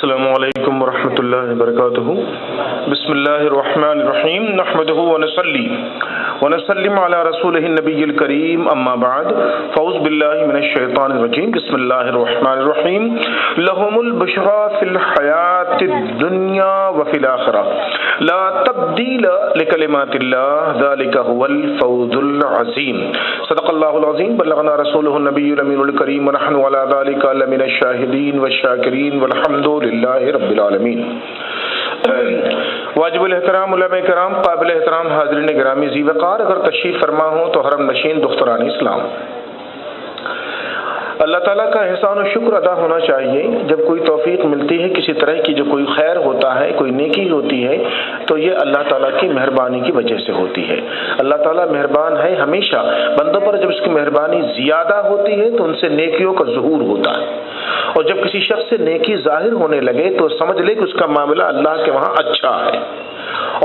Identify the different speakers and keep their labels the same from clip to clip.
Speaker 1: السلام علیکم ورحمۃ اللہ وبرکاتہ. بسم اللہ الرحمن الرحیم. نحمدہ ونصلی ونسلم علی رسولہ النبی الکریم. اما بعد فاعوذ باللہ من الشیطان الرجیم. بسم اللہ الرحمن الرحیم. لہم البشریٰ فی الحیاۃ الدنیا وفی الآخرہ لا تبدیل لکلمات اللہ ذلک هو الفوز العظیم. صدق اللہ العظیم. بلغنا رسولہ النبی الامین الکریم ونحن علی ذلک لمن الشاہدین والشاکرین والحمد للہ رب العالمین. واجب الاحترام علماء کرام، قابل احترام حاضرین گرامی ذی وقار، اگر تشریف فرما ہوں تو حرم نشین دختران اسلام، اللہ تعالیٰ کا احسان و شکر ادا ہونا چاہیے. جب کوئی توفیق ملتی ہے کسی طرح کی، جو کوئی خیر ہوتا ہے، کوئی نیکی ہوتی ہے، تو یہ اللہ تعالیٰ کی مہربانی کی وجہ سے ہوتی ہے. اللہ تعالیٰ مہربان ہے ہمیشہ. بندوں پر جب اس کی مہربانی زیادہ ہوتی ہے تو ان سے نیکیوں کا ظہور ہوتا ہے، اور جب کسی شخص سے نیکی ظاہر ہونے لگے تو سمجھ لے کہ اس کا معاملہ اللہ کے وہاں اچھا ہے.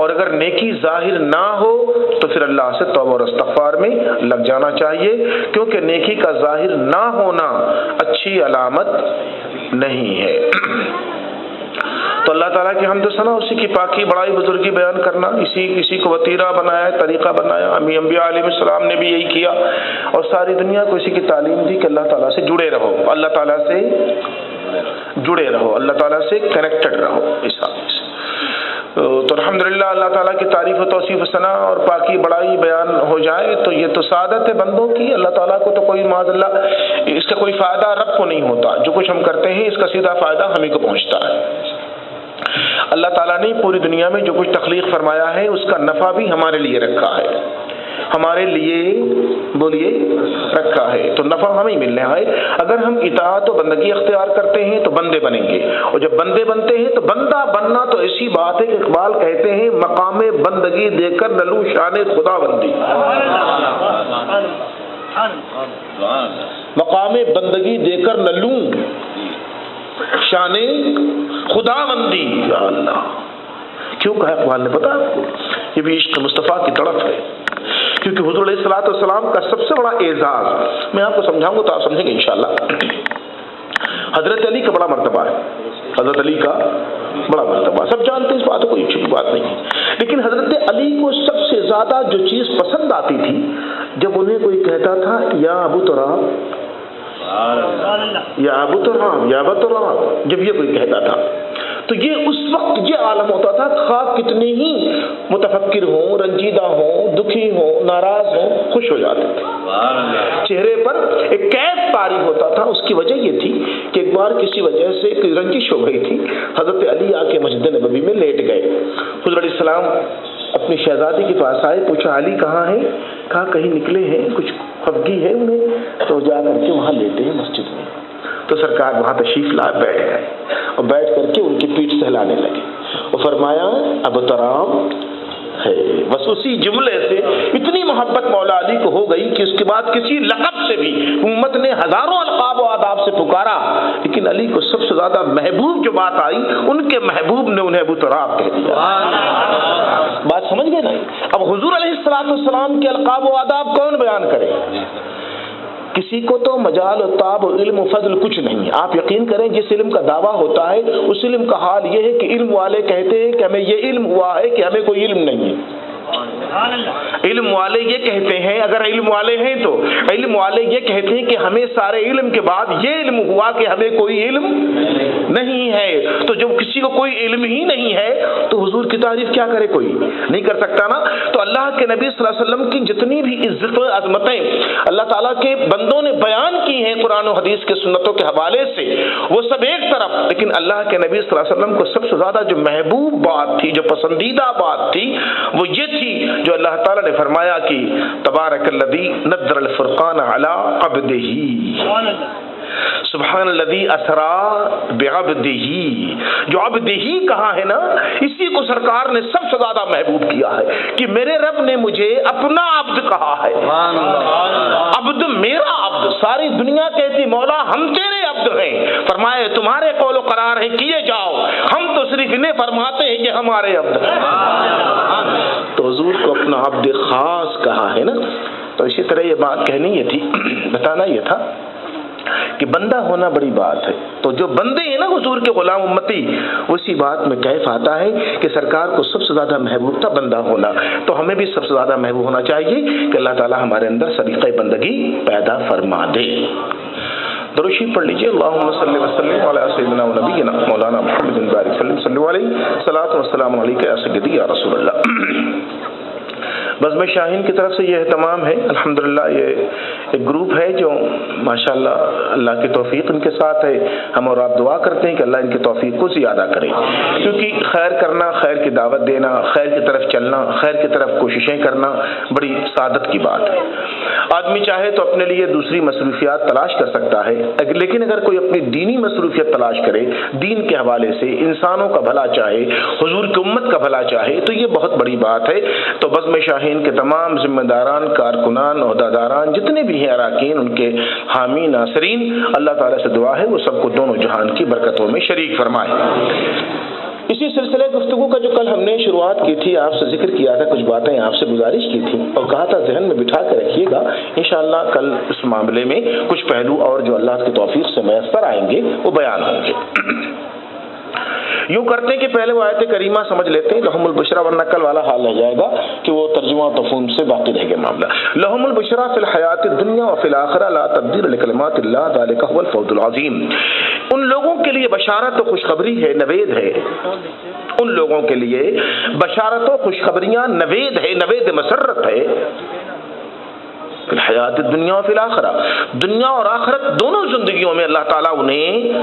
Speaker 1: اور اگر نیکی ظاہر نہ ہو تو پھر اللہ سے توبہ اور استغفار میں لگ جانا چاہیے، کیونکہ نیکی کا ظاہر نہ ہونا اچھی علامت نہیں ہے. تو اللہ تعالیٰ کی حمد و ثنا، اسی کی پاکی بڑائی بزرگی بیان کرنا، اسی کو وتیرہ بنایا، طریقہ بنایا. انبیاء علیہ السلام نے بھی یہی کیا، اور ساری دنیا کو اسی کی تعلیم دی کہ اللہ تعالیٰ سے جڑے رہو، اللہ تعالیٰ سے جڑے رہو، اللہ تعالیٰ سے کنیکٹڈ رہو. اس حال سے تو الحمدللہ اللہ تعالیٰ کی تعریف و توصیف و ثنا اور پاکی بڑائی بیان ہو جائے تو یہ تو سعادت ہے بندوں کی. اللہ تعالیٰ کو تو کوئی معاذ اللہ اس کا کوئی فائدہ رب کو نہیں ہوتا. جو کچھ ہم کرتے ہیں اس کا سیدھا فائدہ ہمیں کو پہنچتا ہے. اللہ تعالیٰ نے پوری دنیا میں جو کچھ تخلیق فرمایا ہے اس کا نفع بھی ہمارے لیے رکھا ہے، ہمارے لیے بولیے رکھا ہے، تو نفع ہمیں ملنے ہے. اگر ہم اطاعت و بندگی اختیار کرتے ہیں تو بندے بنیں گے، اور جب بندے بنتے ہیں تو بندہ بننا تو ایسی بات ہے کہ اقبال کہتے ہیں مقام بندگی دے کر نلوں شان خدا بندی. مقام بندگی دے کر نلوں شان خدا بندی. یا اللہ، کیوں کہا اقبال نے؟ پتا آپ کو؟ یہ بھی عشق مصطفیٰ کی تڑپ ہے، کیونکہ حضور علیہ الصلوۃ والسلام کا سب سے بڑا اعزاز میں آپ کو سمجھاؤں گا تو آپ سمجھیں گے انشاءاللہ. حضرت علی کا بڑا مرتبہ ہے، حضرت علی کا بڑا مرتبہ سب جانتے ہیں، اس بات کوئی چھوٹی بات نہیں ہے. لیکن حضرت علی کو سب سے زیادہ جو چیز پسند آتی تھی، جب انہیں کوئی کہتا تھا یا ابو تراب، یا ابو تراب، یا ابو تراب، جب یہ کوئی کہتا تھا تو یہ اس وقت یہ عالم ہوتا تھا، خواہ کتنی ہی متفکر ہوں، رنجیدہ ہوں، دکھی ہوں، ناراض ہوں، خوش ہو جاتے تھے. چہرے پر ایک کیف طاری ہوتا تھا. اس کی وجہ یہ تھی کہ ایک بار کسی وجہ سے کوئی رنجش ہو گئی تھی، حضرت علی آ کے مسجد نبوی میں لیٹ گئے. حضور علیہ السلام اپنی شہزادی کے پاس آئے، پوچھا علی کہاں ہیں؟ کہا کہیں نکلے ہیں، کچھ خفگی ہے انہیں. تو جا کر کے وہاں لیٹے ہیں مسجد میں. تو سرکار وہاں تشریف لا بیٹھ گئے، اور بیٹھ کر کے ان کی پیٹھ سہلانے لگے. اور فرمایا ابو ترام ہے. بس اسی جملے سے اتنی محبت مولا علی کو ہو گئی کہ اس کے بعد کسی لقب سے بھی امت نے ہزاروں القاب و آداب سے پکارا، لیکن علی کو سب سے زیادہ محبوب جو بات آئی، ان کے محبوب نے انہیں ابو تراب کہہ دیا. بات سمجھ گئے نا؟ اب حضور علیہ السلام کے القاب و آداب کون بیان کرے؟ کسی کو تو مجال و تاب و علم و فضل کچھ نہیں. آپ یقین کریں جس علم کا دعویٰ ہوتا ہے اس علم کا حال یہ ہے کہ علم والے کہتے ہیں کہ ہمیں یہ علم ہوا ہے کہ ہمیں کوئی علم نہیں ہے. علم والے یہ کہتے ہیں، اگر علم والے ہیں تو علم والے یہ کہتے ہیں کہ ہمیں سارے علم کے بعد یہ علم ہوا کہ ہمیں کوئی علم نہیں ہے. تو جب کسی کو کوئی علم ہی نہیں ہے تو حضور کی تعریف کیا کرے؟ کوئی نہیں کر سکتا نا. تو اللہ کے نبی صلی اللہ علیہ وسلم کی جتنی بھی عزت و عظمتیں اللہ تعالیٰ کے بندوں نے بیان کی ہیں قرآن و حدیث کے سنتوں کے حوالے سے، وہ سب ایک طرف، لیکن اللہ کے نبی صلی اللہ علیہ وسلم کو سب سے زیادہ جو محبوب بات تھی، جو پسندیدہ بات تھی، وہ یہ تھی جو اللہ تعالیٰ نے فرمایا کہ تبارک الذی نزل الفرقان علی عبدہ، سبحان الذی اسری بعبدہ. جو عبدہ کہا ہے نا، اسی کو سرکار نے سب سے زیادہ محبوب کیا ہے کہ میرے رب نے مجھے اپنا عبد کہا ہے. عبد میرا عبد. ساری دنیا کہتی مولا ہم تیرے عبد ہیں، فرمائے تمہارے قول و قرار ہے کیے جاؤ، ہم تو صرف انہیں فرماتے ہیں کہ ہمارے عبد ہیں. تو حضور کو اپنا عبد خاص کہا ہے نا. تو اسی طرح یہ بات کہنی یہ تھی، بتانا یہ تھا کہ بندہ ہونا بڑی بات ہے. تو جو بندے ہیں نا حضور کے غلام امتی، اسی بات میں کیف آتا ہے کہ سرکار کو سب سے زیادہ محبوب تھا بندہ ہونا. تو ہمیں بھی سب سے زیادہ محبوب ہونا چاہیے کہ اللہ تعالی ہمارے اندر سلیقہ بندگی پیدا فرما دے. درود شریف پڑھ لیجیے. اللہم صلی وسلم علی سیدنا و نبینا مولانا محمد بارک وسلم صلی علیہ صلاۃ والسلام علیک یا سیدی یا رسول اللہ. بزم شاہین کی طرف سے یہ اہتمام ہے. الحمدللہ یہ ایک گروپ ہے جو ماشاءاللہ اللہ کی توفیق ان کے ساتھ ہے. ہم اور آپ دعا کرتے ہیں کہ اللہ ان کی توفیق کو زیادہ کرے، کیونکہ خیر کرنا، خیر کی دعوت دینا، خیر کی طرف چلنا، خیر کی طرف کوششیں کرنا بڑی سعادت کی بات ہے. آدمی چاہے تو اپنے لیے دوسری مصروفیات تلاش کر سکتا ہے، لیکن اگر کوئی اپنی دینی مصروفیت تلاش کرے، دین کے حوالے سے انسانوں کا بھلا چاہے، حضور کی امت کا بھلا چاہے، تو یہ بہت بڑی بات ہے. تو بزم شاہین کے تمام ذمہ داران، کارکنان، عہدیداران جتنے بھی ہیں اراکین، ان کے حامی ناصرین، اللہ تعالیٰ سے دعا ہے وہ سب کو دونوں جہان کی برکتوں میں شریک فرمائے. اسی سلسلے گفتگو کا جو کل ہم نے شروعات کی تھی، آپ سے ذکر کیا تھا، کچھ باتیں آپ سے گزارش کی تھی اور کہا تھا ذہن میں بٹھا کے رکھیے گا. انشاءاللہ کل اس معاملے میں کچھ پہلو اور جو اللہ کی توفیق سے میسر آئیں گے وہ بیان ہوں گے. یوں کرتے ہیں کہ پہلے وہ آیت کریمہ سمجھ لیتے ہیں. لہم البشرا، ورنہ کل والا حال رہ جائے گا کہ وہ ترجمہ و تفہیم سے باقی رہ گیا معاملہ. لہم البشرا فی الحیات الدنیا وفی الآخرہ لا تبدیل لکلمات اللہ ذالک هو الفوز العظیم. ان لوگوں کے لیے بشارت و خوشخبری ہے، نوید ہے. ان لوگوں کے لیے بشارت و خوشخبریاں نوید ہے، نوید مسرت ہے. فی الحیات الدنیا وفی الآخرہ، دنیا اور آخرت دونوں زندگیوں میں اللہ تعالیٰ انہیں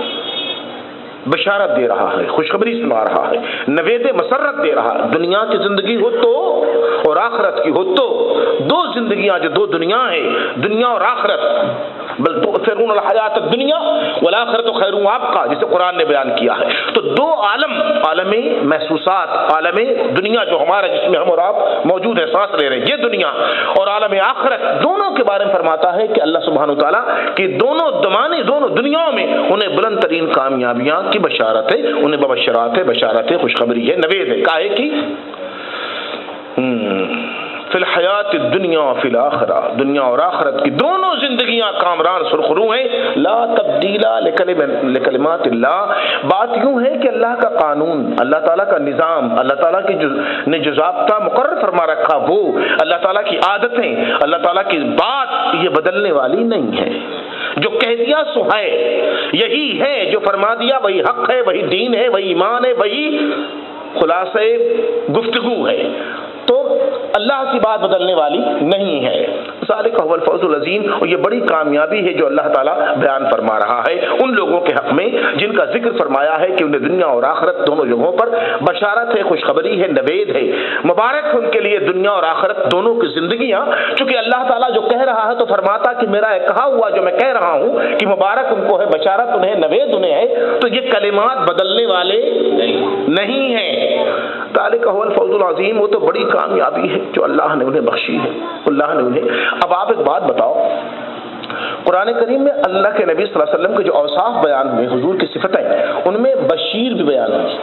Speaker 1: بشارت دے رہا ہے، خوشخبری سنا رہا ہے، نوید مسرت دے رہا ہے. دنیا کی زندگی ہو تو اور آخرت کی ہو تو، دو زندگیاں جو دو دنیا ہیں، دنیا اور آخرت. بل تؤثرون الحیات الدنیا والآخرۃ خیر وابقیٰ، جسے قرآن نے بیان کیا ہے. تو دو عالم، عالم محسوسات، عالم دنیا جو ہمارا جس میں ہم اور آپ موجود ہیں، سانس لے رہے ہیں، یہ دنیا، اور عالم آخرت، دونوں کے بارے میں فرماتا ہے کہ اللہ سبحانہ وتعالیٰ کہ دونوں زمانے، دونوں دنیاوں میں انہیں بلند ترین کامیابیاں کی بشارت ہے، انہیں ببشرات ہے، بشارت ہے، خوشخبری ہے، نوید ہے. کاہے کی فی الحیات الدنیا فی الآخرہ، دنیا اور آخرت کی دونوں زندگیاں کامران سرخرو ہیں. لا تبدیل لکلمات اللہ. بات یوں ہے کہ اللہ کا قانون، اللہ تعالیٰ کا نظام، اللہ تعالیٰ کی نے جو ضابطہ مقرر فرما رکھا، وہ اللہ تعالیٰ کی عادتیں، اللہ تعالیٰ کی بات یہ بدلنے والی نہیں ہے. جو کہہ دیا سو ہے، یہی ہے، جو فرما دیا وہی حق ہے، وہی دین ہے، وہی ایمان ہے، وہی خلاصے گفتگو ہے. تو اللہ کی بات بدلنے والی نہیں ہے. ذالک هو الفوز العظیم. اور یہ بڑی کامیابی ہے جو اللہ تعالیٰ بیان فرما رہا ہے ان لوگوں کے حق میں جن کا ذکر فرمایا ہے کہ انہیں دنیا اور آخرت دونوں جگہوں پر بشارت ہے، خوشخبری ہے، نوید ہے. مبارک ان کے لیے دنیا اور آخرت دونوں کی زندگیاں. چونکہ اللہ تعالیٰ جو کہہ رہا ہے تو فرماتا کہ میرا ایک کہا ہوا جو میں کہہ رہا ہوں کہ مبارک ان کو ہے، بشارت انہیں، نوید انہیں ہے، تو یہ کلمات بدلنے والے نہیں ہیں. ذالک هو الفوز العظیم. وہ تو بڑی کامیابی ہے جو اللہ نے انہیں بخشی ہے، اللہ نے انہیں. اب آپ ایک بات بتاؤ، قرآن کریم میں اللہ کے نبی صلی اللہ علیہ وسلم کے جو اوصاف بیان ہوئے، حضور کی صفتیں، ان میں بشیر بھی بیان ہوئی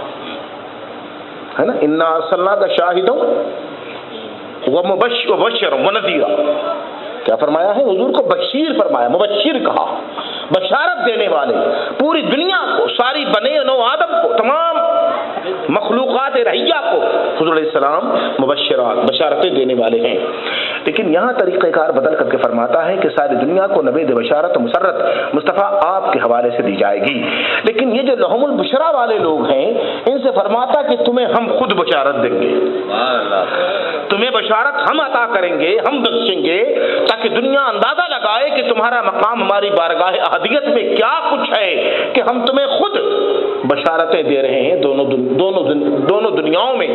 Speaker 1: ہے نا. انا ارسلناک شاہدا ومبشرا ونذیرا. کیا فرمایا ہے؟ حضور کو بشیر فرمایا، مبشر کہا، بشارت دینے والے، پوری دنیا کو، ساری بنے نو آدم کو، تمام مخلوقات رہیہ کو حضور علیہ السلام مبشرات، بشارتیں دینے والے ہیں. لیکن یہاں طریقہ کار بدل کر کے فرماتا ہے کہ ساری دنیا کو نوید بشارت و مسرت مصطفیٰ آپ کے حوالے سے دی جائے گی. لیکن یہ جو لہم البشرا والے لوگ ہیں، ان سے فرماتا کہ تمہیں ہم خود بشارت دیں گے، تمہیں بشارت ہم عطا کریں گے، ہم بخشیں گے، تاکہ دنیا اندازہ لگائے کہ تمہارا مقام ہماری بارگاہ احدیت میں کیا کچھ ہے کہ ہم تمہیں خود بشارتیں دے رہے ہیں دونوں دنیاؤں میں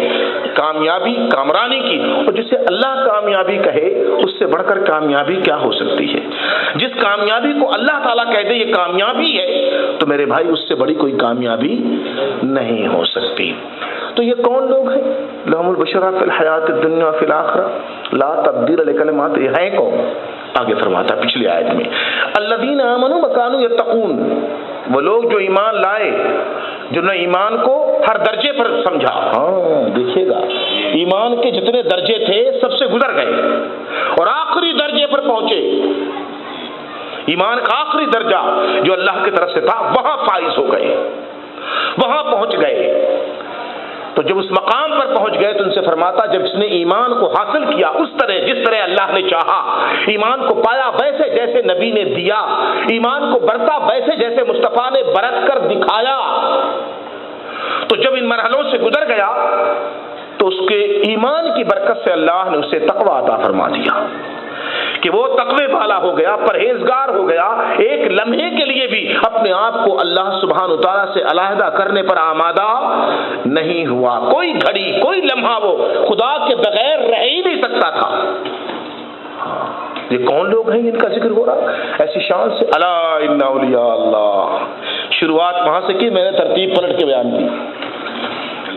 Speaker 1: کامیابی، کامرانی کی. اور جسے اللہ کامیابی کہے اس سے بڑھ کر کامیابی کیا ہو سکتی ہے؟ جس کامیابی کو اللہ تعالیٰ کہہ دے یہ کامیابی ہے، تو میرے بھائی اس سے بڑی کوئی کامیابی نہیں ہو سکتی. تو یہ کون لوگ ہیں؟ لہم البشرا فی الحیات الدنیا فی الآخرہ لا تبدیل لکلمات. یہ ہیں کون؟ آگے فرماتا پچھلی آیت میں، الذین آمنوا وکانوا یتقون. وہ لوگ جو ایمان لائے، جنہوں نے ایمان کو ہر درجے پر سمجھا. ہاں دیکھیے گا، ایمان کے جتنے درجے تھے سب سے گزر گئے اور آخری درجے پر پہنچے. ایمان کا آخری درجہ جو اللہ کی طرف سے تھا وہاں فائز ہو گئے، وہاں پہنچ گئے۔ تو جب اس مقام پر پہنچ گئے تو ان سے فرماتا جب اس نے ایمان کو حاصل کیا اس طرح جس طرح اللہ نے چاہا، ایمان کو پایا ویسے جیسے نبی نے دیا، ایمان کو برتا ویسے جیسے مصطفیٰ نے برت کر دکھایا، تو جب ان مرحلوں سے گزر گیا تو اس کے ایمان کی برکت سے اللہ نے اسے تقویٰ عطا فرما دیا کہ وہ تقوی والا ہو گیا، پرہیزگار ہو گیا، ایک لمحے کے لیے بھی اپنے آپ کو اللہ سبحانہ و تعالیٰ سے علیحدہ کرنے پر آمادہ نہیں ہوا۔ کوئی گھڑی کوئی لمحہ وہ خدا کے بغیر رہ ہی نہیں سکتا تھا۔ یہ کون لوگ ہیں جن کا ذکر ہو رہا ایسی شان سے؟ الا ان اولیاء اللہ، شروعات وہاں سے کی، میں نے ترتیب پلٹ کے بیان کی۔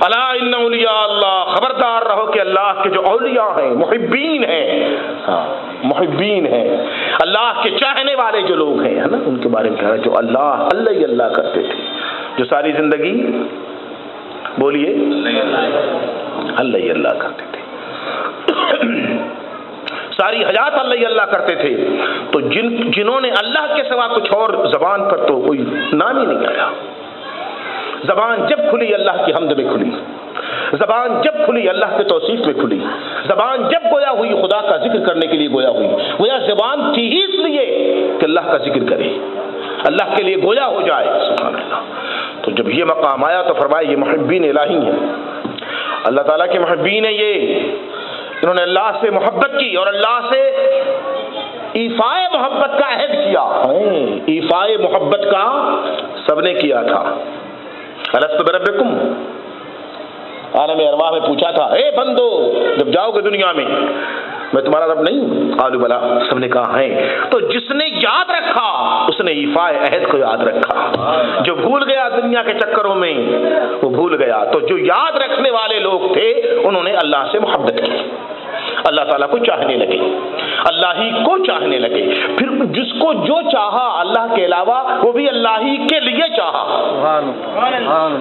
Speaker 1: الا ان اولیاء اللہ، خبردار رہو کہ اللہ کے جو اولیاء ہیں، محبین ہیں، محبین ہیں، اللہ کے چاہنے والے جو لوگ ہیں نا، ان کے بارے میں کہا جو اللہ اللہ ہی اللہ کرتے تھے، جو ساری زندگی بولیے اللہ ہی اللہ کرتے تھے، ساری حیات اللہ ہی اللہ کرتے تھے، تو جنہوں نے اللہ کے سوا کچھ اور زبان پر تو کوئی نام ہی نہیں آیا۔ زبان جب کھلی اللہ کی حمد میں کھلی، زبان جب کھلی اللہ کے توصیف میں کھلی، زبان جب گویا ہوئی خدا کا ذکر کرنے کے لیے گویا ہوئی، گویا زبان تھی ہی اس لیے کہ اللہ کا ذکر کرے، اللہ کے لیے گویا ہو جائے، سبحان اللہ۔ تو جب یہ مقام آیا تو فرمایا یہ محبین الہی ہیں، اللہ تعالیٰ کے محبین ہیں، یہ انہوں نے اللہ سے محبت کی اور اللہ سے ایفائے محبت کا عہد کیا۔ ایفائے محبت کا سب نے کیا تھا۔ الست بربکم، عالم ارواح میں پوچھا تھا اے بندو جب جاؤ گے دنیا میں تمہارا رب نہیں ہوں؟ قالوا بلا، سب نے کہا ہیں۔ تو جس نے یاد رکھا اس نے ایفائے عہد کو یاد رکھا، جو بھول گیا دنیا کے چکروں میں وہ بھول گیا، تو جو یاد رکھنے والے لوگ تھے انہوں نے اللہ سے محبت کی، اللہ تعالیٰ کو چاہنے لگے، اللہ ہی کو چاہنے لگے، پھر جس کو جو چاہا اللہ کے علاوہ وہ بھی اللہ ہی کے لیے چاہا،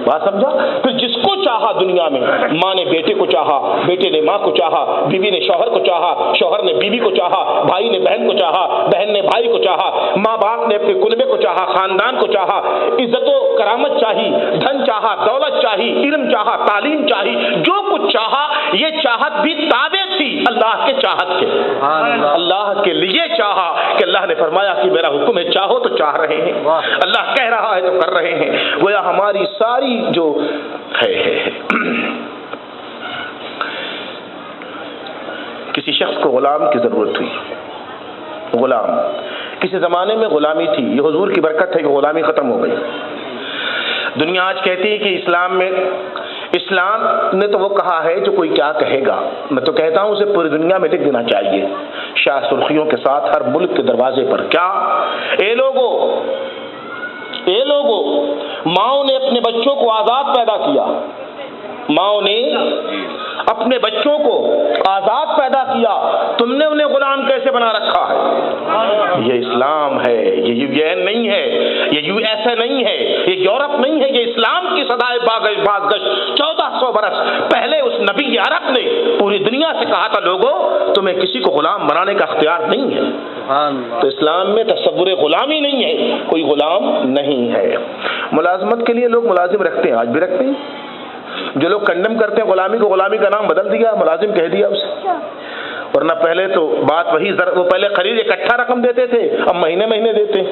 Speaker 1: بات سمجھا؟ پھر جس کو چاہا دنیا میں، ماں نے بیٹے کو چاہا، بیٹے نے ماں کو چاہا، بیوی نے شوہر کو چاہا، شوہر نے بیوی کو چاہا، بھائی نے بہن کو چاہا، بہن نے بھائی کو چاہا، ماں باپ نے اپنے کنبے کو چاہا، خاندان کو چاہا، عزت و کرامت چاہی، دھن چاہا، دولت چاہی، علم چاہا، تعلیم چاہی، جو کچھ چاہا، یہ چاہت بھی تابع تھی اللہ کے چاہت کے، اللہ کے لیے چاہا کہ اللہ نے فرمایا کہ میرا حکم ہے چاہو تو چاہ رہے ہیں، اللہ کہہ رہا ہے تو کر رہے ہیں، گویا ہماری ساری جو ہے کسی شخص کو غلام کی ضرورت ہوئی، غلام کسی زمانے میں غلامی تھی، یہ حضور کی برکت ہے کہ غلامی ختم ہو گئی۔ دنیا آج کہتی ہے کہ اسلام نے تو وہ کہا ہے جو کوئی کیا کہے گا، میں تو کہتا ہوں اسے پوری دنیا میں لکھ دینا چاہیے شاہ سرخیوں کے ساتھ ہر ملک کے دروازے پر، کیا اے لوگو ماؤں نے اپنے بچوں کو آزاد پیدا کیا، ماؤں نے اپنے بچوں کو آزاد پیدا کیا، تم نے انہیں غلام کیسے بنا رکھا ہے؟ یہ اسلام ہے، یہ یو این نہیں ہے، یہ یو ایس اے نہیں ہے، یہ یورپ نہیں ہے، یہ اسلام کی صدائے بازگشت 1400 برس پہلے اس نبی عرب نے پوری دنیا سے کہا تھا لوگوں تمہیں کسی کو غلام بنانے کا اختیار نہیں ہے۔ تو اسلام میں تصور غلامی نہیں ہے، کوئی غلام نہیں ہے۔ ملازمت کے لیے لوگ ملازم رکھتے ہیں، آج بھی رکھتے ہیں، جو لوگ کنڈم کرتے ہیں غلامی کو، غلامی کا نام بدل دیا، ملازم کہہ دیا اسے، ورنہ پہلے تو بات وہی، وہ پہلے خرید اکٹھا رقم دیتے تھے، اب مہینے دیتے،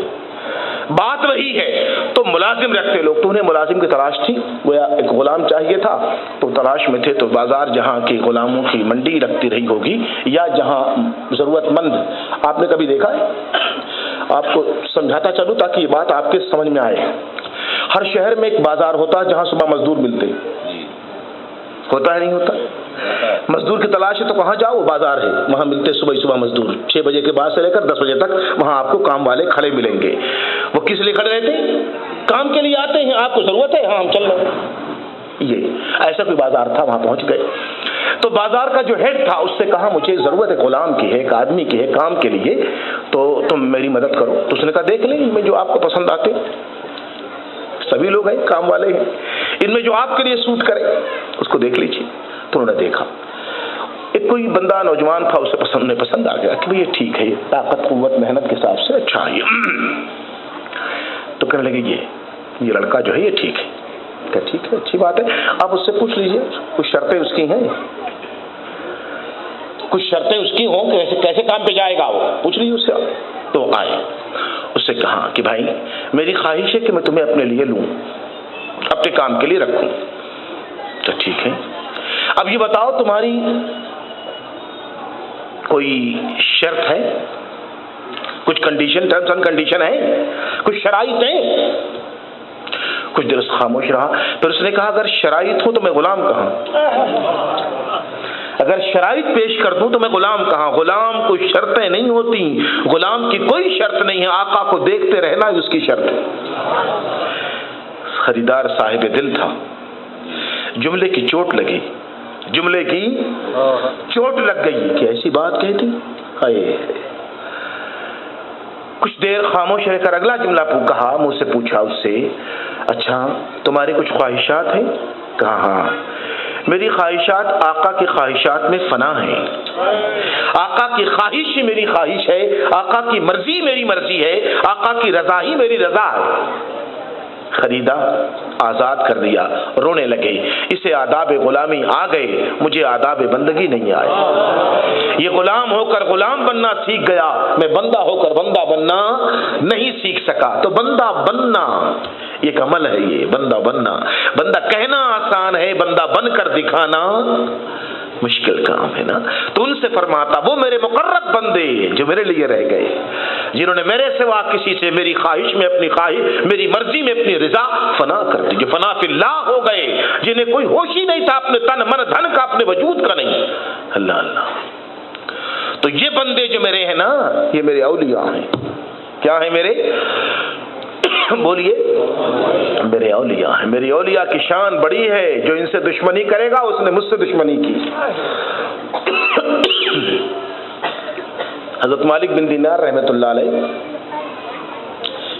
Speaker 1: بات وہی ہے۔ تو ملازم رکھتے لوگ، تو انہیں ملازم کی تلاش تھی، گویا ایک غلام چاہیے تھا تو تلاش میں تھے، تو بازار جہاں کی غلاموں کی منڈی لگتی رہی ہوگی یا جہاں ضرورت مند، آپ نے کبھی دیکھا ہے؟ آپ کو سمجھاتا چلوں تاکہ یہ بات آپ کے سمجھ میں آئے۔ ہر شہر میں ایک بازار ہوتا ہے جہاں صبح مزدور ملتے، ہوتا ہے نہیں ہوتا؟ مزدور کی تلاش ہے تو کہاں جاؤ، بازار ہے، وہاں ملتے صبح مزدور، 6 بجے کے بعد سے لے کر 10 بجے تک وہاں آپ کو کام والے کھڑے ملیں گے۔ وہ کس لیے کھڑے رہتے ہیں؟ کام کے لیے آتے ہیں، آپ کو ضرورت ہے، ہاں ہم چل رہے ہیں۔ یہ ایسا کوئی بازار تھا، وہاں پہنچ گئے تو بازار کا جو ہیڈ تھا اس سے کہا مجھے ضرورت ہے غلام کی ہے، ایک آدمی کی ہے کام کے لیے، تو تم میری مدد کرو۔ تو اس نے کہا دیکھ لیں ان میں جو آپ کو پسند آتے، سبھی لوگ ہیں کام والے ہیں، ان میں جو آپ کے لیے سوٹ کرے اس کو دیکھ لیجیے۔ تو انہوں نے دیکھا ایک کوئی بندہ نوجوان تھا، اسے پسند آ گیا کہ یہ ٹھیک ہے، یہ طاقت قوت محنت کے حساب سے اچھا ہے، تو کہنے لگے یہ لڑکا جو ہے یہ ٹھیک ہے. کہ ٹھیک ہے، اچھی بات ہے، آپ اس سے پوچھ لیجئے کچھ شرطیں اس کی ہیں، کچھ شرطیں اس کی ہوں کہ کیسے کام پہ جائے گا، وہ پوچھ لیجیے اس سے. تو آئے، اس سے کہا کہ بھائی میری خواہش ہے کہ میں تمہیں اپنے لیے لوں، اپنے کام کے لیے رکھوں. تو ٹھیک ہے، اب یہ بتاؤ تمہاری کوئی شرط ہے، کچھ کنڈیشن، ٹرمز اینڈ کنڈیشن ہے، کچھ شرائط ہیں؟ کچھ دیر خاموش رہا، پھر اس نے کہا اگر شرائط ہو تو میں غلام کہاں، اگر شرائط پیش کر دوں تو میں غلام کہاں. غلام کو شرطیں نہیں ہوتی، غلام کی کوئی شرط نہیں ہے، آقا کو دیکھتے رہنا ہے اس کی شرط. خریدار صاحب دل تھا، جملے کی چوٹ لگی، جملے کی چوٹ لگ گئی کہ ایسی بات کہتی. کچھ دیر خاموش رہ کر اگلا جملہ کہا، مجھ سے پوچھا اس سے اچھا تمہاری کچھ خواہشات ہیں؟ کہا ہاں، میری خواہشات آقا کی خواہشات میں فنا ہے، آقا کی خواہش میری خواہش ہے، آقا کی مرضی میری مرضی ہے، آقا کی رضا ہی میری رضا ہے. خریدا، آزاد کر دیا، رونے لگے. اسے آداب غلامی آ گئے، مجھے آداب بندگی نہیں آئے. یہ غلام ہو کر غلام بننا سیکھ گیا، میں بندہ ہو کر بندہ بننا نہیں سیکھ سکا. تو بندہ بننا ایک عمل ہے، یہ بندہ بننا، بندہ کہنا آسان ہے، بندہ بن کر دکھانا مشکل کام ہے نا. تو ان سے فرماتا وہ میرے مقرب بندے جو میرے لیے رہ گئے، جنہوں نے میرے سوا کسی سے میری خواہش میں اپنی خواہش، میری مرضی میں اپنی رضا فنا کر دی، جو فنا فی اللہ ہو گئے، جنہیں کوئی ہوش ہی نہیں تھا اپنے تن من دھن کا، اپنے وجود کا نہیں. اللہ اللہ. تو یہ بندے جو میرے ہیں نا، یہ میرے اولیاء ہیں. کیا ہیں میرے؟ بولیے، میرے اولیاء ہیں. میری اولیاء کی شان بڑی ہے، جو ان سے دشمنی کرے گا اس نے مجھ سے دشمنی کی. حضرت مالک بن دینار رحمۃ اللہ علیہ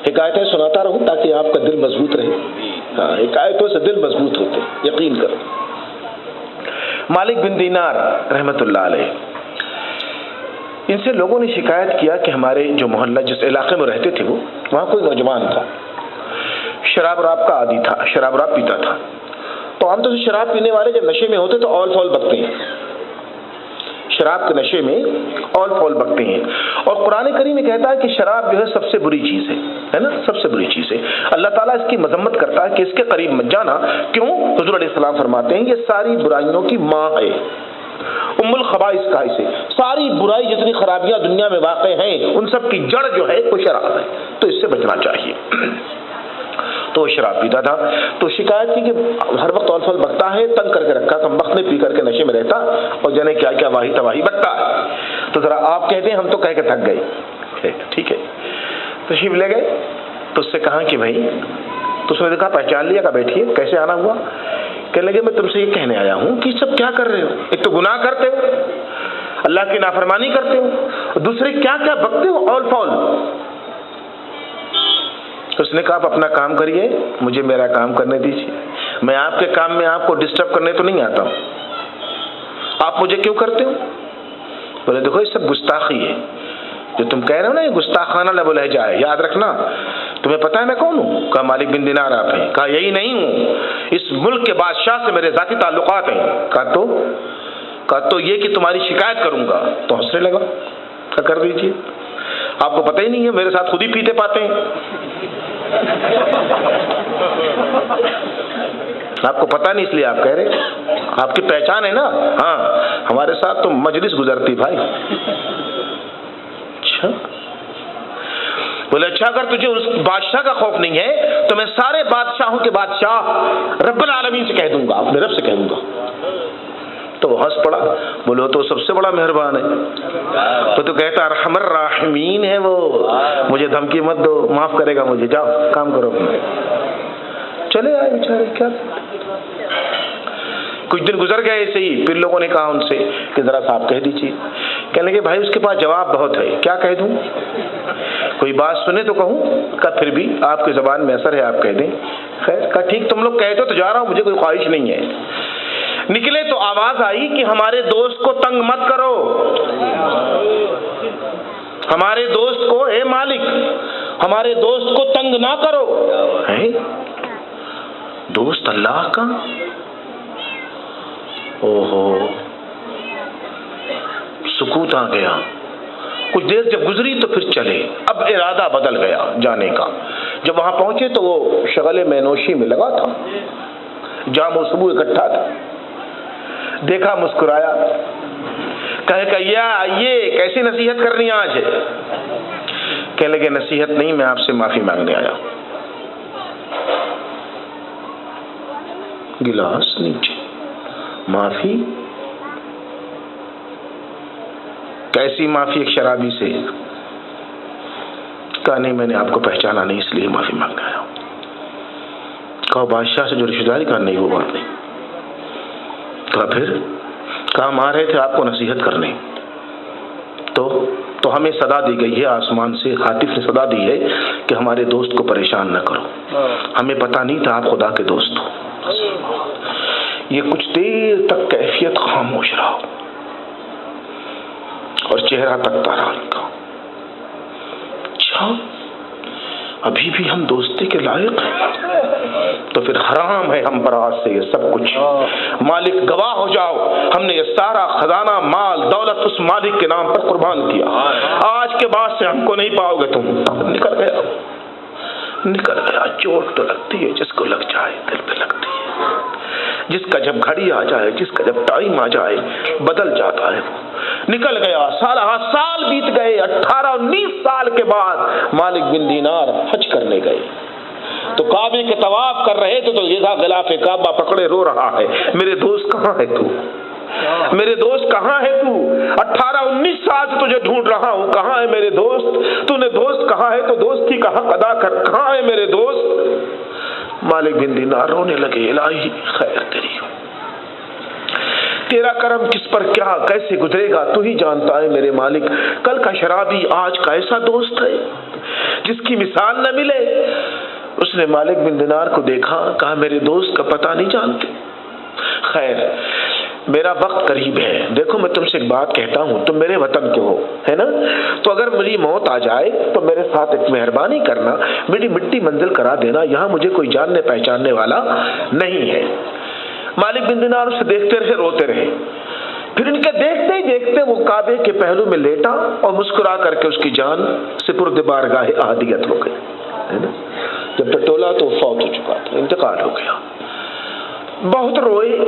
Speaker 1: حکایتیں سناتا رہوں تاکہ آپ کا دل مضبوط رہے. ہاں، حکایتوں سے دل مضبوط ہوتے، یقین کرو. مالک بن دینار رحمۃ اللہ علیہ، ان سے لوگوں نے شکایت کیا کہ ہمارے جو محلہ جس علاقے میں رہتے تھے وہ، وہاں کوئی نوجوان تھا، شراب راب کا عادی تھا، شراب راب پیتا تھا. تو عام طور سے شراب پینے والے جب نشے میں ہوتے تو اول فول بکتے ہیں، شراب کے نشے میں اول فول بکتے ہیں. اور قرآن کریم میں کہتا ہے کہ شراب جو ہے سب سے بری چیز ہے نا، سب سے بری چیز ہے. اللہ تعالیٰ اس کی مذمت کرتا ہے کہ اس کے قریب مت جانا. کیوں؟ حضور علیہ السلام فرماتے ہیں یہ ساری برائیوں کی ماں ہے، ام الخبائث کا اسے، ساری برائی جتنی خرابیاں دنیا میں واقع ہیں ان سب کی جڑ جو ہے وہ شراب ہے، تو اس سے بچنا چاہیے. تو وہ شراب پیتا تھا. تو شکایت کی کہ ہر وقت اول فول بکتا ہے، تنگ کر کے رکھا، کم وقت میں پی کر کے نشے میں رہتا اور جانے کیا کیا واہی تباہی بکتا ہے. تو ذرا آپ کہتے ہیں ہم تو کہہ کے تھک گئے. ٹھیک ہے، تشریف لے گئے. تو اس سے کہا کہ بھائی، تو اس نے دیکھا پہچان لیا، کہا بیٹھیے، کیسے آنا ہوا؟ کہنے لگے میں تم سے یہ کہنے آیا ہوں کہ سب کیا کر رہے ہو، ایک تو گناہ کرتے ہو، اللہ کی نافرمانی کرتے ہو، دوسرے کیا کیا بکتے ہو اول فول. اس نے کہا آپ اپنا کام کریے، مجھے میرا کام کرنے دیجیے، میں آپ کے کام میں آپ کو ڈسٹرب کرنے تو نہیں آتا ہوں، آپ مجھے کیوں کرتے ہو؟ بولے دیکھو یہ سب گستاخی ہے، جو تم کہہ رہے ہو نا یہ گستاخانہ لب و لہجہ ہے، یاد رکھنا. تمہیں پتا ہے میں کون ہوں؟ کہا مالک بن دینار آپ ہیں. کہا یہی نہیں ہوں، اس ملک کے بادشاہ سے میرے ذاتی تعلقات ہیں. کہا تو یہ کہ تمہاری شکایت کروں گا. تو ہنسنے لگا. کہا کر دیجیے، آپ کو پتہ ہی نہیں ہے، میرے ساتھ خود ہی پیتے پاتے ہیں. آپ کو پتہ نہیں اس لیے آپ کہہ رہے، آپ کی پہچان ہے نا. ہاں، ہمارے ساتھ تو مجلس گزرتی بھائی. اچھا، بولے اچھا اگر تجھے اس بادشاہ کا خوف نہیں ہے تو میں سارے بادشاہوں کے بادشاہ رب العالمین سے کہہ دوں گا، اپنے رب سے کہہ دوں گا. تو وہ ہنس پڑا. بولو تو سب سے بڑا مہربان ہے. تو کہتا ارحم الراحمین ہے وہ، مجھے دھمکی مت دو، معاف کرے گا مجھے، جاؤ کام کرو اپنا. چلے آئے بیچارے. کیا کچھ دن گزر گئے ایسے ہی. پھر لوگوں نے کہا ان سے کہ ذرا صاحب کہہ دیجیے. کہنے لگے بھائی اس کے پاس جواب بہت ہے، کیا کہہ دوں؟ کوئی بات سنے تو کہوں؟ کہ پھر بھی آپ کی زبان میں اثر ہے، آپ کہہ دیں. خیر، کہا ٹھیک تم لوگ کہتے ہو تو جا رہا ہوں، مجھے کوئی خواہش نہیں ہے. نکلے تو آواز آئی کہ ہمارے دوست کو تنگ مت کرو، ہمارے دوست کو، اے مالک ہمارے دوست کو تنگ نہ کرو۔ دوست اللہ کا، اوہو، سکوت آ گیا۔ کچھ دیر جب گزری تو پھر چلے، اب ارادہ بدل گیا جانے کا۔ جب وہاں پہنچے تو وہ شغل مینوشی میں لگا تھا، جام و سبو اکٹھا تھا، دیکھا مسکرایا، کہے کہ یہ کیسی نصیحت کرنی آج ہے؟ کہنے لگے نصیحت نہیں، میں آپ سے معافی مانگنے آیا۔ گلاس نیچے، معافی؟ کیسی معافی ایک شرابی سے؟ کہا نہیں، میں نے آپ کو پہچانا نہیں اس لیے معافی مانگنے آیا ہوں۔ کہا بادشاہ سے جو رشتہ داری کا نہیں، وہ بات نہیں۔ کہا پھر؟ کہا ہم آ رہے تھے آپ کو نصیحت کرنے، تو ہمیں صدا دی گئی ہے آسمان سے، خاطف نے صدا دی ہے کہ ہمارے دوست کو پریشان نہ کرو، ہمیں پتہ نہیں تھا آپ خدا کے دوست ہو۔ یہ کچھ دیر تک کیفیت خاموش رہا اور چہرہ تکتا رہا ان کا۔ اچھا ابھی بھی ہم دوستی کے لائق ہیں؟ تو پھر حرام ہے ہم پر آج سے یہ سب کچھ۔ مالک گواہ ہو جاؤ، ہم نے یہ سارا خزانہ مال دولت اس مالک کے نام پر قربان کیا، آج کے بعد سے ہم کو نہیں پاؤ گے تم۔ نکل گیا۔ چوٹ تو لگتی ہے، جس کو لگ جائے دل پہ لگتی ہے، جس کا جب گھڑی آ جائے، جس کا جب ٹائم آ جائے بدل جاتا ہے وہ۔ نکل گیا، سال بیت گئے، 18-19 سال کے بعد مالک بن دینار حج کرنے گئے تو کعبے کے طواف کر رہے تھے تو یہ تھا غلاف کعبہ پکڑے رو رہا ہے، میرے دوست کہاں ہے تو؟ میرے دوست کہاں ہے تو؟ 18-19 سال سے تجھے ڈھونڈ رہا ہوں، کہاں ہے میرے دوست؟ تو نے دوست کہاں ہے تو دوستی کا حق ادا کر، کہاں ہے میرے دوست؟ مالک بن دینار رونے لگے، الہی خیر تیری، تیرا کرم کس پر کیا کیسے گزرے گا تو ہی جانتا ہے میرے مالک۔ کل کا شرابی آج کا ایسا دوست ہے جس کی مثال نہ ملے۔ اس نے مالک بن دینار کو دیکھا، کہا میرے دوست کا پتہ نہیں جانتے؟ خیر میرا وقت قریب ہے، دیکھو میں تم سے ایک بات کہتا ہوں، تم میرے وطن کے ہو، ہے نا؟ تو اگر میری موت آ جائے تو میرے ساتھ ایک مہربانی کرنا، میری مٹی منزل کرا دینا، یہاں مجھے کوئی جاننے پہچاننے والا نہیں ہے۔ مالک بن دینار اسے دیکھتے رہے، روتے رہے۔ پھر ان کے دیکھتے ہی دیکھتے وہ کعبے کے پہلو میں لیٹا اور مسکرا کر کے اس کی جان سپرد بارگاہ احدیت ہو گئی۔ جب ٹٹولا تو فوت ہو چکا تھا، انتقال ہو گیا۔ بہت روئے،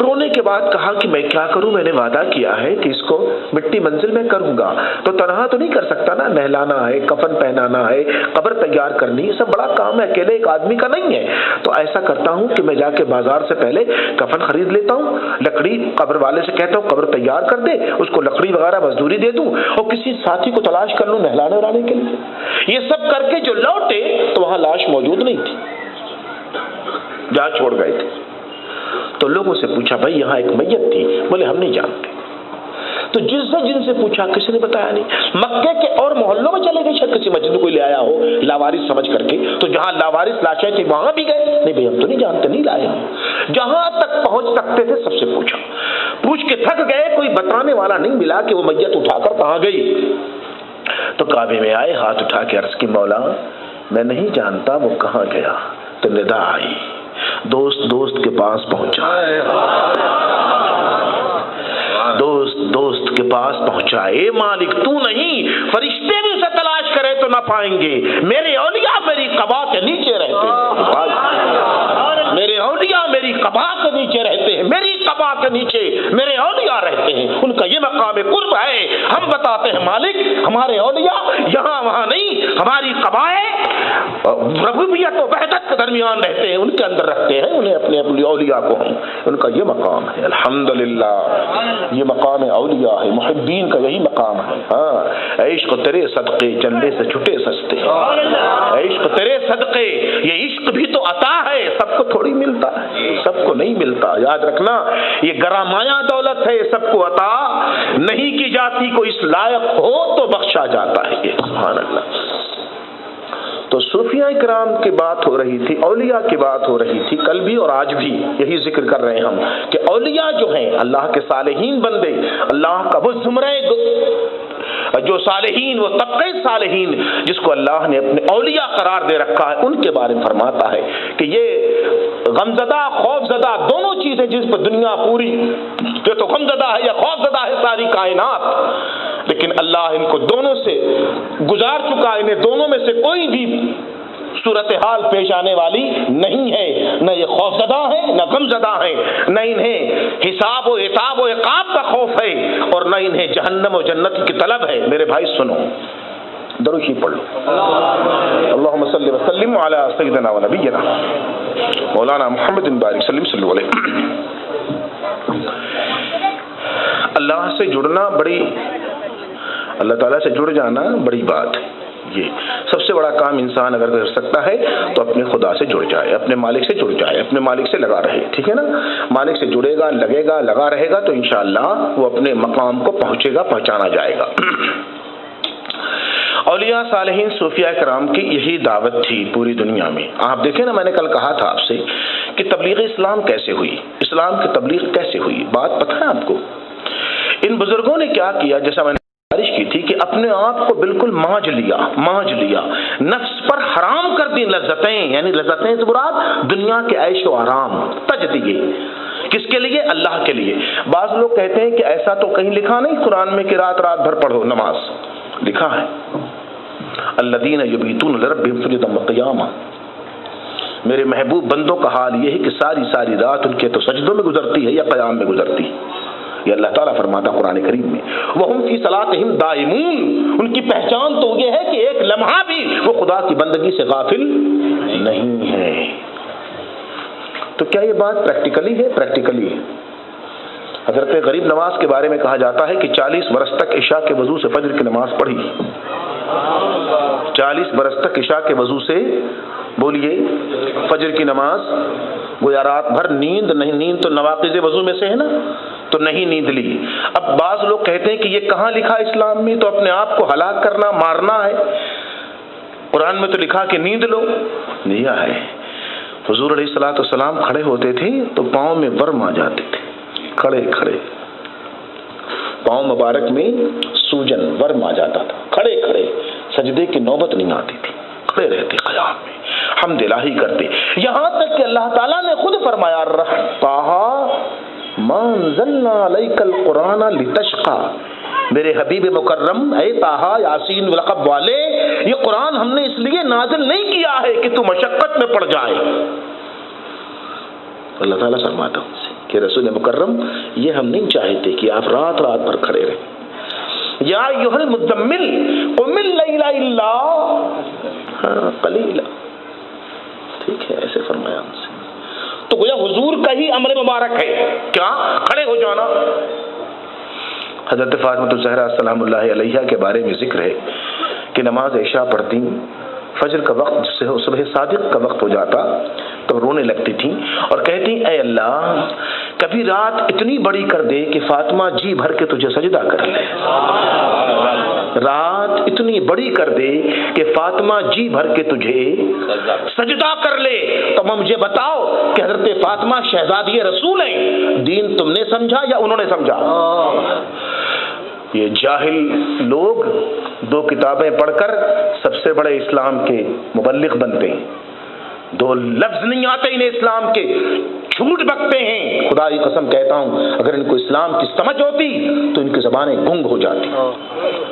Speaker 1: رونے کے بعد کہا کہ میں کیا کروں، میں نے وعدہ کیا ہے کہ اس کو مٹی منزل میں کروں گا، تو تنہا تو نہیں کر سکتا نا، نہلانا ہے، کفن پہنانا ہے، قبر تیار کرنی، یہ سب بڑا کام ہے، اکیلے ایک آدمی کا نہیں ہے۔ تو ایسا کرتا ہوں کہ میں جا کے بازار سے پہلے کفن خرید لیتا ہوں، لکڑی قبر والے سے کہتا ہوں قبر تیار کر دے، اس کو لکڑی وغیرہ مزدوری دے دوں اور کسی ساتھی کو تلاش کر لوں نہلانے ولانے کے لیے۔ یہ سب کر کے جو لوٹے تو وہاں لاش موجود نہیں تھی، جہاں چھوڑ گئے تھے۔ تو لوگوں سے پوچھا بھائی یہاں ایک میت تھی، بولے ہم نہیں جانتے۔ تو جن سے پوچھا کسی نے بتایا نہیں۔ مکے کے اور محلوں میں چلے گئے، شاید کسی مسجد میں کوئی لے آیا ہو لاوارث سمجھ کر کے، تو جہاں لاوارث لاشیں تھی وہاں بھی گئے، نہیں بھائی ہم تو نہیں جانتے، نہیں لائے ہم۔ جہاں تک پہنچ سکتے تھے سب سے پوچھا، پوچھ کے تھک گئے، کوئی بتانے والا نہیں ملا کہ وہ میت اٹھا کر کہاں گئی۔ تو کعبے میں آئے، ہاتھ اٹھا کے عرض کی مولا میں نہیں جانتا وہ کہاں گیا۔ تو ندا آئی، دوست کے پاس پہنچا، دوست کے پاس پہنچا، اے مالک تو نہیں، فرشتے بھی اسے تلاش کرے تو نہ پائیں گے، میرے اولیاء میری قبا کے نیچے رہتے ہیں، میرے اولیاء میری قبا کے نیچے رہتے ہیں، میری قبا کے نیچے میرے اولیاء رہتے ہیں، ان کا یہ مقام قرب ہے۔ ہم بتاتے ہیں مالک ہمارے اولیاء یہاں وہاں نہیں، ہماری قبائیں ربوبیت و وحدت کے درمیان رہتے ہیں، ان کے اندر رکھتے ہیں انہیں، اپنے اولیاء کو ہم، ان کا یہ مقام ہے۔ الحمدللہ یہ مقام اولیاء ہے، محبین کا یہی مقام ہے۔ ہاں عشق تیرے صدقے چندے سے چھٹے سستے، عشق تیرے صدقے، یہ عشق بھی تو عطا ہے، سب کو تھوڑی ملتا ہے، سب کو نہیں ملتا، یاد رکھنا یہ گرامایا دولت ہے، سب کو عطا نہیں کی جاتی، کوئی اس لائق ہو تو بخشا جاتا ہے، یہ سبحان اللہ۔ تو تو صوفیاء کرام کی بات ہو رہی تھی، اولیاء کی بات ہو رہی تھی، کل بھی اور آج بھی یہی ذکر کر رہے ہیں ہم کہ اولیاء جو ہیں اللہ کے صالحین بندے، اللہ کا وہ زمرہ جو صالحین، وہ طبقہ صالحین جس کو اللہ نے اپنے اولیاء قرار دے رکھا ہے، ان کے بارے میں فرماتا ہے کہ یہ غمزدہ خوفزدہ دونوں چیزیں جس پر دنیا پوری یہ تو غمزدہ ہے یا خوفزدہ ہے ساری کائنات، لیکن اللہ ان کو دونوں سے گزار چکا، انہیں دونوں میں سے کوئی بھی صورتحال پیش آنے والی نہیں ہے، نہ یہ خوفزدہ ہیں نہ غمزدہ ہیں، نہ انہیں حساب و عتاب و عقاب کا خوف ہے اور نہ انہیں جہنم و جنت کی طلب ہے۔ میرے بھائی سنو، درود شریف پڑھ لو، اللہم صلی وسلم علی سیدنا و نبینا مولانا محمد بارک وسلم صلی اللہ علیہ۔ اللہ سے جڑنا بڑی، اللہ تعالیٰ سے جڑ جانا بڑی بات ہے۔ یہ سب سے بڑا کام انسان اگر کر سکتا ہے تو اپنے خدا سے جڑ جائے، اپنے مالک سے جڑ جائے، اپنے مالک سے لگا رہے، ٹھیک ہے نا؟ مالک سے جڑے گا، لگے گا، لگا رہے گا تو انشاءاللہ وہ اپنے مقام کو پہنچے گا، پہچانا جائے گا۔ اولیاء صالحین صوفیاء کرام کی یہی دعوت تھی پوری دنیا میں۔ آپ دیکھیں نا، میں نے کل کہا تھا آپ سے کہ تبلیغ اسلام کیسے ہوئی، اسلام کی تبلیغ کیسے ہوئی، بات پتہ ہے آپ کو؟ ان بزرگوں نے کیا کیا، جیسا میں نے بارش کی تھی کہ اپنے آپ کو بالکل مانج لیا، نفس پر حرام کر دی لذتیں، یعنی لذتیں سے مراد دنیا کے عیش و آرام، تج دیے، کس کے لیے؟ اللہ کے لیے۔ بعض لوگ کہتے ہیں کہ ایسا تو کہیں لکھا نہیں قرآن میں کہ رات رات بھر پڑھو نماز، لکھا ہے الذین یبیتون لربہم سجدا وقیاما، میرے محبوب بندوں کا حال یہ ہے کہ ساری ساری رات ان کے تو سجدوں میں گزرتی ہے یا قیام میں گزرتی ہے، یہ اللہ تعالیٰ فرماتا قرآن کریم میں۔ وَهُمْ فِي صَلَاتِهِمْ دَائِمُونَ، ان کی پہچان تو یہ ہے کہ ایک لمحہ بھی وہ خدا کی بندگی سے غافل نہیں ہے۔ تو کیا یہ بات پریکٹیکلی ہے؟ پریکٹیکلی ہے۔ حضرت غریب نواز کے بارے میں کہا جاتا ہے کہ 40 برس تک عشاء کے وضو سے فجر کی نماز پڑھی، 40 برس تک عشاء کے وضو سے، بولیے، فجر کی نماز، گویا رات بھر نیند نہیں، نیند تو نواقض وضو میں سے ہے نا، تو نہیں نیند لی۔ اب بعض لوگ کہتے ہیں کہ یہ کہاں لکھا اسلام میں، تو اپنے آپ کو ہلاک کرنا، مارنا ہے، قرآن میں تو لکھا کہ نیند لو، دیا ہے۔ حضور علیہ الصلوۃ والسلام کھڑے ہوتے تھے تو پاؤں میں ورم آ جاتے تھے، کھڑے کھڑے پاؤں مبارک میں سوجن ورم آ جاتا تھا، کھڑے کھڑے سجدے کی نوبت نہیں آتی تھی، کھڑے رہتے قیام میں، حمد الہی کرتے، یہاں تک کہ اللہ تعالیٰ نے خود فرمایا ما انزلنا علیک القرآن لتشقی، میرے حبیب مکرم اے طٰہٰ یاسین والقب والے، یہ قرآن ہم نے اس لیے نازل نہیں کیا ہے کہ تو مشقت میں پڑ جائے۔ اللہ تعالیٰ فرماتا ہوں کہ رسول مکرم یہ ہم نہیں چاہتے کہ آپ رات رات بھر کھڑے رہیں۔ یا ایھا المزمل قم اللیل الا قلیلا، ٹھیک ہے، ایسے فرمایا ہم سے۔ تو گویا حضور کا ہی امر مبارک ہے کیا؟ کھڑے ہو جانا۔ حضرت فاطمہ الزہرا سلام اللہ علیہا کے بارے میں ذکر ہے کہ نماز عشاء پڑھتی، فجر کا وقت سے صبح صادق کا وقت ہو جاتا تو رونے لگتی تھی اور کہتی اے اللہ کبھی رات اتنی بڑی کر دے کہ فاطمہ جی بھر کے تجھے سجدہ کر لے، رات اتنی بڑی کر دے کہ فاطمہ جی بھر کے تجھے سجدہ کر لے۔ تو مجھے بتاؤ کہ حضرت فاطمہ شہزادی رسول ہیں، دین تم نے سمجھا یا انہوں نے سمجھا؟ یہ جاہل لوگ 2 کتابیں پڑھ کر سب سے بڑے اسلام کے مبلغ بنتے ہیں، 2 لفظ نہیں آتے انہیں اسلام کے، جھوٹ بکتے ہیں۔ خدا کی قسم کہتا ہوں اگر ان کو اسلام کی سمجھ ہوتی تو ان کی زبانیں گنگ ہو جاتی،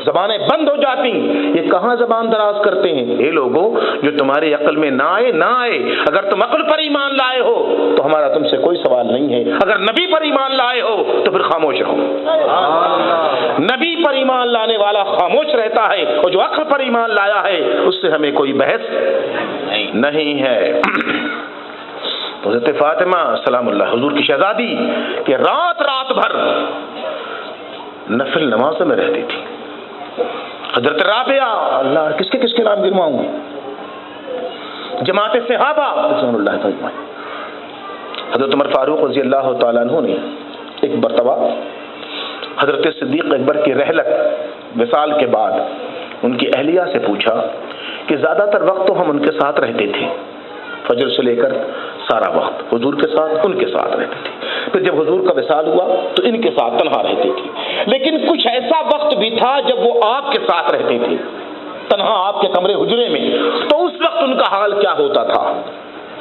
Speaker 1: زبانیں بند ہو جاتی۔ یہ کہاں زبان دراز کرتے ہیں؟ اے لوگوں جو تمہاری عقل میں نہ آئے، اگر تم عقل پر ایمان لائے ہو تو ہمارا تم سے کوئی سوال نہیں ہے، اگر نبی پر ایمان لائے ہو تو پھر خاموش رہو۔ نبی پر ایمان لانے والا خاموش رہتا ہے اور جو عقل پر ایمان لایا ہے اس سے ہمیں کوئی بحث نہیں ہے۔ حضرت فاطمہ سلام اللہ حضور کی شہزادی کہ رات رات بھر نفل نمازوں میں رہتی تھی۔ حضرت رابعہ، اللہ کس کے نام گرواؤں، جماعت صحابہ رضوان اللہ تعالیٰ، حضرت عمر فاروق رضی اللہ تعالیٰ عنہ نے ایک مرتبہ حضرت صدیق اکبر کی رحلت وصال کے بعد ان کی اہلیہ سے پوچھا کہ زیادہ تر وقت تو ہم ان کے ساتھ رہتے تھے، فجر سے لے کر سارا وقت حضور کے ساتھ، ان کے ساتھ رہتے تھے. پھر جب حضور کا وصال ہوا تو ان کے ساتھ تنہا رہتے تھے. لیکن کچھ ایسا وقت بھی تھا جب وہ آپ کے ساتھ رہتے تھے، تنہا آپ کے کمرے حجرے میں، تو اس وقت ان کا حال کیا ہوتا تھا؟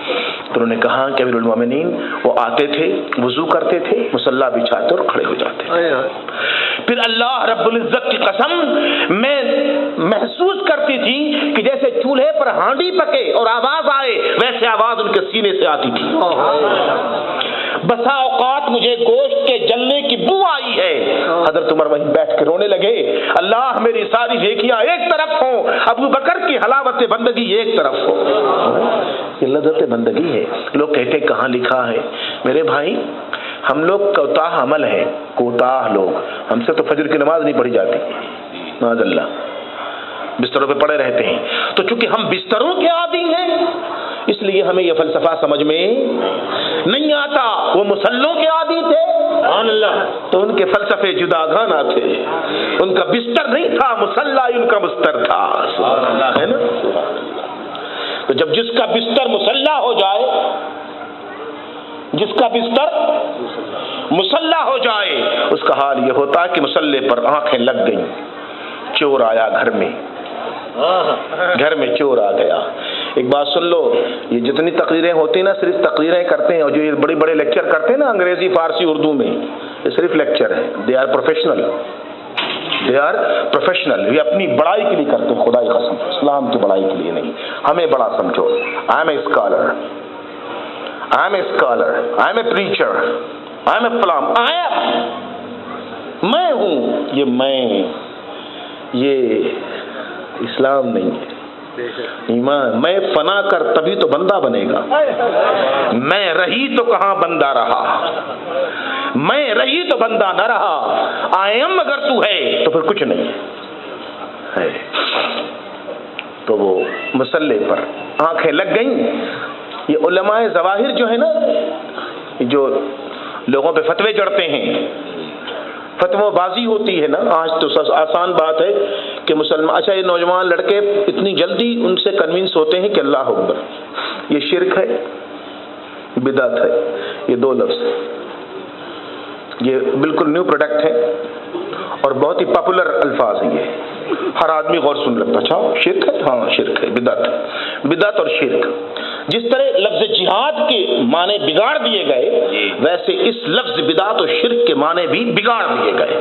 Speaker 1: تو انہوں نے کہا کہ امیر المومنین وہ آتے تھے، وضو کرتے تھے، مصلی بچھاتے اور کھڑے ہو جاتے تھے. پھر اللہ رب العزت کی قسم میں محسوس کرتی تھی کہ جیسے چولہے پر ہانڈی پکے اور آواز آئے، ویسے آواز ان کے سینے سے آتی تھی. بسا اوقات مجھے گوشت کے جلنے کی بو آئی ہے. حضرت عمر وہیں بیٹھ کے رونے لگے، اللہ میری ساری نیکیاں ایک طرف ہوں، ابو بکر کی حلاوت بندگی ایک طرف ہو. یہ لذت بندگی ہے. لوگ کہتے کہاں لکھا ہے؟ میرے بھائی ہم لوگ کوتاہ عمل ہے، کوتاہ لوگ. ہم سے تو فجر کی نماز نہیں پڑھی جاتی، معاذ اللہ، بستروں پہ پڑے رہتے ہیں. تو چونکہ ہم بستروں کے عادی ہیں اس لیے ہمیں یہ فلسفہ سمجھ میں نہیں آتا. وہ مصلوں کے عادی تھے، سبحان اللہ، تو ان کے فلسفے جداگانہ تھے. ان کا بستر نہیں تھا مصلی، ان کا بستر تھا. سبحان اللہ، ہے نا. تو جب جس کا بستر مصلی ہو جائے، جس کا بستر مصلی ہو جائے، اس کا حال یہ ہوتا کہ مصلی پر آنکھیں لگ گئیں، چور آیا گھر میں، گھر میں چور آ گیا. ایک بات سن لو، یہ جتنی تقریریں ہوتی ہیں نا، صرف تقریریں کرتے ہیں، اور جو یہ بڑے بڑے لیکچر کرتے ہیں نا انگریزی، فارسی، اردو میں، یہ صرف لیکچر ہے. They are professional, they are professional. یہ اپنی بڑائی کے لیے کرتے ہیں، خدا کی قسم، اسلام کی بڑائی کے لیے نہیں. ہمیں بڑا سمجھو. I am a scholar, I am a scholar, I am a preacher, I am a فلان، آئی ایم، میں ہوں. یہ میں، یہ اسلام نہیں ہے. ایمان، میں فنا کر تبھی تو بندہ بنے گا. میں رہی تو کہاں بندہ رہا، میں رہی تو بندہ نہ رہا. آئی ایم اگر تو ہے تو پھر کچھ نہیں ہے. تو وہ مصلی پر آنکھیں لگ گئیں. یہ علماء ظواہر جو ہے نا، جو لوگوں پہ فتوے جڑتے ہیں، فتوہ بازی ہوتی ہے نا. آج تو آسان بات ہے کہ مسلمان، اچھا یہ نوجوان لڑکے اتنی جلدی ان سے کنونس ہوتے ہیں کہ اللہ اکبر. یہ شرک ہے، بدعت ہے. یہ دو لفظ، یہ بالکل نیو پروڈکٹ ہے اور بہت ہی پاپولر الفاظ ہیں. یہ ہر آدمی غور سن لگتا، اچھا شرک ہے، ہاں شرک ہے، بدعت. بدعت اور شرک، جس طرح لفظ جہاد کے معنی بگاڑ دیے گئے، ویسے اس لفظ بدعت اور شرک کے معنی بھی بگاڑ دیے گئے.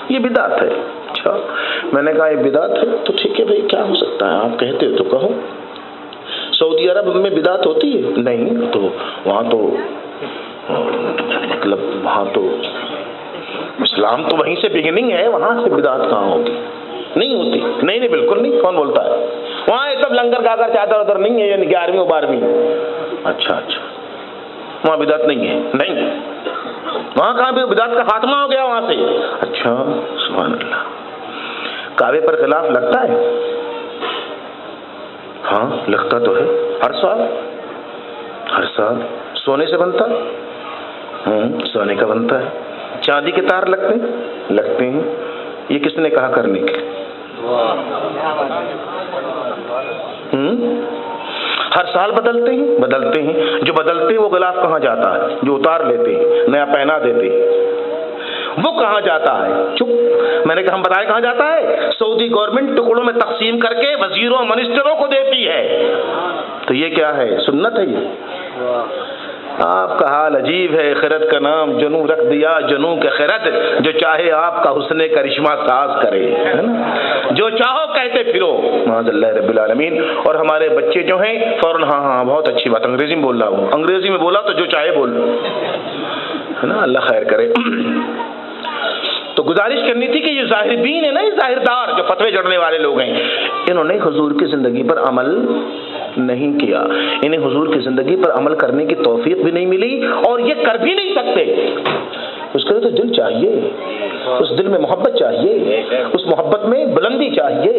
Speaker 1: یہ بدعت ہے. اچھا میں نے کہا یہ بدعت ہے تو ٹھیک ہے بھائی، کیا ہو سکتا ہے، آپ کہتے ہو تو کہو. سعودی عرب میں بدعت ہوتی ہے؟ نہیں. تو وہاں تو مطلب وہاں تو اسلام تو وہیں سے بگننگ ہے، وہاں سے بدعت کہاں ہوگی؟ نہیں ہوتی. نہیں نہیں بالکل نہیں. کون بولتا ہے؟ وہاں یہ سب لنگر کا کر چادر ادھر نہیں ہے، یعنی 11ویں و 12ویں. اچھا اچھا، وہاں بدعت نہیں ہے؟ نہیں. وہاں کہاں بھی بدعت کا خاتمہ ہو گیا وہاں سے. اچھا سبحان اللہ. کعبے پر خلاف لگتا ہے؟ ہاں لگتا تو ہے، ہر سال، ہر سال. سونے سے بنتا؟ سونے کا بنتا ہے. چاندی کے تار لگتے ہیں. یہ کس نے کہا کرنے کے؟ ہر سال بدلتے ہیں. جو بدلتے ہیں وہ غلاف کہاں جاتا ہے؟ جو اتار لیتے ہیں، نیا پہنا دیتے ہیں، وہ کہاں جاتا ہے؟ چپ. میں نے کہا ہم بتائیں کہاں جاتا ہے؟ سعودی گورنمنٹ ٹکڑوں میں تقسیم کر کے وزیروں منسٹروں کو دیتی ہے. تو یہ کیا ہے؟ سنت ہے. یہ آپ کا حال عجیب ہے. خرد کا نام جنو رکھ دیا، جنو کے خرد، جو چاہے آپ کا حسن کرشمہ ساز کرے، ہے نا؟ جو چاہو کہتے پھرو، معاذ اللہ رب العالمین. اور ہمارے بچے جو ہیں فوراً ہاں بہت اچھی بات، انگریزی میں بول رہا ہوں. انگریزی میں بولا تو جو چاہے بول، ہے نا؟ اللہ خیر کرے. تو گزارش کرنی تھی کہ یہ ظاہر بین ہے نا، یہ ظاہر دار جو فتوے جڑنے والے لوگ ہیں، انہوں نے حضور کی زندگی پر عمل نہیں کیا. انہیں حضور کی زندگی پر عمل کرنے کی توفیق بھی نہیں ملی اور یہ کر بھی نہیں سکتے. اس کے لیے تو دل چاہیے، اس دل میں محبت چاہیے، اس محبت میں بلندی چاہیے،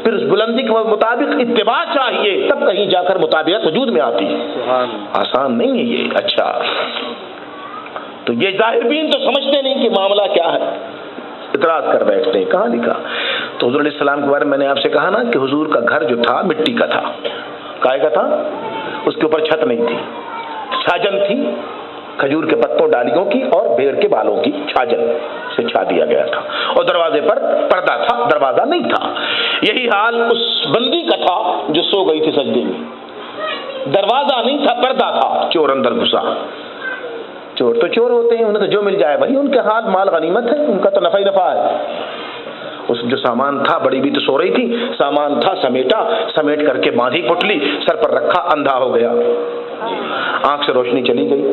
Speaker 1: پھر اس بلندی کے مطابق اتباع چاہیے، تب کہیں جا کر مطابقت وجود میں آتی ہے. آسان نہیں ہے یہ. اچھا تو یہ ظاہر بین تو سمجھتے نہیں کہ معاملہ کیا ہے، اعتراض کر بیٹھتے ہیں. کہاں لکھا؟ تو حضور علیہ السلام کے بارے میں نے آپ سے کہا نا کہ حضور کا گھر جو تھا مٹی کا تھا. کائے کا تھا؟ اس کے اوپر چھت نہیں تھی, چھاجن تھی, کھجور کے پتوں ڈالیوں کی اور بھیڑ کے بالوں کی چھاجن سے چھا دیا گیا تھا, اور دروازے پر پردہ تھا, دروازہ نہیں تھا. یہی حال اس بندی کا تھا جو سو گئی تھی سجدے میں. دروازہ نہیں تھا, پردہ تھا. چور اندر گھسا. چور تو چور ہوتے ہیں, انہیں تو جو مل جائے بھائی, ان کے ہاتھ مال غنیمت ہے, ان کا تو نفع ہی نفع ہے. اس جو سامان تھا, بڑی بھی تو سو رہی تھی, سامان تھا سمیٹا, سمیٹ کر کے باندھی پٹلی, سر پر رکھا, اندھا ہو گیا, آنکھ سے روشنی چلی گئی.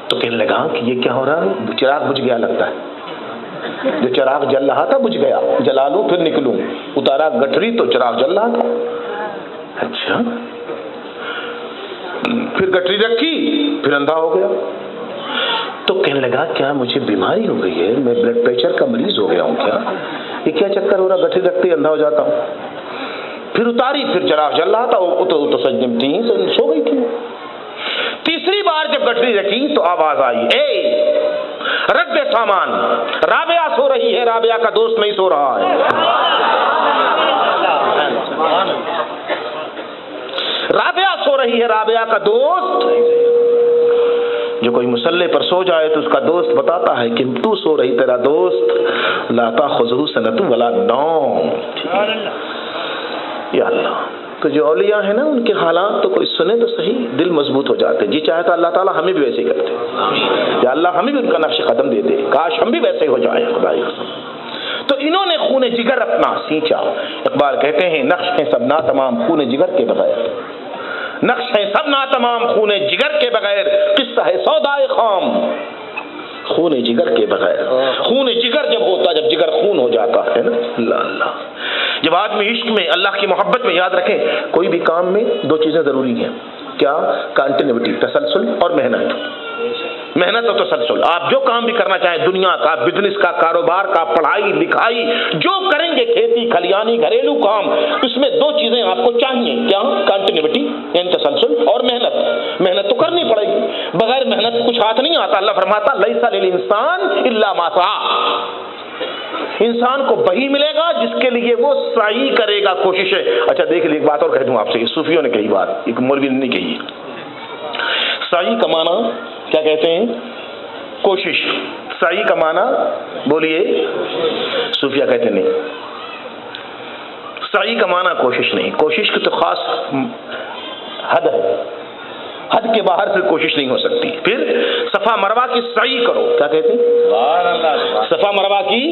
Speaker 1: تو کہنے لگا کہ یہ کیا ہو رہا ہے, چراغ بجھ گیا لگتا ہے. جو چراغ جل رہا تھا بجھ گیا, جلا لوں پھر نکلوں. اتارا گٹھری تو چراغ جل رہا تھا. اچھا, پھر گٹھری رکھی, پھر اندھا ہو گیا. تو کہنے لگا کیا مجھے بیماری ہو گئی ہے, میں بلڈ پریشر کا مریض ہو گیا ہوں کیا, یہ کیا چکر ہو رہا, گٹھری رکھتے ہی اندھا ہو جاتا ہوں. پھر اتاری, پھر چراغ جل رہا تھا, تو سجدے میں تھی, سو گئی تھی. تیسری بار جب گٹھری رکھی تو آواز آئی, اے رکھ دے سامان, رابعہ سو رہی ہے, رابعہ کا دوست نہیں سو رہا ہے. رابعہ سو رہی ہے, رابعہ کا دوست. جو کوئی مسلح پر سو جائے تو اس کا دوست بتاتا ہے کہ تو سو رہی, تیرا دوست لا تاخذہ سنۃ ولا نوم. یا اللہ, تو جو اولیاء ہیں نا ان کے حالات تو کوئی سنے تو صحیح, دل مضبوط ہو جاتے. جی چاہتا اللہ تعالیٰ ہمیں بھی ویسے ہی کرتے, یا اللہ ہمیں بھی ان کا نقش قدم دے دے, کاش ہم بھی ویسے ہو جائیں خدا کی قسم. تو انہوں نے خون جگر اپنا سینچا. اقبال کہتے ہیں نقش ہیں سب نا تمام خون جگر کے بغیر, نقش ہے سب نا تمام خون جگر کے بغیر, قصہ ہے سودائے خام خون جگر کے بغیر. خون جگر جب ہوتا, جب جگر خون ہو جاتا ہے نا, اللہ اللہ. جب آدمی عشق میں, اللہ کی محبت میں, یاد رکھیں کوئی بھی کام میں دو چیزیں ضروری ہیں. کیا؟ کنٹینیوٹی, تسلسل اور محنت. محنت اور تسلسل. آپ جو کام بھی کرنا چاہیں, دنیا کا, بزنس کا, کاروبار کا, پڑھائی لکھائی, جو کریں گے, کھیتی کھلیانی, گھریلو کام, اس میں دو چیزیں آپ کو چاہیے. کیا؟ کنٹینیوٹی یعنی تسلسل, اور محنت. محنت تو کرنی پڑے گی, بغیر محنت کچھ ہاتھ نہیں آتا. اللہ فرماتا لیس للانسان الا ما سعى, انسان کو وہی ملے گا جس کے لیے وہ سعی کرے گا, کوشش ہے. اچھا دیکھ لیے, ایک بات اور کہہ دوں آپ سے, صوفیوں نے کہی بات, ایک مولوی نے نہیں کہی. سعی کا معنی کیا کہتے ہیں؟ کوشش. سعی کا معنی بولیے, صوفیہ کہتے نہیں. سعی کا معنی کوشش نہیں, کوشش کی تو خاص حد ہے, حد کے باہر سے کوشش نہیں ہو سکتی. پھر صفا مروا کی سعی کرو, کیا کہتے ہیں؟ صفا مروا کی,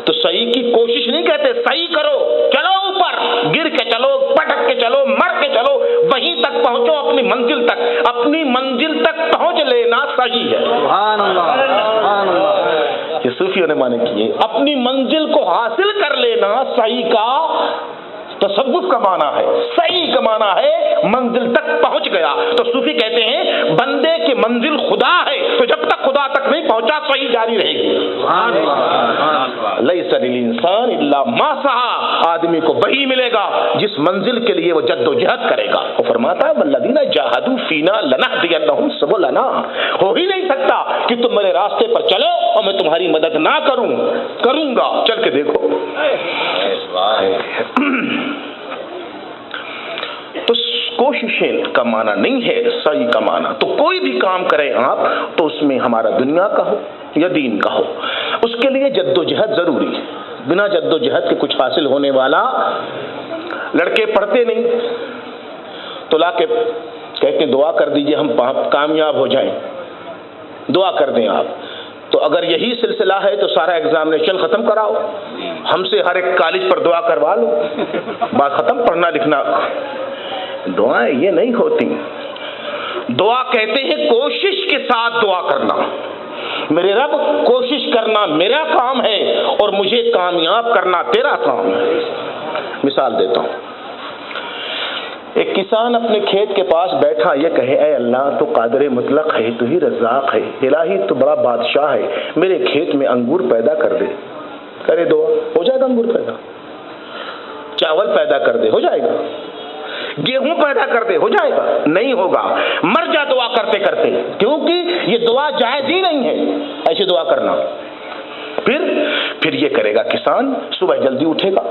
Speaker 1: تو سعی کی کوشش نہیں کہتے, سعی کرو, چلو اوپر, گر کے چلو, پٹک کے چلو, مر کے چلو, وہیں تک پہنچو, اپنی منزل تک. اپنی منزل تک پہنچ لینا صحیح ہے. سبحان اللہ, سبحان اللہ. یہ صوفیوں نے معنی کیے, اپنی منزل کو حاصل کر لینا صحیح کا تصوف کا معنی ہے. صحیح کا معنی ہے منزل تک پہنچ گیا. تو صوفی کہتے ہیں بندے کی منزل خدا ہے, تو جب تک خدا تک نہیں پہنچا صحیح جاری رہے گی. لیس للانسان الا ما سعى, آدمی کو وہی ملے گا جس منزل کے لیے وہ جد و جہد کرے گا. وہ فرماتا ہے والذین جاہدوا فینا لنہدینہم سبلنا, ہو ہی نہیں سکتا کہ تم میرے راستے پر چلو اور میں تمہاری مدد نہ کروں گا. چل کے دیکھو. تو کوششیں کا معنی نہیں ہے سعی کا معنی. تو کوئی بھی کام کریں آپ تو اس میں ہمارا دنیا کا ہو یا دین کا ہو, اس کے لیے جد و جہد ضروری ہے. بنا جد و جہد کے کچھ حاصل ہونے والا. لڑکے پڑھتے نہیں تو لا کے کہتے ہیں دعا کر دیجئے ہم کامیاب ہو جائیں, دعا کر دیں آپ. تو اگر یہی سلسلہ ہے تو سارا ایگزامینیشن ختم کراؤ, ہم سے ہر ایک کالج پر دعا کروا لو, بات ختم. پڑھنا لکھنا, دعائیں یہ نہیں ہوتی. دعا کہتے ہیں کوشش کے ساتھ دعا کرنا. میرے رب کوشش کرنا میرا کام ہے اور مجھے کامیاب کرنا تیرا کام ہے. مثال دیتا ہوں, ایک کسان اپنے کھیت کے پاس بیٹھا یہ کہے اے اللہ تو قادر مطلق ہے, تو ہی رزاق ہے, الہی تو بڑا بادشاہ ہے, میرے کھیت میں انگور پیدا کر دے. کرے دعا, ہو جائے گا انگور پیدا. چاول پیدا کر دے, ہو جائے گا. گیہوں پیدا کر دے, ہو جائے گا. نہیں ہوگا, مر جا دعا کرتے کرتے, کیونکہ یہ دعا جائز ہی نہیں ہے ایسے دعا کرنا. پھر پھر یہ کرے گا کسان، صبح جلدی اٹھے گا،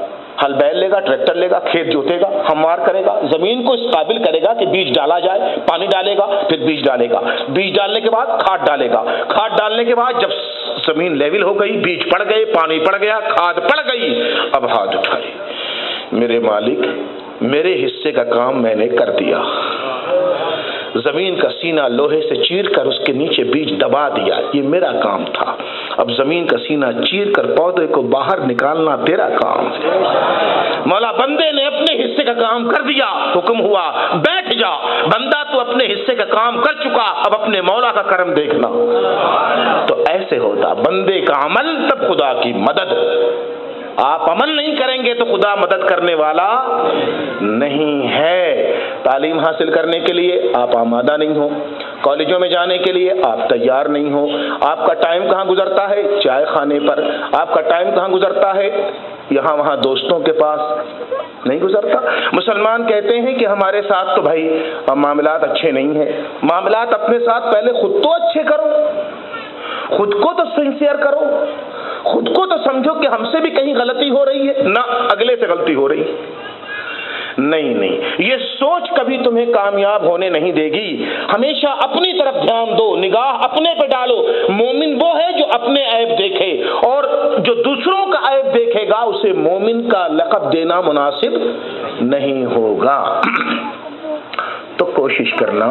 Speaker 1: ہل بیل لے گا، ٹریکٹر لے گا، کھیت جوتے گا، ہموار کرے گا، زمین کو اس قابل کرے گا کہ بیج ڈالا جائے، پانی ڈالے گا، پھر بیج ڈالے گا، بیج ڈالنے کے بعد کھاد ڈالے گا، کھاد ڈالنے کے بعد جب زمین لیول ہو گئی، بیج پڑ گئے، پانی پڑ گیا، کھاد پڑ گئی، اب ہاتھ اٹھائے، میرے مالک میرے حصے کا کام میں نے کر دیا، زمین کا سینہ لوہے سے چیر کر اس کے نیچے بیج دبا دیا، یہ میرا کام تھا، اب زمین کا سینہ چیر کر پودے کو باہر نکالنا تیرا کام ہے۔ مولا بندے نے اپنے حصے کا کام کر دیا، حکم ہوا بیٹھ جا، بندہ تو اپنے حصے کا کام کر چکا، اب اپنے مولا کا کرم دیکھنا۔ تو ایسے ہوتا بندے کا عمل تب خدا کی مدد، آپ عمل نہیں کریں گے تو خدا مدد کرنے والا نہیں ہے۔ تعلیم حاصل کرنے کے لیے آپ آمادہ نہیں ہو، کالجوں میں جانے کے لیے آپ تیار نہیں ہو، آپ کا ٹائم کہاں گزرتا ہے؟ چائے خانے پر، آپ کا ٹائم کہاں گزرتا ہے؟ یہاں وہاں دوستوں کے پاس نہیں گزرتا۔ مسلمان کہتے ہیں کہ ہمارے ساتھ تو بھائی معاملات اچھے نہیں ہیں، معاملات اپنے ساتھ پہلے خود تو اچھے کرو، خود کو تو سنسیئر کرو، خود کو تو سمجھو کہ ہم سے بھی کہیں غلطی ہو رہی ہے، نہ اگلے سے غلطی ہو رہی ہے۔ نہیں، یہ سوچ کبھی تمہیں کامیاب ہونے نہیں دے گی۔ ہمیشہ اپنی طرف دھیان دو، نگاہ اپنے پہ ڈالو۔ مومن وہ ہے جو اپنے عیب دیکھے، اور جو دوسروں کا عیب دیکھے گا اسے مومن کا لقب دینا مناسب نہیں ہوگا۔ تو کوشش کرنا،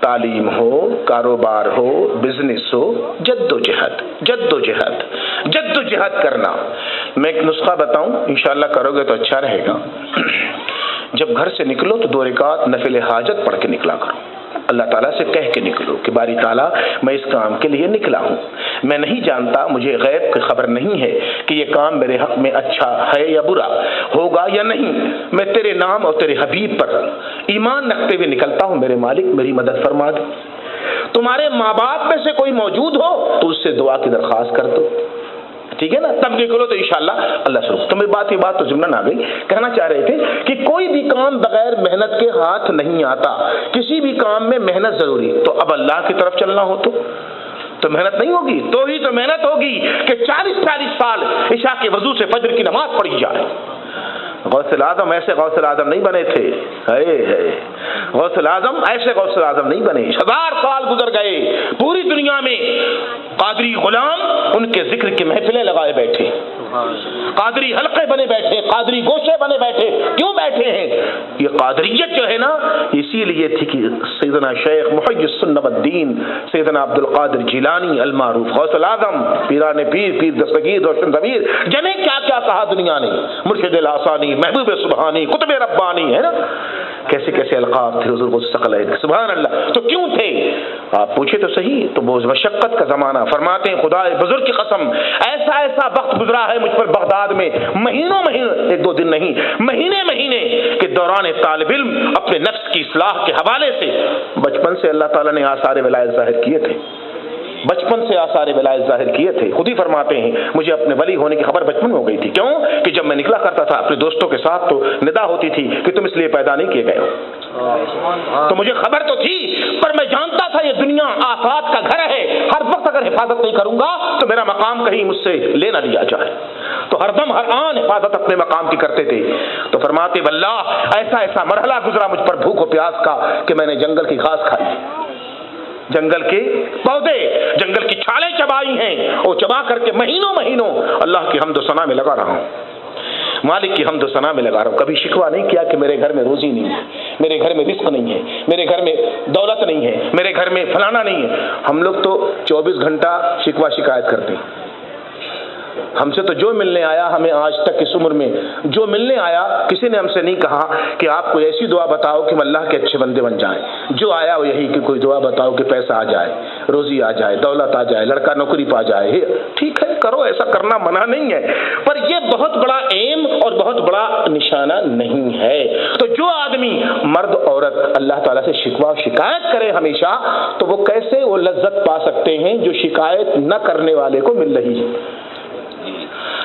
Speaker 1: تعلیم ہو، کاروبار ہو، بزنس ہو، جد و جہد کرنا۔ میں ایک نسخہ بتاؤں، انشاءاللہ کرو گے تو اچھا رہے گا۔ جب گھر سے نکلو تو 2 رکعت نفل حاجت پڑھ کے نکلا کرو، اللہ تعالیٰ سے کہہ کے نکلو کہ باری تعالیٰ میں اس کام کے لیے نکلا ہوں، میں نہیں جانتا، مجھے غیب کی خبر نہیں ہے کہ یہ کام میرے حق میں اچھا ہے یا برا ہوگا یا نہیں، میں تیرے نام اور تیرے حبیب پر ایمان رکھتے ہوئے نکلتا ہوں، میرے مالک میری مدد فرما دے۔ تمہارے ماں باپ میں سے کوئی موجود ہو تو اس سے دعا کی درخواست کر دو، ٹھیک ہے نا؟ تب نکلو تو انشاءاللہ اللہ سے۔ تمہیں یہ بات تو جملہ نہ آ گئی، کہنا چاہ رہے تھے کہ کوئی بھی کام بغیر محنت کے ہاتھ نہیں آتا، کسی بھی کام میں محنت ضروری، تو اب اللہ کی طرف چلنا ہو تو محنت نہیں ہوگی، تو ہی تو محنت ہوگی کہ 40 سال عشاء کے وضو سے فجر کی نماز پڑھی جائے۔ غوث الاعظم ایسے غوث الاعظم نہیں بنے تھے، غوث الاعظم ایسے غوث الاعظم نہیں بنے، 1000 سال گزر گئے، پوری دنیا میں قادری غلام ان کے ذکر کی محفلیں لگائے بیٹھے، قادری حلقے بنے بیٹھے، قادری گوشے بنے بیٹھے، کیوں بیٹھے ہیں؟ یہ قادریت جو ہے نا، اسی لیے تھی کہ سیدنا شیخ محی السنت والدین سیدنا عبد القادر جیلانی المعروف غوث الاعظم، پیران پیر دستگیر روشن ضمیر، جنہیں کیا کیا کہا دنیا نے، مرشد الاسانی، محبوب سبحانی، قطب ربانی، ہے نا، کیسے کیسے القاب تھے حضور غوث ثقلین، سبحان اللہ۔ تو کیوں تھے آپ پوچھے تو صحیح، تو بہت مشقت کا زمانہ، فرماتے ہیں خدا بزرگ کی قسم ایسا وقت گزرا ہے مجھ پر بغداد میں، مہینوں 1-2 دن نہیں، مہینے کے دوران طالب علم اپنے نفس کی اصلاح کے حوالے سے بچپن سے اللہ تعالیٰ نے آثار ولایت ظاہر کیے تھے، بچپن سے آثار ولایت ظاہر کیے تھے۔ خود ہی فرماتے ہیں مجھے اپنے ولی ہونے کی خبر بچپن میں ہو گئی تھی، کیوں کہ جب میں نکلا کرتا تھا اپنے دوستوں کے ساتھ تو ندا ہوتی تھی کہ تم اس لیے پیدا نہیں کیے گئے ہو، تو مجھے خبر تو تھی، پر میں جانتا تھا یہ دنیا آفات کا گھر ہے، ہر وقت اگر حفاظت نہیں کروں گا تو میرا مقام کہیں مجھ سے لے نہ لیا جائے، تو ہر دم ہر آن حفاظت اپنے مقام کی کرتے تھے۔ تو فرماتے واللہ ایسا مرحلہ گزرا مجھ پر بھوک و پیاس کا کہ میں نے جنگل کی گھاس کھائی، جنگل کے پودے، جنگل کی چھالیں چبائی ہیں، اور چبا کر کے مہینوں اللہ کی حمد و ثنا میں لگا رہا ہوں، مالک کی حمد و ثنا میں لگا رہا ہوں۔ کبھی شکوہ نہیں کیا کہ میرے گھر میں روزی نہیں ہے، میرے گھر میں رزق نہیں ہے، میرے گھر میں دولت نہیں ہے، میرے گھر میں فلانا نہیں ہے۔ ہم لوگ تو 24 گھنٹہ شکوہ شکایت کرتے ہیں، ہم سے تو جو ملنے آیا، ہمیں آج تک اس عمر میں جو ملنے آیا کسی نے ہم سے نہیں کہا کہ آپ کوئی ایسی دعا بتاؤ کہ ہم اللہ کے اچھے بندے بن جائیں، جو آیا وہ یہی کہ کوئی دعا بتاؤ کہ پیسہ آ جائے، روزی آ جائے، دولت آ جائے، لڑکا نوکری پا جائے۔ ٹھیک ہے کرو، ایسا کرنا منع نہیں ہے، پر یہ بہت بڑا ایم اور بہت بڑا نشانہ نہیں ہے۔ تو جو آدمی مرد عورت اللہ تعالیٰ سے شکوہ و شکایت کرے ہمیشہ، تو وہ کیسے وہ لذت پا سکتے ہیں جو شکایت نہ کرنے والے کو مل رہی ہے،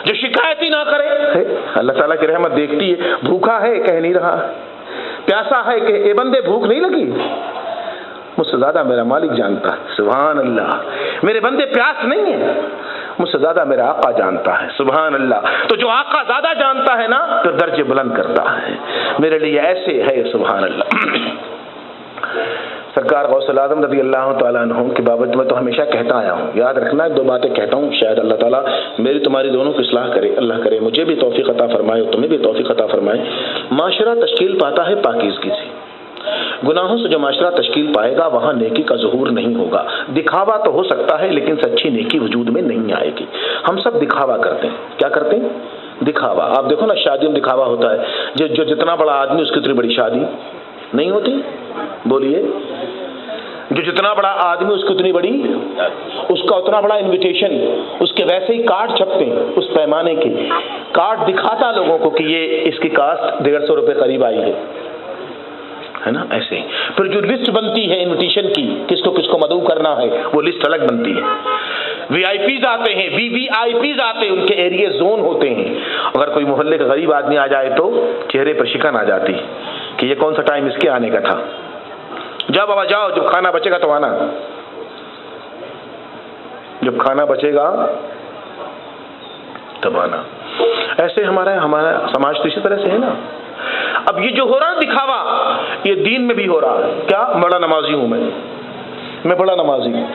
Speaker 1: جو شکایت ہی نہ کرے۔ اللہ تعالیٰ کی رحمت دیکھتی ہے، بھوکا ہے کہہ نہیں رہا، پیاسا ہے کہ اے بندے بھوک نہیں لگی، مجھ سے زیادہ میرا مالک جانتا ہے، سبحان اللہ، میرے بندے پیاس نہیں ہے، مجھ سے زیادہ میرا آقا جانتا ہے. سبحان اللہ. تو جو آقا زیادہ جانتا ہے نا تو درجے بلند کرتا ہے. میرے لیے ایسے ہے. سبحان اللہ. سرکار غوث العظم رضی اللہ تعالیٰ عنہ کے بابت میں تو ہمیشہ کہتا آیا ہوں. یاد رکھنا 2 باتیں کہتا ہوں, شاید اللہ تعالیٰ میری تمہاری دونوں کی اصلاح کرے. اللہ کرے مجھے بھی توفیق عطا فرمائے اور تمہیں بھی توفیق عطا فرمائے. معاشرہ تشکیل پاتا ہے پاکیزگی سے. گناہوں سے جو معاشرہ تشکیل پائے گا وہاں نیکی کا ظہور نہیں ہوگا. دکھاوا تو ہو سکتا ہے لیکن سچی نیکی وجود میں نہیں آئے گی. ہم سب دکھاوا کرتے ہیں. کیا کرتے ہیں؟ دکھاوا. آپ دیکھو نا شادی میں دکھاوا ہوتا ہے. جو جتنا بڑا آدمی اس کی اتنی بڑی شادی نہیں ہوتی. بولیے. جو جتنا بڑا آدمی اس کی اتنی بڑی, اس کا اتنا بڑا انویٹیشن, اس کے ویسے ہی کارڈ چھپتے ہیں اس پیمانے کے. کارڈ دکھاتا لوگوں کو کہ یہ اس کی کاسٹ 150 روپے قریب آئی ہے نا. ایسے ہی پھر جو لسٹ بنتی ہے انویٹیشن کی, کس کو مدعو کرنا ہے, وہ لسٹ الگ بنتی ہے. وی آئی پیز آتے ہیں, وی آئی پیز آتے ہیں, ان کے ایریے زون ہوتے ہیں. اگر کوئی محلے کا غریب آدمی آ جائے تو چہرے پر شکن آ جاتی کہ یہ کون سا ٹائم اس کے آنے کا تھا. جاؤ بابا جاؤ, جب کھانا بچے گا تو آنا, جب کھانا بچے گا تب آنا. ایسے ہمارا سماج تو اسی طرح سے ہے نا. اب یہ جو ہو رہا دکھاوا یہ دین میں بھی ہو رہا ہے. کیا بڑا نمازی ہوں میں بڑا نمازی ہوں,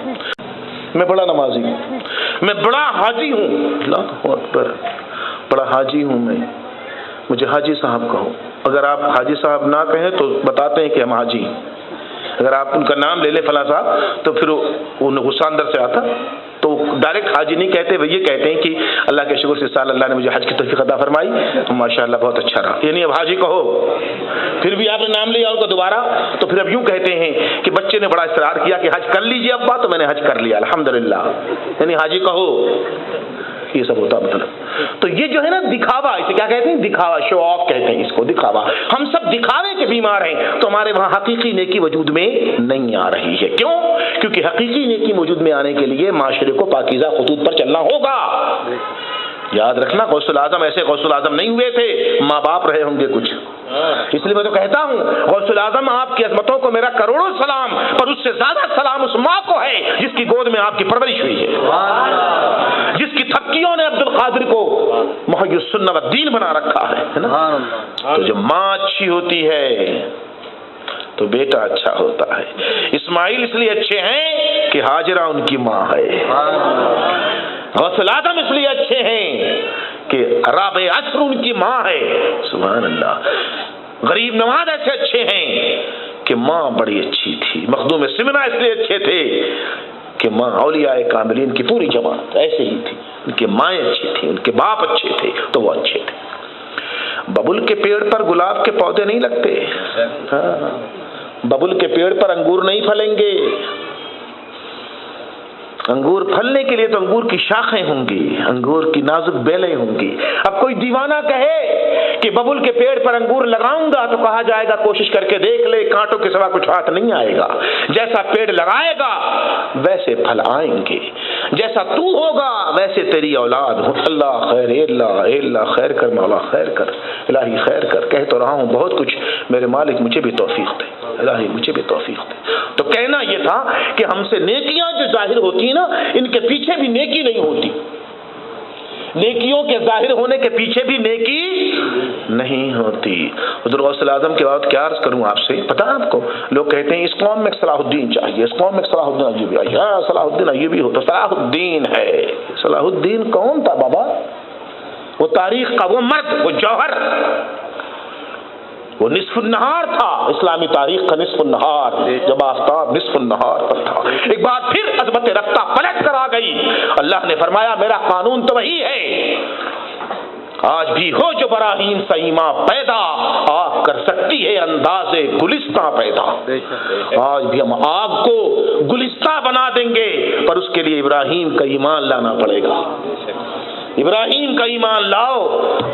Speaker 1: میں بڑا نمازی ہوں, میں بڑا حاجی ہوں. اللہ اکبر. بڑا حاجی ہوں میں, مجھے حاجی صاحب کہو. اگر آپ حاجی صاحب نہ کہیں تو بتاتے ہیں کہ ہم حاجی ہیں. اگر آپ ان کا نام لے لیں فلاں صاحب تو پھر انہیں غصہ اندر سے آتا. تو ڈائریکٹ حاجی نہیں کہتے, وہ یہ کہتے ہیں کہ اللہ کے شکر سے سال اللہ نے مجھے حج کی توفیق عطا فرمائی, ماشاء اللہ بہت اچھا رہا. یعنی اب حاجی کہو. پھر بھی آپ نے نام لیا ہوگا دوبارہ تو پھر اب یوں کہتے ہیں کہ بچے نے بڑا اصرار کیا کہ حج کر لیجیے ابا, تو میں نے حج کر لیا الحمدللہ. یعنی حاجی کہو. یہ سب ہوتا مطلب. تو یہ جو ہے نا دکھاوا, اسے کیا کہتے ہیں؟ دکھاوا, شو آف کہتے ہیں اس کو, دکھاوا. ہم سب دکھاوے کے بیمار ہیں تو ہمارے وہاں حقیقی نیکی وجود میں نہیں آ رہی ہے. کیوں؟ کیونکہ حقیقی نیکی وجود میں آنے کے لیے معاشرے کو پاکیزہ خطوط پر چلنا ہوگا. یاد رکھنا غوث العظم ایسے غوث العظم نہیں ہوئے تھے, ماں باپ رہے ہوں گے کچھ. اس لیے میں تو کہتا ہوں غوث العظم آپ کی عظمتوں کو میرا کروڑوں سلام, پر اس سے زیادہ سلام اس ماں کو ہے جس کی گود میں آپ کی پرورش ہوئی ہے, جس کی تھپکیوں نے عبد القادر کو محی السنہ والدین بنا رکھا ہے نا. تو جب ماں اچھی ہوتی ہے تو بیٹا اچھا ہوتا ہے. اسماعیل اس لیے اچھے ہیں کہ ہاجرہ ان کی ماں ہے. غوث العظم اس لیے اچھے ہیں کہ رابع عصر ان کی ماں ہے. سبحان اللہ. غریب نواز ایسے اچھے ہیں کہ ماں بڑی اچھی تھی. مخدوم سمنہ اس لیے اچھے تھے کہ ماں اولیاء کاملین کی پوری جماعت ایسے ہی تھی. ان کے مائیں اچھی تھی, ان کے باپ اچھے تھے تو وہ اچھے تھے. ببل کے پیڑ پر گلاب کے پودے نہیں لگتے. ببل کے پیڑ پر انگور نہیں پھلیں گے. انگور پھلنے کے لیے تو انگور کی شاخیں ہوں گی, انگور کی نازک بیلیں ہوں گی. اب کوئی دیوانہ کہے کہ ببل کے پیڑ پر انگور لگاؤں گا تو کہا جائے گا کوشش کر کے دیکھ لے, کانٹوں کے سوا کچھ ہاتھ نہیں آئے گا. جیسا پیڑ لگائے گا ویسے پھل آئیں گے, جیسا تو ہوگا ویسے تیری اولاد ہو. اللہ خیر, اے اللہ خیر کر, مولا خیر کر, الہی خیر کر. کہہ تو رہا ہوں بہت کچھ, میرے مالک مجھے بھی توفیق دے, الہی مجھے بھی توفیق دے. تو کہنا یہ تھا کہ ہم سے نیکیاں جو ظاہر ہوتی ہیں نا, ان کے پیچھے بھی نیکی نہیں ہوتی. نیکیوں کے ظاہر ہونے کے پیچھے بھی نیکی نہیں ہوتی. حضرت غوث العظم کے بعد کیا عرض کروں آپ سے, پتہ ہے آپ کو لوگ کہتے ہیں اس قوم میں صلاح الدین چاہیے, اس قوم میں صلاح الدین ایوبی آئیے. ہاں صلاح الدین ایوبی ہو تو صلاح الدین ہے. صلاح الدین کون تھا بابا؟ وہ تاریخ کا وہ مرد, وہ جوہر, وہ نصف النہار تھا. اسلامی تاریخ کا نصف النہار, جب آفتاب نصف النہار پر تھا. ایک بار پھر عظمت رفتہ پلٹ کر آ گئی. اللہ نے فرمایا میرا قانون تو وہی ہے, آج بھی ہو جو براہیم سیما پیدا, آگ کر سکتی ہے انداز گلستہ پیدا. آج بھی ہم آگ کو گلستہ بنا دیں گے, پر اس کے لیے ابراہیم کا ایمان لانا پڑے گا. ابراہیم کا ایمان لاؤ,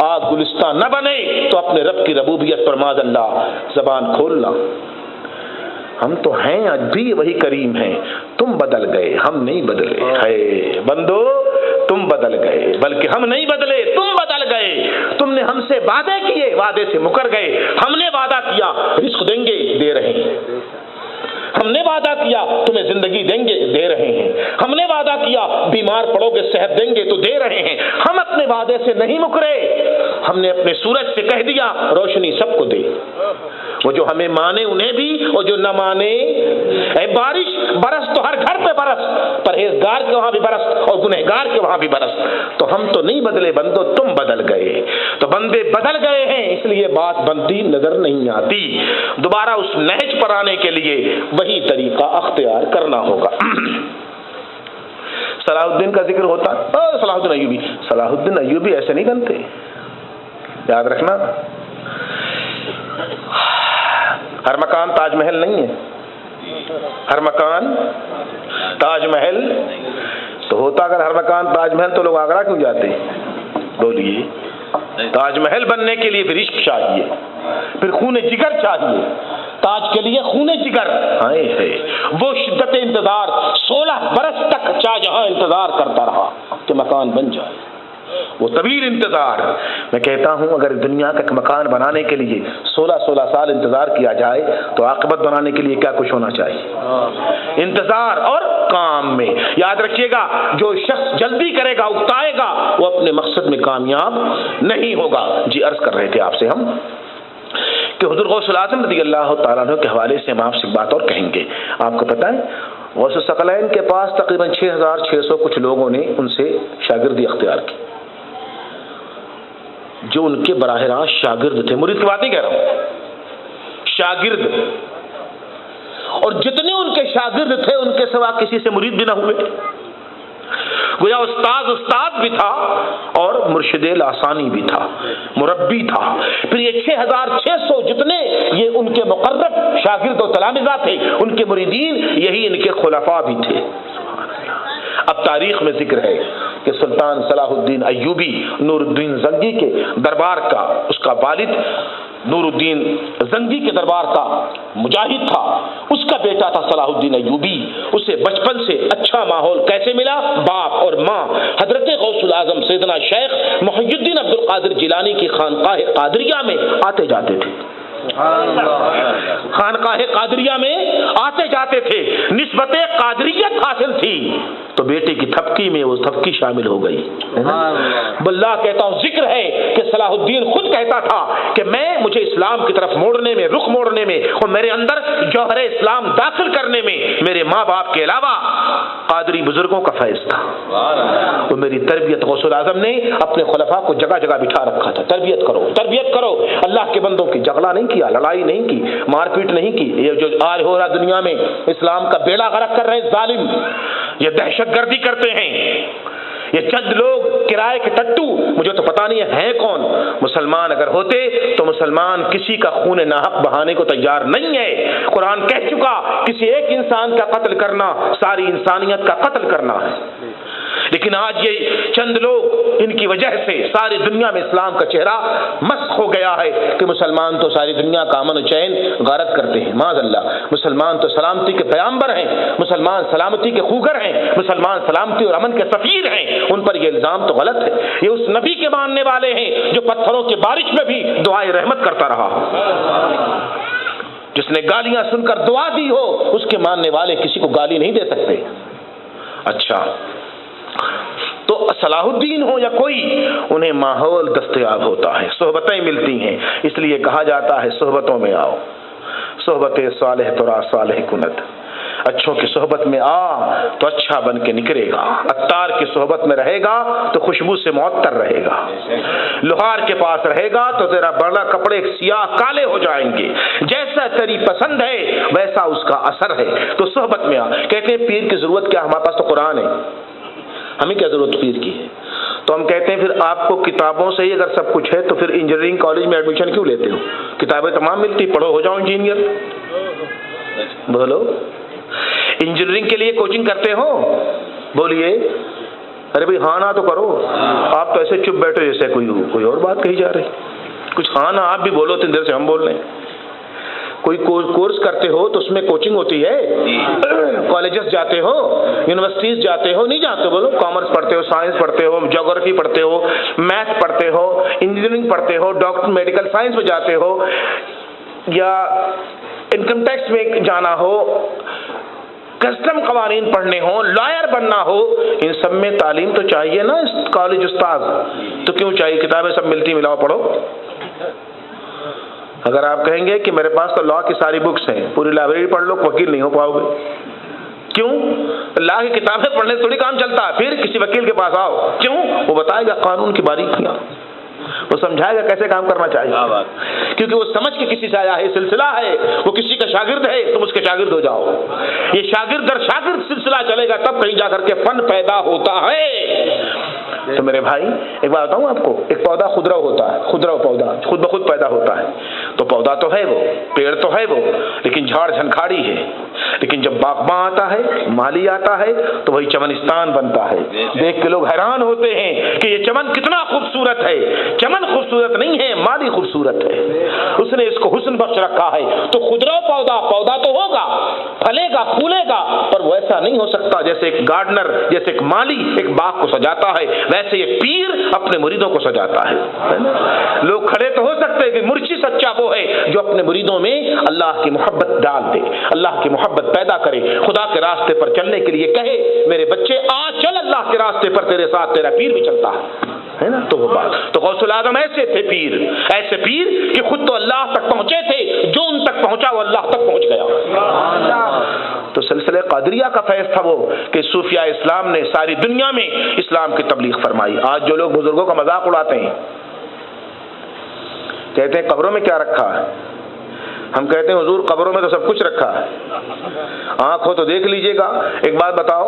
Speaker 1: آگ گلستہ نہ بنے تو اپنے رب کی ربوبیت پر معاذ اللہ زبان کھولنا. ہم تو ہیں آج بھی وہی کریم ہیں, تم بدل گئے ہم نہیں بدلے. ہے بندو تم بدل گئے, بلکہ ہم نہیں بدلے تم بدل گئے. تم نے ہم سے وعدے کیے, وعدے سے مکر گئے. ہم نے وعدہ کیا رزق دیں گے, دے رہے ہیں. ہم نے وعدہ کیا تمہیں زندگی دیں گے, دے رہے ہیں. ہم نے وعدہ کیا بیمار بیمار پڑو گے صحت دیں گے تو دے رہے ہیں. ہم اپنے وعدے سے نہیں مکرے. ہم نے اپنے سورج سے کہہ دیا روشنی سب کو دے. وہ جو ہمیں مانے انہیں بھی اور جو نہ مانے. اے بارش برس تو ہر گھر پہ برس, پرہیزگار کے وہاں بھی برس اور گنہگار کے وہاں بھی برس. تو ہم تو نہیں بدلے بندو, تم بدل گئے. تو بندے بدل گئے ہیں اس لیے بات بنتی نظر نہیں آتی. دوبارہ اس نہج پر آنے کے لیے وہی طریقہ اختیار کرنا ہوگا. صلاح الدین کا ذکر ہوتا, صلاح الدین ایوبی. صلاح الدین ایوبی ایسے نہیں بنتے, یاد رکھنا. ہر مکان تاج محل نہیں ہے. ہر مکان تاج محل تو ہوتا اگر ہر مکان تاج محل تو لوگ آگرہ کیوں جاتے؟ بولیے. تاج محل بننے کے لیے پھر عشق چاہیے, پھر خون جگر چاہیے. تاج کے لیے خون جگر ہے. وہ شدت انتظار 16 برس تک شاہجہاں انتظار کرتا رہا کہ مکان بن جائے. وہ طویل انتظار. میں کہتا ہوں اگر دنیا کا مکان بنانے کے لیے 16 سال انتظار کیا جائے تو عاقبت بنانے کے لیے کیا کچھ ہونا چاہیے؟ انتظار. اور کام میں یاد رکھیے گا جو شخص جلدی کرے گا, اکتائے گا, وہ اپنے مقصد میں کامیاب نہیں ہوگا. جی عرض کر رہے تھے آپ سے ہم کہ حضور غوث الاعظم رضی اللہ تعالیٰ عنہ کے حوالے سے ہم آپ سے بات اور کہیں گے. آپ کو پتہ ہے غوث الثقلین کے پاس تقریباً 6600 کچھ لوگوں نے ان سے شاگردی اختیار کی, جو ان کے براہ راست شاگرد تھے. مرید کی بات نہیں کہہ رہا ہوں, شاگرد. اور جتنے ان کے شاگرد تھے ان کے سوا کسی سے مرید بھی نہ ہوئے. گویا استاد بھی تھا اور مرشد لاسانی بھی تھا, مربی تھا. پھر یہ 6600 جتنے یہ ان کے مقرب شاگرد و تلامذہ تھے, ان کے مریدین یہی ان کے خلفاء بھی تھے. اب تاریخ میں ذکر ہے کہ سلطان صلاح الدین ایوبی نور الدین زنگی کے دربار کا, اس کا والد نور الدین زنگی کے دربار کا مجاہد تھا, اس کا بیٹا تھا صلاح الدین ایوبی. اسے بچپن سے اچھا ماحول کیسے ملا؟ باپ اور ماں حضرت غوث الاعظم سیدنا شیخ محی الدین عبد القادر جیلانی کی خانقاہ قادریہ میں آتے جاتے تھے. خانقاہ قادریہ میں آتے جاتے تھے. نسبت قادریت حاصل تھی تو بیٹے کی تھپکی میں وہ تھپکی شامل ہو گئی. باللہ کہتا ہوں ذکر ہے کہ صلاح الدین خود کہتا تھا کہ مجھے اسلام کی طرف موڑنے میں, رخ موڑنے میں اور میرے اندر جوہر اسلام داخل کرنے میں میرے ماں باپ کے علاوہ قادری بزرگوں کا فیض تھا. وہ میری تربیت غوث الاعظم نے اپنے خلفاء کو جگہ جگہ بٹھا رکھا تھا. تربیت کرو, تربیت کرو. اللہ کے بندوں کی جھگڑا نہیں کیا, لڑائی نہیں کی, مار پیٹ نہیں کی. یہ جو آج ہو رہا دنیا میں اسلام کا بیڑا غرق کر رہے ظالم, یہ دہشت گردی کرتے ہیں. یہ چند لوگ کرائے کے ٹٹو, مجھے تو پتا نہیں ہے کون. مسلمان اگر ہوتے تو مسلمان کسی کا خون ناحق بہانے کو تیار نہیں ہے. قرآن کہہ چکا کسی ایک انسان کا قتل کرنا ساری انسانیت کا قتل کرنا ہے. لیکن آج یہ چند لوگ, ان کی وجہ سے ساری دنیا میں اسلام کا چہرہ مسخ ہو گیا ہے کہ مسلمان تو ساری دنیا کا امن و چین غارت کرتے ہیں. معاذ اللہ, مسلمان تو سلامتی کے پیامبر ہیں, مسلمان سلامتی کے خوگر ہیں, مسلمان سلامتی اور امن کے سفیر ہیں. ان پر یہ الزام تو غلط ہے. یہ اس نبی کے ماننے والے ہیں جو پتھروں کی بارش میں بھی دعائے رحمت کرتا رہا. جس نے گالیاں سن کر دعا دی ہو اس کے ماننے والے کسی کو گالی نہیں دے سکتے. اچھا, تو صلاح الدین ہو یا کوئی, انہیں ماحول دستیاب ہوتا ہے, صحبتیں ملتی ہیں. اس لیے کہا جاتا ہے صحبتوں میں آؤ, صحبت صالح ترا صالح کنت. اچھوں کی صحبت میں آ تو اچھا بن کے نکلے گا. عطار کی صحبت میں رہے گا تو خوشبو سے معطر رہے گا. لوہار کے پاس رہے گا تو تیرا بڑا کپڑے سیاہ کالے ہو جائیں گے. جیسا تیری پسند ہے ویسا اس کا اثر ہے. تو صحبت میں آ. کہتے ہیں پیر کی ضرورت کیا, ہمارے پاس تو قرآن ہے, ہمیں کیا ضرورت پیر کی ہے؟ تو ہم کہتے ہیں پھر آپ کو کتابوں سے ہی اگر سب کچھ ہے تو پھر انجینئرنگ کالج میں ایڈمیشن کیوں لیتے ہو؟ کتابیں تمام ملتی, پڑھو ہو جاؤ انجینئر. بولو, انجینئرنگ کے لیے کوچنگ کرتے ہو؟ بولیے. ارے بھائی ہاں نہ تو کرو. آپ تو ایسے چپ بیٹھو جیسے کوئی اور بات کہی جا رہی. کچھ ہاں نہ آپ بھی بولو, اتنی دیر سے ہم بول رہے ہیں. کوئی کورس کرتے ہو تو اس میں کوچنگ ہوتی ہے, کالجز جاتے ہو, یونیورسٹیز جاتے ہو, نہیں جاتے؟ بولو. کامرس پڑھتے ہو, سائنس پڑھتے ہو, جغرافی پڑھتے ہو, میتھ پڑھتے ہو, انجینئرنگ پڑھتے ہو, ڈاکٹر میڈیکل سائنس میں جاتے ہو, یا انکم ٹیکس میں جانا ہو, کسٹم قوانین پڑھنے ہوں، لائر بننا ہو، ان سب میں تعلیم تو چاہیے نا کالج استاد، تو کیوں چاہیے؟ کتابیں سب ملتی ملاؤ پڑھو۔ اگر آپ کہیں گے کہ میرے پاس تو لا کی ساری بکس ہیں، پوری لائبریری پڑھ لو، وکیل نہیں ہو پاؤ گے۔ کیوں؟ لا کی کتابیں پڑھنے سے تھوڑی کام چلتا ہے، پھر کسی وکیل کے پاس آؤ، کیوں؟ وہ بتائے گا قانون کی باریکیاں، وہ سمجھائے گا کیسے کام کرنا چاہیے، کیونکہ وہ سمجھ کے کسی سے آیا ہے، سلسلہ ہے، وہ کسی کا شاگرد ہے، تم اس کے شاگرد ہو جاؤ۔ یہ شاگرد در شاگرد سلسلہ چلے گا، تب کہیں جا کر کے فن پیدا ہوتا ہے۔ تو میرے بھائی ایک بات بتاؤں آپ کو، ایک پودا خضرو ہوتا ہے، خضرو پودا خود بخود پیدا ہوتا ہے، تو پودا تو ہے وہ، پیڑ تو ہے وہ، لیکن جھاڑ جھنکھاڑی ہے۔ لیکن جب باغباں آتا ہے، مالی آتا ہے، تو وہی چمنستان بنتا ہے۔ دیکھ کے لوگ حیران ہوتے ہیں کہ یہ چمن کتنا خوبصورت ہے۔ چمن خوبصورت نہیں ہے، مالی خوبصورت ہے، اس نے اس کو حسن بخش رکھا ہے۔ تو خضرو پودا تو ہوگا، پھلے گا، پھولے گا، پر وہ ایسا نہیں ہو سکتا جیسے ایک گارڈنر، جیسے ایک مالی ایک باغ کو سجاتا ہے، ویسے یہ پیر اپنے مریدوں کو سجاتا ہے۔ لوگ کھڑے تو ہو سکتے ہیں کہ مرشد سچا وہ ہے جو اپنے مریدوں میں اللہ کی محبت ڈال دے، اللہ کی محبت پیدا کرے، خدا کے راستے پر چلنے کے لیے کہے میرے بچے آ چل اللہ کے راستے پر، تیرے ساتھ تیرا پیر بھی چلتا ہے نا۔ تو وہ بات تو غوث العظم ایسے تھے پیر، ایسے پیر کہ خود تو اللہ تک پہنچے تھے، جو ان تک پہنچا وہ اللہ تک پہنچ گیا۔ تو سلسلہ قادریہ کا فیض تھا وہ کہ صوفیاء اسلام نے ساری دنیا میں اسلام کی تبلیغ فرمائی۔ آج جو لوگ بزرگوں کا مذاق اڑاتے ہیں، کہتے ہیں قبروں میں کیا رکھا ہے، ہم کہتے ہیں حضور قبروں میں تو سب کچھ رکھا ہے، آنکھ ہو تو دیکھ لیجئے گا۔ ایک بات بتاؤ،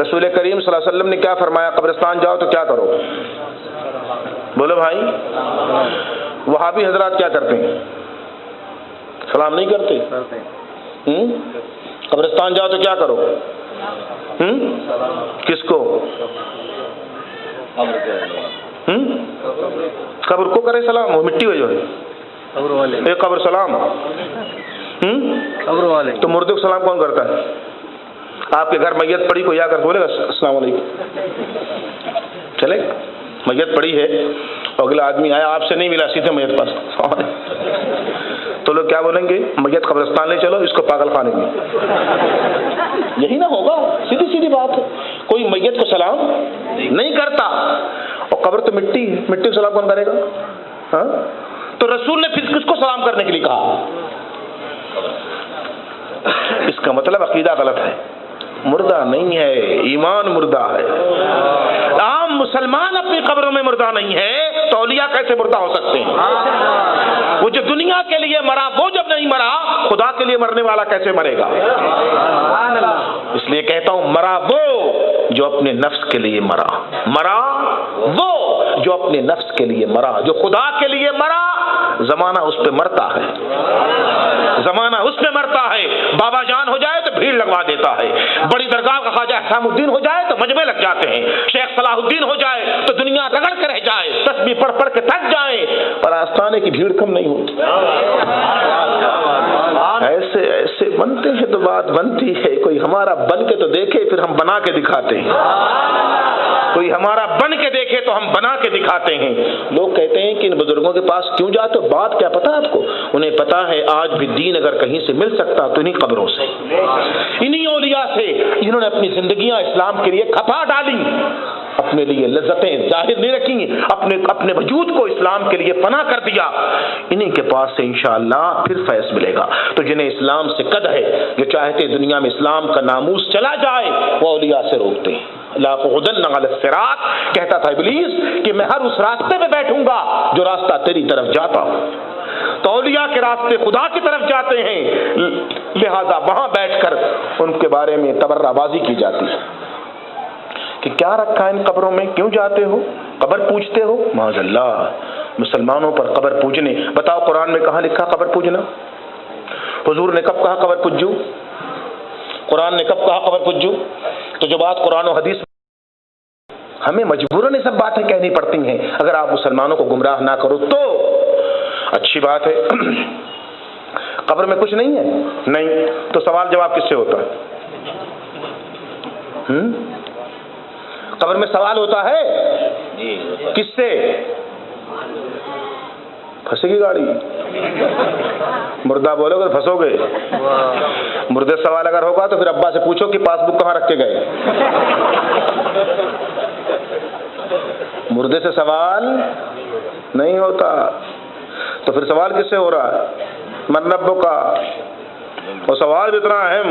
Speaker 1: رسول کریم صلی اللہ علیہ وسلم نے کیا فرمایا؟ قبرستان جاؤ تو کیا کرو؟ بولو بھائی، وہابی حضرات کیا کرتے ہیں؟ سلام نہیں کرتے؟ قبرستان جاؤ تو کیا کرو؟ کس کو؟ قبر کو کرے سلام، وہ مٹی ہو جو ہے قبر سلام، قبر والے تو مردے کو سلام کون کرتا ہے؟ آپ کے گھر میت پڑی، کوئی آ کر بولے گا السلام علیکم؟ چلے میت پڑی ہے، اگلا آدمی آیا آپ سے نہیں ملا، سیدھے میت پاس تو لوگ کیا بولیں گے؟ میت قبرستان لے چلو، اس کو پاگل خانے میں۔ یہی نہ ہوگا، سیدھی سیدھی بات ہے، کوئی میت کو سلام نہیں کرتا، اور قبر تو مٹی ہے، مٹی کو سلام کون کرے گا؟ ہاں، تو رسول نے پھر کس کو سلام کرنے کے لیے کہا؟ اس کا مطلب عقیدہ غلط ہے، مردہ نہیں ہے، ایمان مردہ ہے۔ عام مسلمان اپنی قبروں میں مردہ نہیں ہے، تو اولیاء کیسے مردہ ہو سکتے ہیں؟ وہ جو دنیا کے لیے مرا وہ جب نہیں مرا، خدا کے لیے مرنے والا کیسے مرے گا؟ اس لیے کہتا ہوں مرا وہ جو اپنے نفس کے لیے مرا، مرا وہ جو اپنے نفس کے لیے مرا، جو خدا کے لیے مرا، زمانہ اس پہ مرتا ہے، زمانہ اس پہ مرتا ہے۔ بابا جان ہو جائے تو بھیڑ لگوا دیتا ہے، بڑی درگاہ کا خواجہ احسان الدین ہو جائے تو مجمع لگ جاتے ہیں، شیخ صلاح الدین ہو جائے تو دنیا رگڑ کے رہ جائے، تسبیح پڑھ پڑھ کے تھک جائیں، پر آستانے کی بھیڑ کم نہیں ہوتی۔ ایسے ایسے بنتے ہیں تو بات بنتی ہے، کوئی ہمارا بن کے تو دیکھے، پھر ہم بنا کے دکھاتے ہیں، کوئی ہمارا بن کے دیکھے تو ہم بنا کے دکھاتے ہیں۔ لوگ کہتے ہیں کہ ان بزرگوں کے پاس کیوں جاتے ہو؟ بات کیا پتا آپ کو؟ انہیں پتا ہے آج بھی دین اگر کہیں سے مل سکتا تو انہیں قبروں سے، انہیں اولیاء سے جنہوں نے اپنی زندگیاں اسلام کے لیے کھپا ڈالی، اپنے لیے لذتیں ظاہر نہیں رکھی، اپنے وجود کو اسلام کے لیے فنا کر دیا، انہیں کے پاس سے انشاءاللہ پھر فیض ملے گا۔ تو جنہیں اسلام سے قد ہے، جو چاہتے دنیا میں اسلام کا ناموس چلا جائے، وہ اولیاء سے روکتے ہیں۔ لا تغدن علی الصراط، کہتا تھا ابلیس کہ میں ہر اس راستے پہ بیٹھوں گا جو راستہ تیری طرف جاتا ہوں، تو اولیاء کے راستے خدا کی طرف جاتے ہیں، لہذا وہاں بیٹھ کر ان کے بارے میں تبرہ بازی کی جاتی ہے کہ کیا رکھا ہے ان قبروں میں، کیوں جاتے ہو، قبر پوجتے ہو؟ معاذ اللہ، مسلمانوں پر قبر پوجنے، بتاؤ قرآن میں کہاں لکھا قبر پوجنا؟ حضور نے کب کہا قبر پوجو؟ قرآن نے کب کہا قبر پوجو؟ تو جو بات قرآن و حدیث ہمیں مجبوراً یہ سب باتیں کہنی پڑتی ہیں، اگر آپ مسلمانوں کو گمراہ نہ کرو تو اچھی بات ہے۔ قبر میں کچھ نہیں ہے؟ نہیں، تو سوال جواب کس سے ہوتا ہے؟ قبر میں سوال ہوتا ہے کس سے؟ پھنسے گی گاڑی۔ مردہ بولو گے پھنسو گے. مردے سے سوال اگر ہوگا تو پھر ابا سے پوچھو کہ پاس بک کہاں رکھ کے گئے. مردے سے سوال نہیں ہوتا. تو پھر سوال کس سے ہو رہا ہے؟ من ربک کا. وہ سوال بھی اتنا اہم،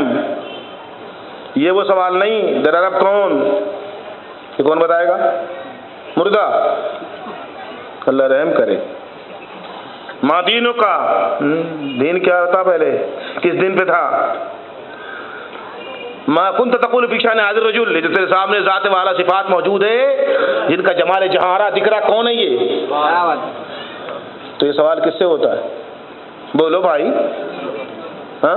Speaker 1: یہ وہ سوال نہیں تیرا رب کون، یہ کون بتائے گا؟ مردہ. اللہ رحم کرے. ما دینوں کا، دین کیا ہوتا پہلے، کس دن پہ تھا؟ ما کنت تقول فی شأن حاضر رجل، جو تیرے سامنے ذات والا صفات موجود ہے جن کا جمال جہارا دکھ رہا، کون ہے یہ؟ تو یہ سوال کس سے ہوتا ہے؟ بولو بھائی. ہاں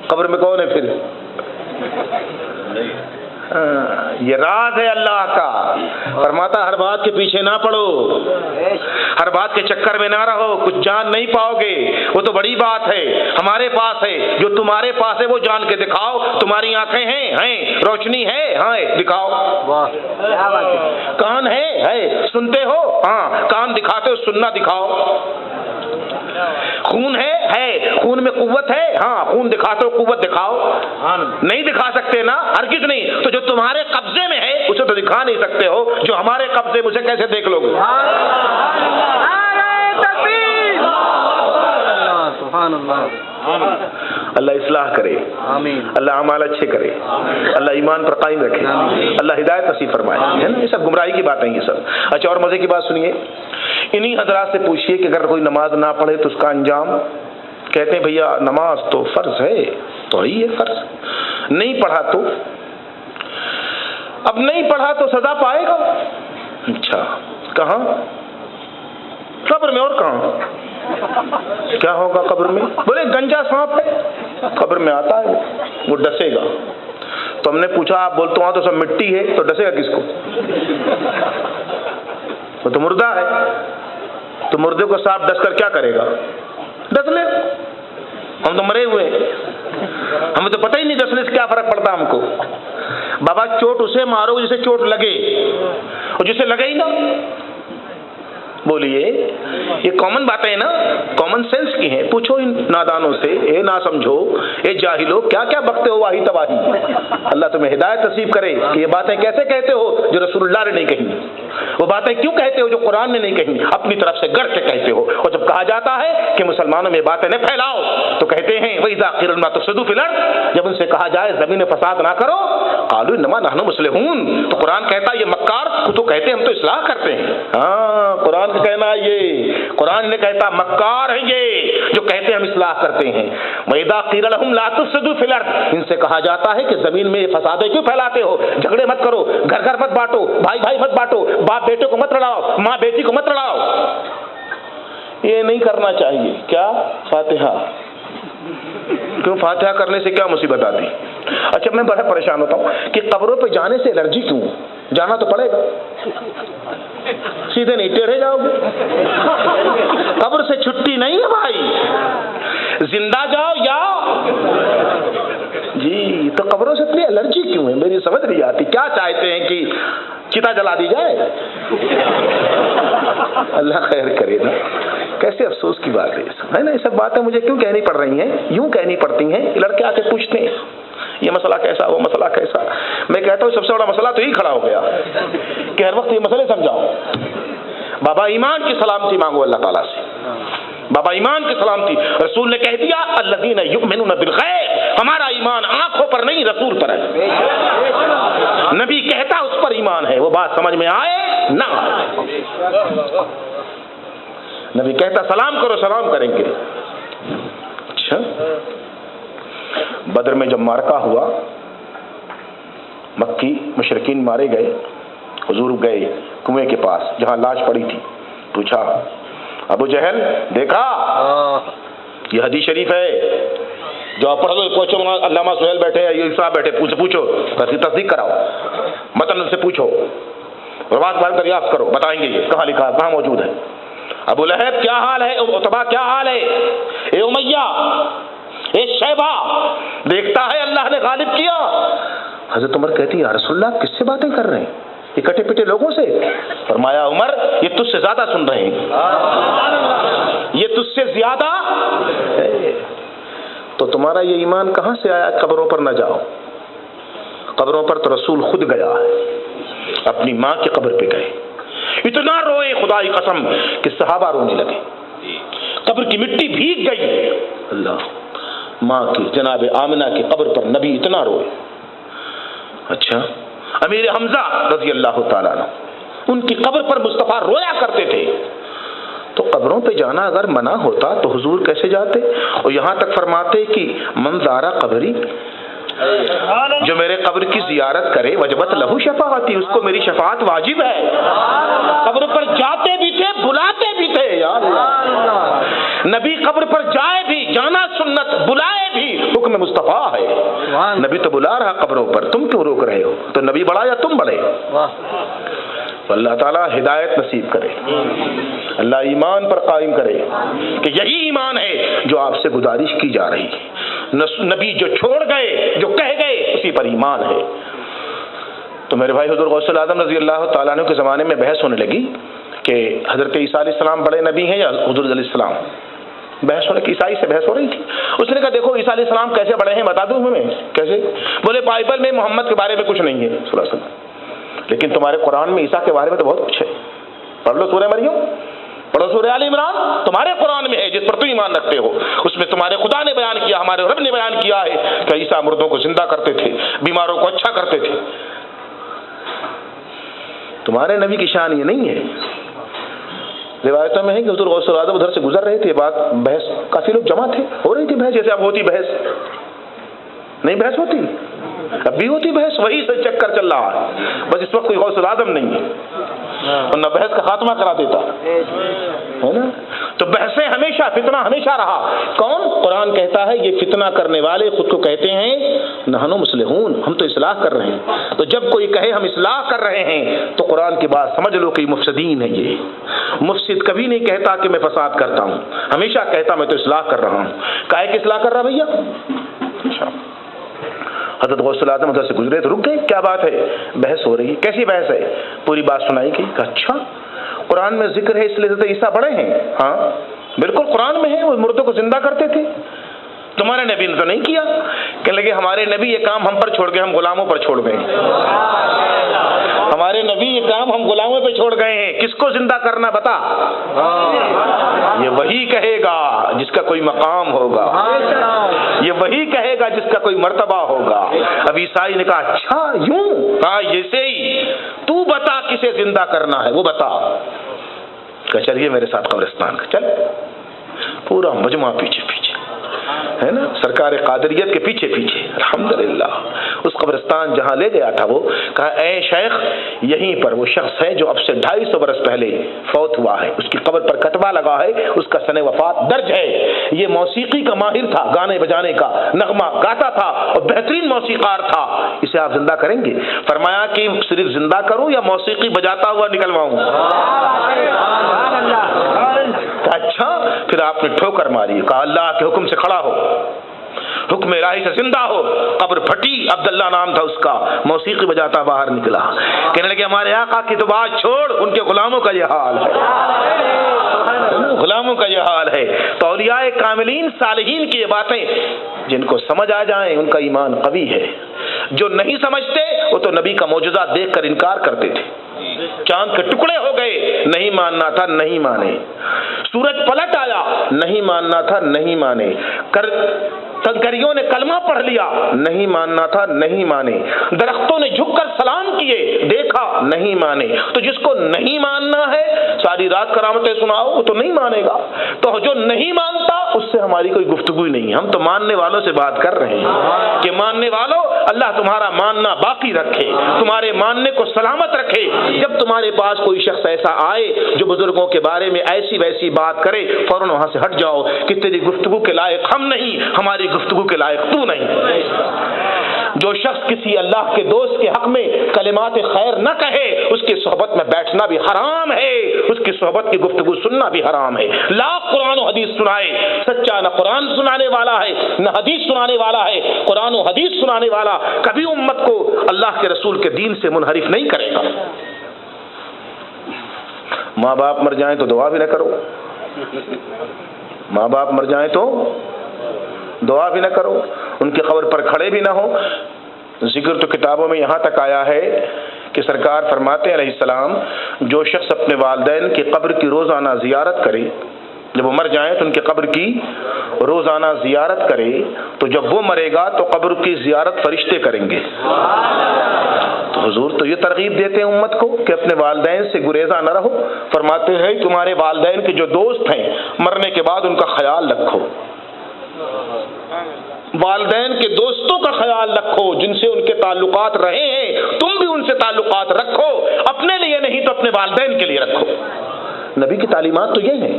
Speaker 1: قبر میں کون ہے پھر؟ یہ راز ہے اللہ کا. فرماتا ہر بات کے پیچھے نہ پڑو، ہر بات کے چکر میں نہ رہو، کچھ جان نہیں پاؤ گے. وہ تو بڑی بات ہے ہمارے پاس ہے، جو تمہارے پاس ہے وہ جان کے دکھاؤ. تمہاری آنکھیں ہیں روشنی ہے، ہاں دکھاؤ. کان ہے سنتے ہو، ہاں کان دکھاتے ہو، سننا دکھاؤ. خون ہے خون میں قوت ہے، ہاں خون دکھاتے ہو، قوت دکھاؤ. نہیں دکھا سکتے نا، ہرگز نہیں. تو جو تمہارے قبضے میں ہے اسے تو دکھا نہیں سکتے ہو، جو ہمارے قبضے میں اسے کیسے دیکھ لو گے؟ اللہ اصلاح کرے، اللہ اعمال اچھے کرے، اللہ ایمان پر قائم رکھے، اللہ ہدایت نصیب فرمائے. ہے نا، یہ سب گمراہی کی باتیں یہ سب. اچھا اور مزے کی بات سنیے، انہی حضرات سے پوچھئے کہ اگر کوئی نماز نہ پڑھے تو اس کا انجام. کہتے ہیں بھیا نماز تو فرض ہے، تو ہی ہے فرض. نہیں پڑھا تو، اب نہیں پڑھا تو سزا پائے گا. اچھا کہاں؟ قبر میں. اور کہاں؟ کیا ہوگا قبر میں؟ بولے گنجا سانپ ہے قبر میں آتا ہے، وہ ڈسے گا. تو ہم نے پوچھا آپ بولتے وہاں تو سب مٹی ہے، تو ڈسے گا کس کو؟ وہ تو مردہ ہے. تو مردے کو سانپ ڈس کر کیا کرے گا؟ ڈس لے. ہم تو مرے ہوئے ہیں، ہمیں تو پتہ ہی نہیں ڈسنے سے کیا فرق پڑتا ہم کو. بابا چوٹ اسے مارو جسے چوٹ لگے، اور جسے لگے ہی نا. بولیے یہ کامن باتیں ہیں نا، کامن سینس کی ہیں. پوچھو ان نادانوں سے، اے نہ سمجھو، اے جاہلو، کیا کیا بکتے ہو واہی تباہی. اللہ تمہیں ہدایت نصیب کرے کہ یہ باتیں کیسے کہتے ہو جو رسول اللہ نے نہیں کہی. وہ باتیں کیوں کہتے ہو جو قرآن نے نہیں کہی، اپنی طرف سے گڑھ کے کہتے ہو. اور جب کہا جاتا ہے کہ مسلمانوں میں باتیں نہ پھیلاؤ تو کہتے ہیں وَإِذَا قِيلَ لَهُمْ لَا تُفْسِدُوا فِي الْأَرْضِ، جب ان سے کہا جائے زمین میں فساد نہ کرو، قَالُوا إِنَّمَا نَحْنُ مُصْلِحُونَ، تو قرآن کہتا ہے یہ مکار تو کہتے ہیں ہم تو اصلاح کرتے ہیں. ہاں قرآن کا کہنا ہے یہ، قرآن نے کہتا مکار ہیں یہ جو کہتے ہیں ہم اصلاح کرتے ہیں. وَإِذَا قِيلَ لَهُمْ لَا تُفْسِدُوا فِي الْأَرْضِ، ان سے کہا جاتا ہے کہ زمین میں فسادیں کیوں پھیلاتے ہو، جھگڑے مت کرو، گھر گھر مت بانٹو، بھائی بھائی مت بانٹو، باپ بیٹے کو مت لڑاؤ، ماں بیٹی کو مت لڑاؤ. یہ نہیں کرنا چاہیے. کیا فاتحہ؟ کیوں فاتحہ کرنے سے کیا مصیبت آتی؟ اچھا میں بڑا پریشان ہوتا ہوں کہ قبروں پہ جانے سے الرجی کیوں؟ جانا تو پڑے گا، سیدھے نہیں ٹیڑھے جاؤ گے. قبر سے چھٹی نہیں ہے بھائی، زندہ جاؤ یا جی. تو قبروں سے اتنی الرجی کیوں ہے؟ میری سمجھ نہیں آتی. کیا چاہتے ہیں کہ چتا جلا دی جائے؟ اللہ خیر کرے نا. کیسے افسوس کی بات ہے نا. یہ سب باتیں مجھے کیوں کہنی پڑ رہی ہیں؟ یوں کہنی پڑتی ہیں کہ لڑکے آ کے پوچھتے ہیں یہ مسئلہ کیسا، وہ مسئلہ کیسا. میں کہتا ہوں سب سے بڑا مسئلہ تو ہی کھڑا ہو گیا کہ ہر وقت یہ مسئلے سمجھاؤ. بابا ایمان کی سلامتی مانگو اللہ تعالیٰ سے. بابا ایمان کی سلامتی، رسول نے کہہ دیا الذین یؤمنون بالغیب، ہمارا ایمان آنکھوں پر نہیں رسول پر ہے. نبی کہتا اس پر ایمان ہے، وہ بات سمجھ میں آئے نہ آئے. نبی کہتا سلام کرو، سلام کریں گے. اچھا بدر میں جب مارکا ہوا، مکی مشرکین مارے گئے، حضور گئے کنویں کے پاس جہاں لاش پڑی تھی. پوچھا ابو جہل دیکھا؟ یہ حدیث شریف ہے جو آپ پڑھ دو. پوچھو علامہ سہیل بیٹھے ہیں، یہ صاحب بیٹھے، پوچھو تصدیق کراؤ، متن سے پوچھو، روایت بار دریافت کرو، بتائیں گے یہ کہاں لکھا ہے، کہاں موجود ہے. ابو لہب کیا حال ہے، عتبہ کیا حال ہے، اے امیہ، اے شیبہ، دیکھتا ہے اللہ نے غالب کیا. حضرت عمر کہتی ہے یا رسول اللہ کس سے باتیں کر رہے ہیں؟ کٹے پٹے لوگوں سے؟ فرمایا عمر یہ تجھ سے زیادہ سن رہے ہیں، یہ تجھ سے زیادہ ہے۔ تو تمہارا یہ ایمان کہاں سے آیا قبروں پر نہ جاؤ؟ قبروں پر تو رسول خود گیا ہے، اپنی ماں کی قبر پہ گئے، اتنا روئے خدا کی قسم کہ صحابہ رونے لگے، قبر کی مٹی بھیگ گئی۔ اللہ، ماں کی جناب آمنہ کی قبر پر نبی اتنا روئے۔ اچھا، امیر حمزہ رضی اللہ تعالیٰ عنہ، ان کی قبر پر مصطفیٰ رویا کرتے تھے۔ تو قبروں پہ جانا اگر منع ہوتا تو حضور کیسے جاتے؟ اور یہاں تک فرماتے کہ من زارا قبری، جو میرے قبر کی زیارت کرے وجبت لہو شفاعتی، اس کو میری شفاعت واجب ہے۔ قبر پر جاتے بھی تھے، بلاتے بھی تھے۔ یا اللہ، نبی قبر پر جائے بھی، جانا سنت، بلائے بھی حکم مصطفیٰ ہے۔ نبی تو بلا رہا قبروں پر، تم کیوں روک رہے ہو؟ تو نبی بڑا یا تم بڑے؟ اللہ تعالیٰ ہدایت نصیب کرے، اللہ ایمان پر قائم کرے کہ یہی ایمان ہے جو آپ سے گزارش کی جا رہی ہے۔ نبی جو چھوڑ گئے، جو کہہ گئے، اسی پر ایمان ہے۔ تو میرے بھائی حضور غوث الاعظم رضی اللہ تعالیٰ عنہ کے زمانے میں بحث ہونے لگی کہ حضرت عیسیٰ علیہ السلام بڑے نبی ہیں یا حضور علیہ السلام؟ بحث ہونے کی، عیسائی سے بحث ہو رہی تھی۔ اس نے کہا دیکھو عیسیٰ علیہ السلام کیسے بڑے ہیں بتا دوں ہمیں؟ کیسے؟ بولے بائبل میں محمد کے بارے میں کچھ نہیں ہے صلی اللہ علیہ وسلم، لیکن تمہارے قرآن میں عیسیٰ کے بارے میں تو بہت کچھ ہے۔ پڑھ لو سورہ مریم، پڑھو سورہ آل عمران، تمہارے قرآن میں ہے جس پر تم ایمان رکھتے ہو، اس میں تمہارے خدا نے بیان کیا، ہمارے رب نے بیان کیا ہے کہ عیسیٰ مردوں کو زندہ کرتے تھے، بیماروں کو اچھا کرتے تھے۔ تمہارے نبی کی شان یہ نہیں ہے۔ روایتوں میں ہے کہ حضور غوث الاعظم ادھر سے گزر رہے تھے، بات بحث، کافی لوگ جمع تھے، ہو رہی تھی بحث جیسے اب ہوتی بحث، نہیں بحث ہوتی، اب بھی ہوتی بحث، وہی سے چکر چل رہا ہے، بس اس وقت کوئی غوث الاعظم نہیں ہے ورنہ بحث کا خاتمہ کرا دیتا ہے نا۔ تو بحثیں ہمیشہ، فتنہ ہمیشہ رہا۔ کون؟ قرآن کہتا ہے یہ فتنہ کرنے والے خود کو کہتے ہیں نحنو مصلحون، ہم تو اصلاح کر رہے ہیں۔ تو جب کوئی کہے ہم اصلاح کر رہے ہیں تو قرآن کی بات سمجھ لو کہ مفسدین ہے۔ یہ مفسد کبھی نہیں کہتا کہ میں فساد کرتا ہوں، ہمیشہ کہتا میں تو اصلاح کر رہا ہوں۔ کاہے کی اصلاح کر رہا بھیا؟ حضرت غوث الاعظم ادھر سے گزرے تو رک گئے، کیا بات ہے؟ بحث ہو رہی ہے۔ کیسی بحث ہے؟ پوری بات سنائی گئی۔ اچھا قرآن میں ذکر ہے اس لیے حضرت عیسیٰ بڑے ہیں؟ ہاں بالکل قرآن میں ہے، وہ مردوں کو زندہ کرتے تھے، تمہارے نبی نے تو نہیں کیا۔ کہنے لگے ہمارے نبی یہ کام ہم پر چھوڑ گئے، ہم غلاموں پر چھوڑ گئے۔ ہمارے نبی یہ کام ہم غلاموں پہ چھوڑ گئے ہیں، کس کو زندہ کرنا بتا؟ یہ وہی کہے گا جس کا کوئی مقام ہوگا، یہ وہی کہے گا جس کا کوئی مرتبہ ہوگا۔ اب عیسائی نے کہا اچھا یوں؟ کہا ایسے ہی، تو بتا کسے زندہ کرنا ہے وہ بتا۔ کہ چلیے میرے ساتھ قبرستان کا، چل۔ پورا مجمع پیچھے پیچھے ہے نا، سرکار قادریت کے پیچھے پیچھے، الحمدللہ۔ اس قبرستان جہاں لے گیا تھا وہ کہا اے شیخ یہیں پر وہ شخص ہے جو اب سے 250 برس پہلے فوت ہوا ہے، اس کی قبر پر کتبہ لگا ہے، اس کا سن وفات درج ہے۔ یہ موسیقی کا ماہر تھا، گانے بجانے کا، نغمہ گاتا تھا اور بہترین موسیقار تھا، اسے آپ زندہ کریں گے؟ فرمایا کہ صرف زندہ کروں یا موسیقی بجاتا ہوا نکلواؤں؟ اچھا، پھر آپ نے ٹھوکر ماری، کہا اللہ کے حکم سے کھڑا ہو، حکم الہی سے زندہ ہو۔ قبر پھٹی، عبداللہ نام تھا اس کا، موسیقی بجاتا باہر نکلا، کہنے لگے ہمارے آقا کی تو بات چھوڑ، ان کے غلاموں کا یہ حال ہے، غلاموں کا یہ حال ہے۔ تو اولیاء کاملین صالحین کی یہ باتیں جن کو سمجھ آ جائیں ان کا ایمان قوی ہے، جو نہیں سمجھتے وہ تو نبی کا معجزہ دیکھ کر انکار کرتے تھے۔ چاند کے ٹکڑے ہو گئے، نہیں ماننا تھا نہیں مانے، سورج پلٹ آیا، نہیں ماننا تھا نہیں مانے، کنکریوں نے کلمہ پڑھ لیا، نہیں ماننا تھا نہیں مانے، درختوں نے جھک کر سلام کیے، دیکھا نہیں مانے۔ تو جس کو نہیں ماننا ہے ساری رات کرامتیں سناؤ وہ تو نہیں مانے گا، تو جو نہیں مانتا اس سے ہماری کوئی گفتگو ہی نہیں، ہم تو ماننے والوں سے بات کر رہے ہیں کہ ماننے والوں اللہ تمہارا ماننا باقی رکھے، تمہارے ماننے کو سلامت رکھے۔ جب تمہارے پاس کوئی شخص ایسا آئے جو بزرگوں کے بارے میں ایسی ویسی بات کرے، فوراً وہاں سے ہٹ جاؤ کہ تیری گفتگو کے لائق ہم نہیں، ہماری گفتگو کے لائق تو نہیں۔ جو شخص کسی اللہ کے دوست کے حق میں کلمات خیر نہ کہے اس کی صحبت میں بیٹھنا بھی حرام ہے، اس کی صحبت کی گفتگو سننا بھی حرام ہے۔ لاکھ قرآن و حدیث سنائے، سچا نہ قرآن سنانے والا ہے نہ حدیث سنانے والا ہے۔ قرآن و حدیث سنانے والا کبھی امت کو اللہ کے رسول کے دین سے منحرف نہیں کرے گا۔ ماں باپ مر جائیں تو دعا بھی نہ کرو، ماں باپ مر جائیں تو دعا بھی نہ کرو، ان کی قبر پر کھڑے بھی نہ ہو۔ ذکر تو کتابوں میں یہاں تک آیا ہے کہ سرکار فرماتے ہیں علیہ السلام، جو شخص اپنے والدین کی قبر کی روزانہ زیارت کرے، جب وہ مر جائیں تو ان کی قبر کی روزانہ زیارت کرے، تو جب وہ مرے گا تو قبر کی زیارت فرشتے کریں گے۔ تو حضور تو یہ ترغیب دیتے ہیں امت کو کہ اپنے والدین سے گریزاں نہ رہو، فرماتے ہیں تمہارے والدین کے جو دوست ہیں مرنے کے بعد ان کا خیال رکھو، والدین کے دوستوں کا خیال رکھو جن سے ان کے تعلقات رہے ہیں، تم بھی ان سے تعلقات رکھو، اپنے لیے نہیں تو اپنے والدین کے لیے رکھو۔ نبی کی تعلیمات تو یہ ہیں،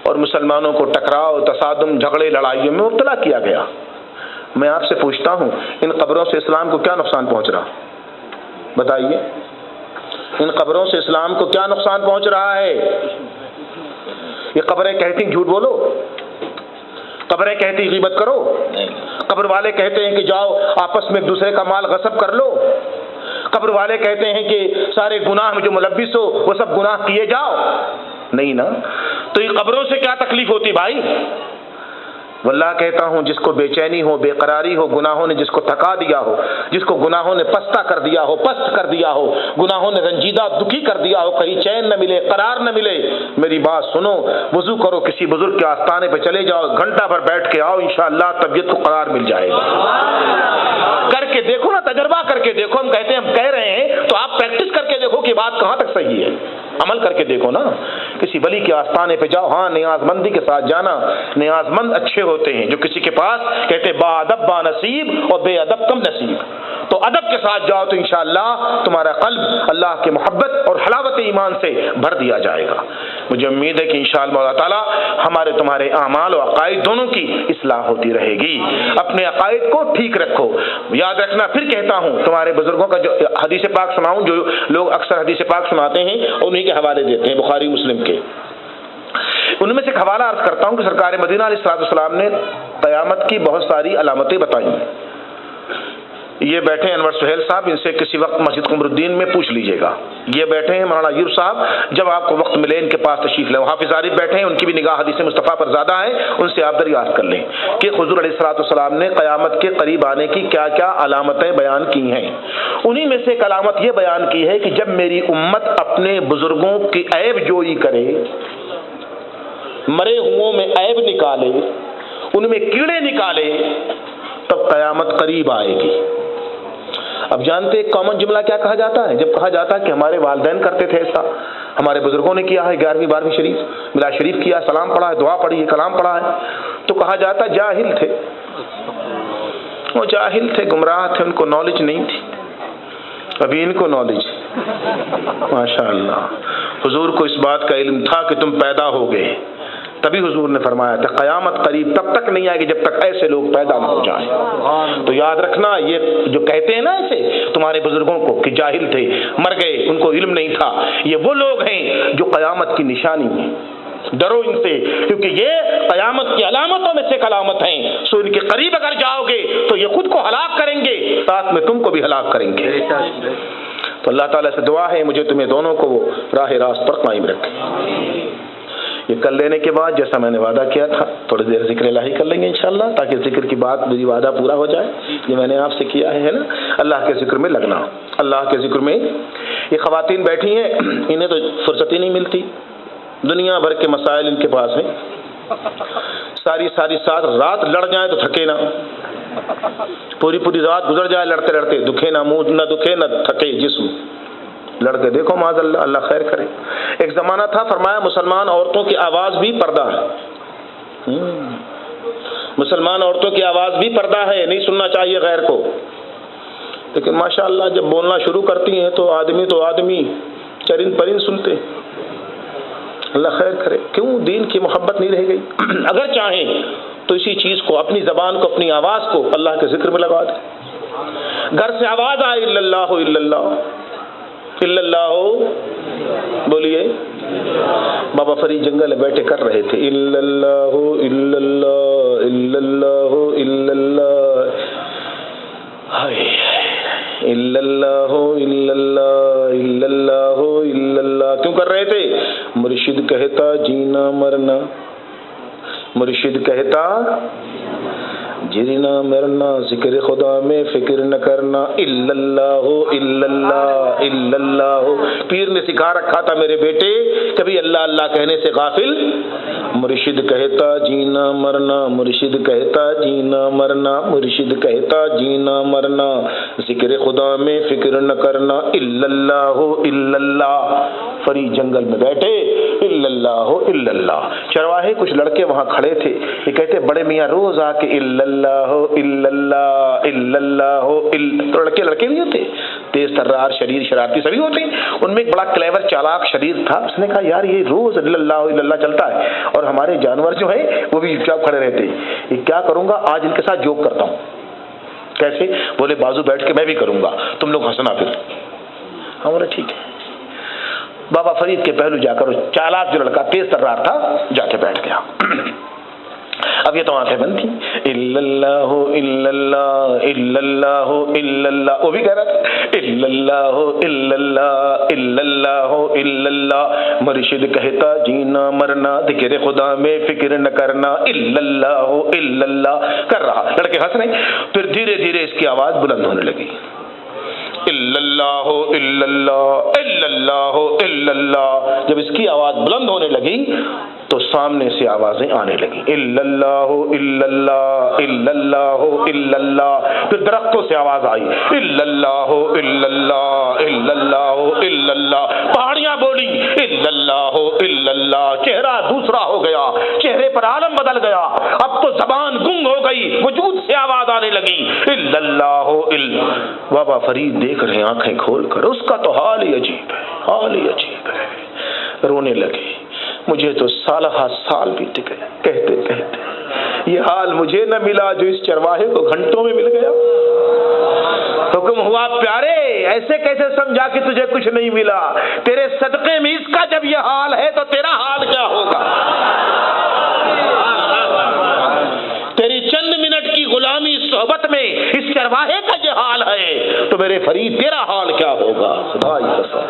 Speaker 1: اور مسلمانوں کو ٹکراؤ، تصادم، جھگڑے، لڑائیوں میں مبتلا کیا گیا۔ میں آپ سے پوچھتا ہوں ان قبروں سے اسلام کو کیا نقصان پہنچ رہا؟ بتائیے، ان قبروں سے اسلام کو کیا نقصان پہنچ رہا ہے؟ یہ قبریں کہتی جھوٹ بولو، قبریں کہتی غیبت کرو، قبر والے کہتے ہیں کہ جاؤ آپس میں ایک دوسرے کا مال غصب کر لو، قبر والے کہتے ہیں کہ سارے گناہ میں جو ملبس ہو وہ سب گناہ کیے جاؤ، نہیں نا؟ تو یہ قبروں سے کیا تکلیف ہوتی بھائی؟ واللہ کہتا ہوں جس کو بے چینی ہو، بے قراری ہو، گناہوں نے جس کو تھکا دیا ہو، جس کو گناہوں نے پستہ کر دیا ہو، پست کر دیا ہو، گناہوں نے رنجیدہ دکھی کر دیا ہو، کہیں چین نہ ملے، قرار نہ ملے، میری بات سنو، وضو کرو، کسی بزرگ کے آستانے پہ چلے جاؤ، گھنٹہ بھر بیٹھ کے آؤ، انشاءاللہ طبیعت کو قرار مل جائے گا۔ کر کے دیکھو نا، تجربہ کر کے دیکھو، ہم کہتے ہیں ہم کہہ رہے ہیں تو آپ پریکٹس کر کے دیکھو کہ بات کہاں تک صحیح ہے، عمل کر کے دیکھو نا۔ کسی ولی کے آستانے پہ جاؤ، ہاں نیاز مندی کے ساتھ جانا، نیاز مند اچھے ہوتے ہیں جو کسی کے پاس کہتے با ادب با نصیب اور بے ادب کم نصیب، تو ادب کے ساتھ جاؤ تو انشاءاللہ تمہارا قلب اللہ کی محبت اور حلاوت ایمان سے بھر دیا جائے گا۔ مجھے امید ہے کہ انشاءاللہ اللہ تعالی ہمارے تمہارے اعمال و عقائد دونوں کی اصلاح ہوتی رہے گی۔ اپنے عقائد کو ٹھیک رکھو، یاد رکھنا، پھر کہتا ہوں تمہارے بزرگوں کا جو حدیث پاک سناؤں، جو لوگ اکثر حدیث پاک سناتے ہیں انہیں کے حوالے دیتے ہیں بخاری مسلم کے، ان میں سے ایک حوالہ عرض کرتا ہوں کہ سرکار مدینہ علیہ الصلوۃ والسلام نے قیامت کی بہت ساری علامتیں بتائی ہیں۔ یہ بیٹھے انور سہیل صاحب، ان سے کسی وقت مسجد قمر الدین میں پوچھ لیجئے گا۔ یہ بیٹھے ہیں مولانا ایوب صاحب، جب آپ کو وقت ملے ان کے پاس تشریف لیں۔ حافظ عارف بیٹھے ہیں، ان کی بھی نگاہ حدیث مصطفیٰ پر زیادہ ہے، ان سے آپ دریافت کر لیں کہ حضور علیہ الصلوۃ والسلام نے قیامت کے قریب آنے کی کیا کیا علامتیں بیان کی ہیں۔ انہی میں سے ایک علامت یہ بیان کی ہے کہ جب میری امت اپنے بزرگوں کی عیب جوئی کرے، مرے ہوں میں عیب نکالے، ان میں کیڑے نکالے، تب قیامت قریب آئے گی۔ اب جانتے ایک کامن جملہ کیا کہا جاتا ہے؟ جب کہا جاتا ہے کہ ہمارے والدین کرتے تھے ایسا، ہمارے بزرگوں نے کیا ہے، 11ویں 12ویں شریف ملا شریف کیا، سلام پڑھا ہے، دعا پڑھی ہے، کلام پڑھا ہے، تو کہا جاتا جاہل تھے، وہ جاہل تھے، گمراہ تھے، ان کو نالج نہیں تھی، ابھی ان کو نالج ہے۔ ماشاءاللہ، حضور کو اس بات کا علم تھا کہ تم پیدا ہو گئے، تبھی حضور نے فرمایا تھا قیامت قریب تب تک نہیں آئے گی جب تک ایسے لوگ پیدا نہ ہو جائیں۔ تو یاد رکھنا، یہ جو کہتے ہیں نا ایسے تمہارے بزرگوں کو کہ جاہل تھے، مر گئے، ان کو علم نہیں تھا، یہ وہ لوگ ہیں جو قیامت کی نشانی ہیں۔ ڈرو ان سے، کیونکہ یہ قیامت کی علامتوں میں سے ایک علامت ہیں، سو ان کے قریب اگر جاؤ گے تو یہ خود کو ہلاک کریں گے، ساتھ میں تم کو بھی ہلاک کریں گے۔ تو اللہ تعالیٰ سے دعا ہے مجھے تمہیں دونوں کو وہ راہ راست پر قائم رکھے۔ یہ کر لینے کے بعد جیسا میں نے وعدہ کیا تھا تھوڑی دیر ذکر الہی کر لیں گے انشاءاللہ، تاکہ ذکر کی بات میری وعدہ پورا ہو جائے یہ میں نے آپ سے کیا ہے نا، اللہ کے ذکر میں لگنا، اللہ کے ذکر میں۔ یہ خواتین بیٹھی ہیں، انہیں تو فرصت ہی نہیں ملتی، دنیا بھر کے مسائل ان کے پاس ہیں، ساری رات لڑ جائیں تو تھکے نہ، پوری رات گزر جائے لڑتے لڑتے، دکھے نہ منہ، نہ دکھے نہ تھکے جسم، لڑ کے دیکھو معاذ اللہ، اللہ خیر کرے۔ ایک زمانہ تھا فرمایا مسلمان عورتوں کی آواز بھی پردہ ہے، مسلمان عورتوں کی آواز بھی پردہ ہے، نہیں سننا چاہیے غیر کو، لیکن ماشاءاللہ جب بولنا شروع کرتی ہیں تو آدمی چرند پرند سنتے، اللہ خیر کرے۔ کیوں؟ دین کی محبت نہیں رہ گئی۔ اگر چاہیں تو اسی چیز کو، اپنی زبان کو، اپنی آواز کو اللہ کے ذکر میں لگا دیں، گھر سے آواز آئے الا اللہ الا اللہ الا اللہ، بولیے. بابا فرید جنگل میں بیٹھے کر رہے تھے الا اللہ الا اللہ الا اللہ الا اللہ، الا اللہ الا اللہ الا اللہ الا اللہ. کیوں کر رہے تھے؟ مرشد کہتا جینا مرنا، مرشد کہتا جینا مرنا، ذکر خدا میں فکر نہ کرنا، الا اللہ الا اللہ الا اللہ. پیر نے سکھا رکھا تھا میرے بیٹے کبھی اللہ اللہ کہنے سے غافل. مرشد کہتا جینا مرنا، مرشد کہتا جینا مرنا، مرشد کہتا جینا مرنا، ذکر خدا میں فکر نہ کرنا، الا اللہ الا اللہ. فرید جنگل میں بیٹھے الا اللہ الا اللہ. چرواہے کچھ لڑکے وہاں کھڑے تھے، یہ کہتے بڑے میاں روز آ کے الا اللہ الا اللہ الا اللہ. تو لڑکے بھی ہوتے، تیز ترار شریر شرارتی سبھی ہوتے ہیں. ان میں ایک بڑا کلیور چالاک شریر تھا، اس نے کہا یار یہ روز الا اللہ الا اللہ چلتا ہے اور ہمارے جانور جو ہیں وہ بھی چپ چاپ کھڑے رہتے ہیں، یہ کیا کروں گا آج ان کے ساتھ جوک کرتا ہوں. کیسے؟ بولے بازو بیٹھ کے میں بھی کروں گا، تم لوگ ہنسنا پھر. ہم بولے ٹھیک ہے. بابا فرید کے پہلو جا کر چالاک جو لڑکا تیز ترار تھا جا کے بیٹھ گیا. اب یہ تو آنکھیں بند تھی، الا اللہ الا اللہ الا اللہ الا اللہ. وہ بھی کہہ رہا تھا الا اللہ الا اللہ الا اللہ الا اللہ. مرشد کہتا جینا مرنا، ذکر خدا میں فکر نہ کرنا، الا اللہ الا اللہ کر رہا. لڑکے ہنس رہے. پھر دھیرے دھیرے اس کی آواز بلند ہونے لگی، الا اللہ الا اللہ الا اللہ الا اللہ. جب اس کی آواز بلند ہونے لگی تو سامنے سے آوازیں آنے لگی، الا اللہ الا اللہ الا اللہ الا اللہ. پھر درختوں سے آواز آئی، الا اللہ الا اللہ الا اللہ الا اللہ. پہاڑیاں بولی الا اللہ الا اللہ. چہرہ دوسرا ہو گیا، چہرے پر عالم بدل گیا. اب تو زبان گنگ ہو گئی، وجود سے آواز آنے لگی، الا اللہ الا. بابا فرید دیکھ رہے آنکھیں کھول کر، اس کا تو حال ہی عجیب ہے، حال ہی عجیب ہے. رونے لگے. مجھے تو سالہ سال بیت گئے کہتے کہتے، یہ حال مجھے نہ ملا جو اس چرواہے کو گھنٹوں میں مل گیا. حکم ہوا پیارے ایسے کیسے سمجھا کہ تجھے کچھ نہیں ملا؟ تیرے صدقے میں اس کا جب یہ حال ہے تو تیرا حال کیا ہوگا؟ تیری چند منٹ کی غلامی صحبت میں اس چرواہے کا یہ حال ہے تو میرے فرید تیرا حال کیا ہوگا؟ خدا ہی قسم.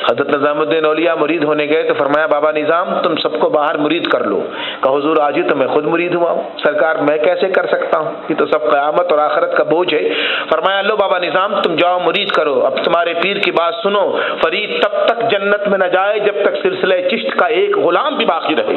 Speaker 1: حضرت نظام الدین اولیاء مرید ہونے گئے تو فرمایا بابا نظام تم سب کو باہر مرید کر لو. کہا حضور آج ہی تو میں خود مرید ہوا ہوں. سرکار میں کیسے کر سکتا ہوں، یہ تو سب قیامت اور آخرت کا بوجھ ہے. فرمایا لو بابا نظام تم جاؤ مرید کرو. اب تمہارے پیر کی بات سنو، فرید تب تک جنت میں نہ جائے جب تک سلسلہ چشت کا ایک غلام بھی باقی رہے.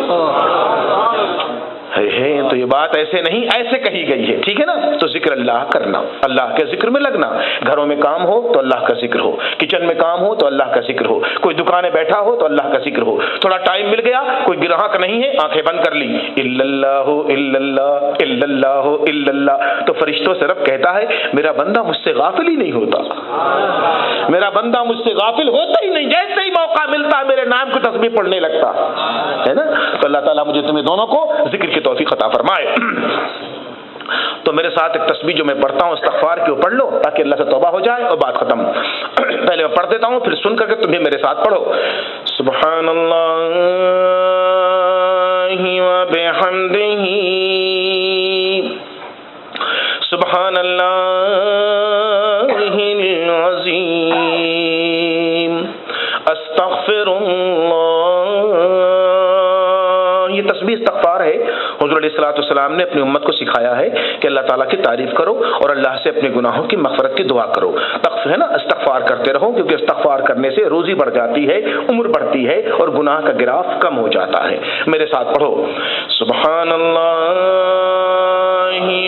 Speaker 1: تو یہ بات ایسے نہیں ایسے کہی گئی ہے، ٹھیک ہے نا؟ تو ذکر اللہ کرنا، اللہ کے ذکر میں لگنا. گھروں میں کام ہو تو اللہ کا ذکر ہو، کچن میں کام ہو تو اللہ کا ذکر ہو، کوئی دکانیں بیٹھا ہو تو اللہ کا ذکر ہو. تھوڑا ٹائم مل گیا، کوئی گراہک نہیں ہے، آنکھیں بند کر لی، الا اللہ الا اللہ الا اللہ الا اللہ. تو فرشتوں سے رب کہتا ہے میرا بندہ مجھ سے غافل ہی نہیں ہوتا، میرا بندہ مجھ سے غافل ہوتا ہی نہیں. جیسے ہی موقع ملتا ہے میرے نام کی تسبیح پڑھنے لگتا ہے نا. تو اللہ تعالیٰ مجھے تمہیں دونوں کو ذکر کی توفیق عطا فرمائے. تو میرے ساتھ ایک تسبیح جو میں پڑھتا ہوں استغفار کی وہ پڑھ لو تاکہ اللہ سے توبہ ہو جائے اور بات ختم. پہلے میں پڑھ دیتا ہوں پھر سن کر کے تمہیں میرے ساتھ پڑھو. سبحان اللہ و بحمدہ سبحان اللہ العظیم استغفر اللہ. یہ تسبیح استغفار ہے. حضور علیہ الصلوۃ والسلام نے اپنی امت کو سکھایا ہے کہ اللہ تعالیٰ کی تعریف کرو اور اللہ سے اپنے گناہوں کی مغفرت کی دعا کرو. ہے نا، استغفار کرتے رہو کیونکہ استغفار کرنے سے روزی بڑھ جاتی ہے، عمر بڑھتی ہے اور گناہ کا گراف کم ہو جاتا ہے. میرے ساتھ پڑھو سبحان اللہ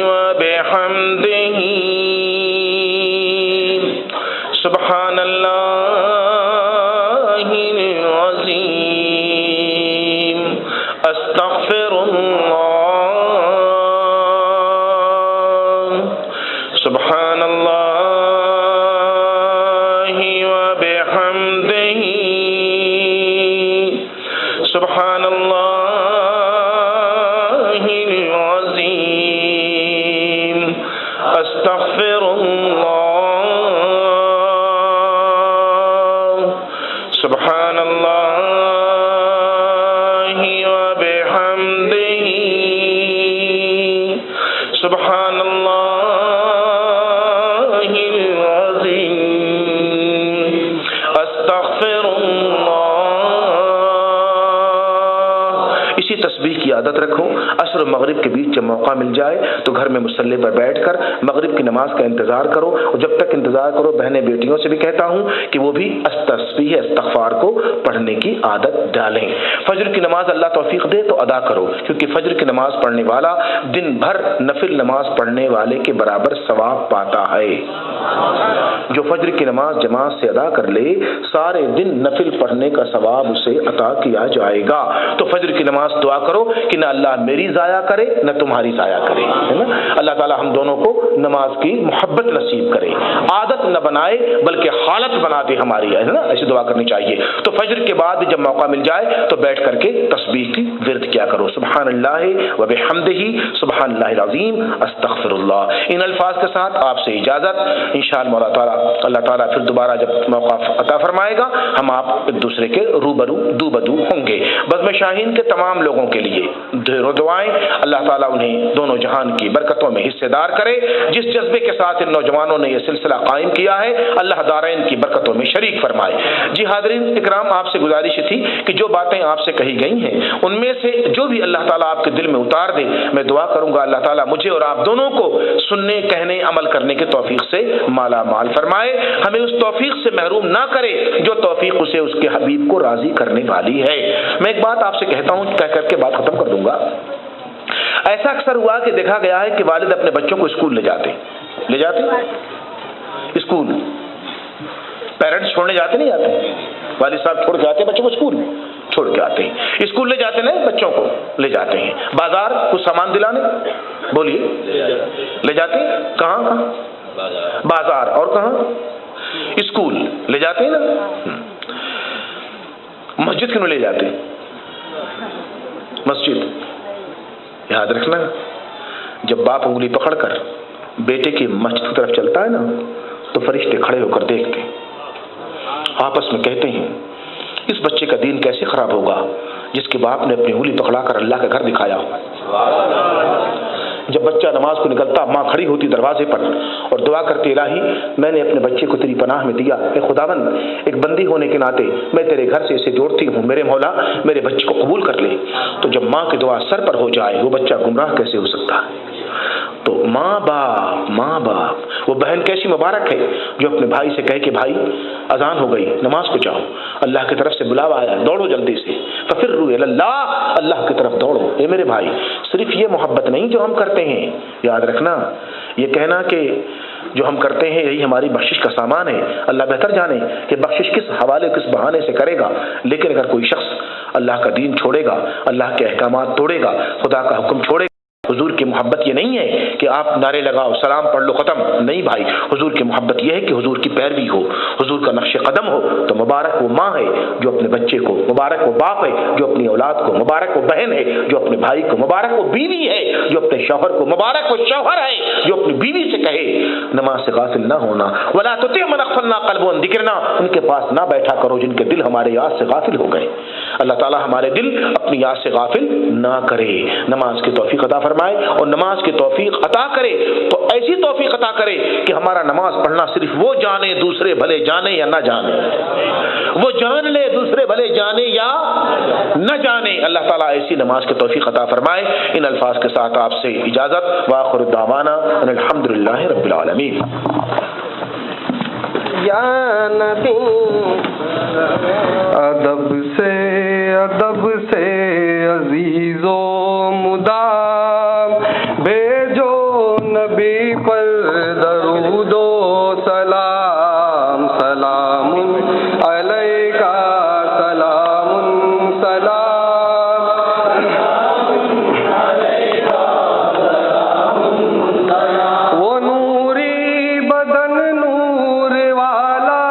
Speaker 1: و بحمدہ سبحان اللہ العظیم استغفر اللہ سبحان اللہ و بحمدہ سبحان اللہ العظیم استغفر اللہ سبحان اللہ العظیم، استغفر اللہ۔ اسی تسبیح کی عادت رکھو۔ عصر و مغرب کے بیچ جب موقع مل جائے تو گھر میں مصلی پر بیٹھ کر مغرب کی نماز کا انتظار کرو، اور جب تک انتظار کرو بہنیں بیٹیوں سے بھی کہتا ہوں کہ وہ بھی تسبیح استغفار کو پڑھنے کی عادت ڈالیں۔ فجر کی نماز اللہ توفیق دے تو ادا کرو، کیونکہ فجر کی نماز پڑھنے والا دن بھر نفل نماز پڑھنے والے کے برابر ثواب پاتا ہے۔ جو فجر کی نماز جماعت سے ادا کر لے سارے دن نفل پڑھنے کا ثواب اسے عطا کیا جائے گا۔ تو فجر کی نماز دعا کرو کہ نہ اللہ میری ضائع کرے نہ تمہاری ضائع کرے، ہے نا؟ اللہ تعالی ہم دونوں کو نماز کی محبت نصیب کرے، عادت نہ بنائے بلکہ حالت بنا دے ہماری، ہے نا؟ ایسی دعا کرنی چاہیے۔ تو فجر کے بعد جب موقع مل جائے تو بیٹھ کر کے تسبیح کی ورد کیا کرو، سبحان اللہ و بحمدہ، سبحان اللہ العظیم، استغفر اللہ۔ ان الفاظ کے ساتھ آپ سے اجازت، انشاءاللہ اللہ تعالیٰ پھر دوبارہ جب موقع عطا فرمائے گا ہم آپ ایک دوسرے کے روبرو دو بدو ہوں گے۔ بزم شاہین کے تمام لوگوں کے لیے ڈھیروں دعائیں، اللہ تعالیٰ انہیں دونوں جہان کی برکتوں میں حصے دار کرے۔ جس جذبے کے ساتھ ان نوجوانوں نے یہ سلسلہ قائم کیا ہے اللہ دارین کی برکتوں میں شریک فرمائے۔ جی حاضرین اکرام، آپ سے گزارش تھی کہ جو باتیں آپ سے کہی گئی ہیں ان میں سے جو بھی اللہ تعالیٰ آپ کے دل میں اتار دے، میں دعا کروں گا اللہ تعالیٰ مجھے اور آپ دونوں کو سننے، کہنے، عمل کرنے کے توفیق سے مالا مال فرمائے، ہمیں اس توفیق سے محروم نہ کرے جو توفیق اسے اس کے حبیب کو راضی کرنے والی ہے۔ میں ایک بات آپ سے کہتا ہوں، کہہ کر کے بات ختم کر دوں گا۔ ایسا اکثر ہوا کہ دیکھا گیا ہے کہ والد اپنے بچوں کو اسکول لے جاتے اسکول، پیرنٹس چھوڑنے جاتے نہیں جاتے، والد صاحب چھوڑ کے آتے ہیں بچوں کو، اسکول چھوڑ کے آتے ہیں، اسکول لے جاتے ہیں بچوں کو، لے جاتے ہیں بازار کچھ سامان دلانے، بولیے لے جاتے ہیں، کہاں بازار، اور کہاں اسکول لے جاتے ہیں نا۔ مسجد کیوں لے جاتے ہیں؟ مسجد یاد رکھنا، جب باپ انگلی پکڑ کر بیٹے کی مسجد کی طرف چلتا ہے نا تو فرشتے کھڑے ہو کر دیکھتے ہیں، آپس میں کہتے ہیں اس بچے کا دین کیسے خراب ہوگا جس کے باپ نے اپنی انگلی پکڑا کر اللہ کا گھر دکھایا۔ جب بچہ نماز کو نکلتا ماں کھڑی ہوتی دروازے پر اور دعا کرتی الہی میں نے اپنے بچے کو تیری پناہ میں دیا، اے خداوند ایک بندی ہونے کے ناطے میں تیرے گھر سے اسے جوڑتی ہوں، میرے مولا میرے بچے کو قبول کر لے۔ تو جب ماں کی دعا سر پر ہو جائے وہ بچہ گمراہ کیسے ہو سکتا ہے؟ تو ماں باپ وہ بہن کیسی مبارک ہے جو اپنے بھائی سے کہے کہ بھائی اذان ہو گئی نماز کو جاؤ، اللہ کی طرف سے بلاوا آیا دوڑو جلدی سے، ففروا الی اللہ، اللہ کی طرف دوڑو۔ اے میرے بھائی صرف یہ محبت نہیں جو ہم کرتے ہیں، یاد رکھنا یہ کہنا کہ جو ہم کرتے ہیں یہی ہماری بخشش کا سامان ہے، اللہ بہتر جانے کہ بخشش کس حوالے کس بہانے سے کرے گا، لیکن اگر کوئی شخص اللہ کا دین چھوڑے گا، اللہ کے احکامات توڑے گا، خدا کا حکم چھوڑے گا، حضور کی محبت یہ نہیں ہے کہ آپ نعرے لگاؤ سلام پڑھ لو ختم، نہیں بھائی، حضور کی محبت یہ ہے کہ حضور کی پیروی ہو، حضور کا نقش قدم ہو۔ تو مبارک وہ ماں ہے جو اپنے بچے کو، مبارک وہ باپ ہے جو اپنی اولاد کو، مبارک وہ بہن ہے جو اپنے بھائی کو، مبارک وہ بیوی ہے جو اپنے شوہر کو، مبارک وہ شوہر ہے جو اپنی بیوی سے کہے نماز سے غافل نہ ہونا، ولا تطع من اغفلنا قلبه عن ذکرنا، ان کے پاس نہ بیٹھا کرو جن کے دل ہمارے یاد سے غافل ہو گئے۔ اللہ تعالی ہمارے دل اپنی یاد سے غافل نہ کرے، نماز کی توفیق عطا فرمائے، اور نماز کی توفیق عطا کرے تو ایسی توفیق عطا کرے کہ ہمارا نماز پڑھنا صرف وہ جانے دوسرے بھلے جانے یا نہ جانے، وہ جان لے دوسرے بھلے جانے یا نہ جانے، اللہ تعالیٰ ایسی نماز کی توفیق عطا فرمائے۔ ان الفاظ کے ساتھ آپ سے اجازت، وآخر دعوانا ان الحمدللہ رب العالمین۔
Speaker 2: یا نبی ادب سے عزیز و مدام بھیجو نبی پر درود و سلام، سلام علیکہ سلام سلام، وہ نوری بدن نور والا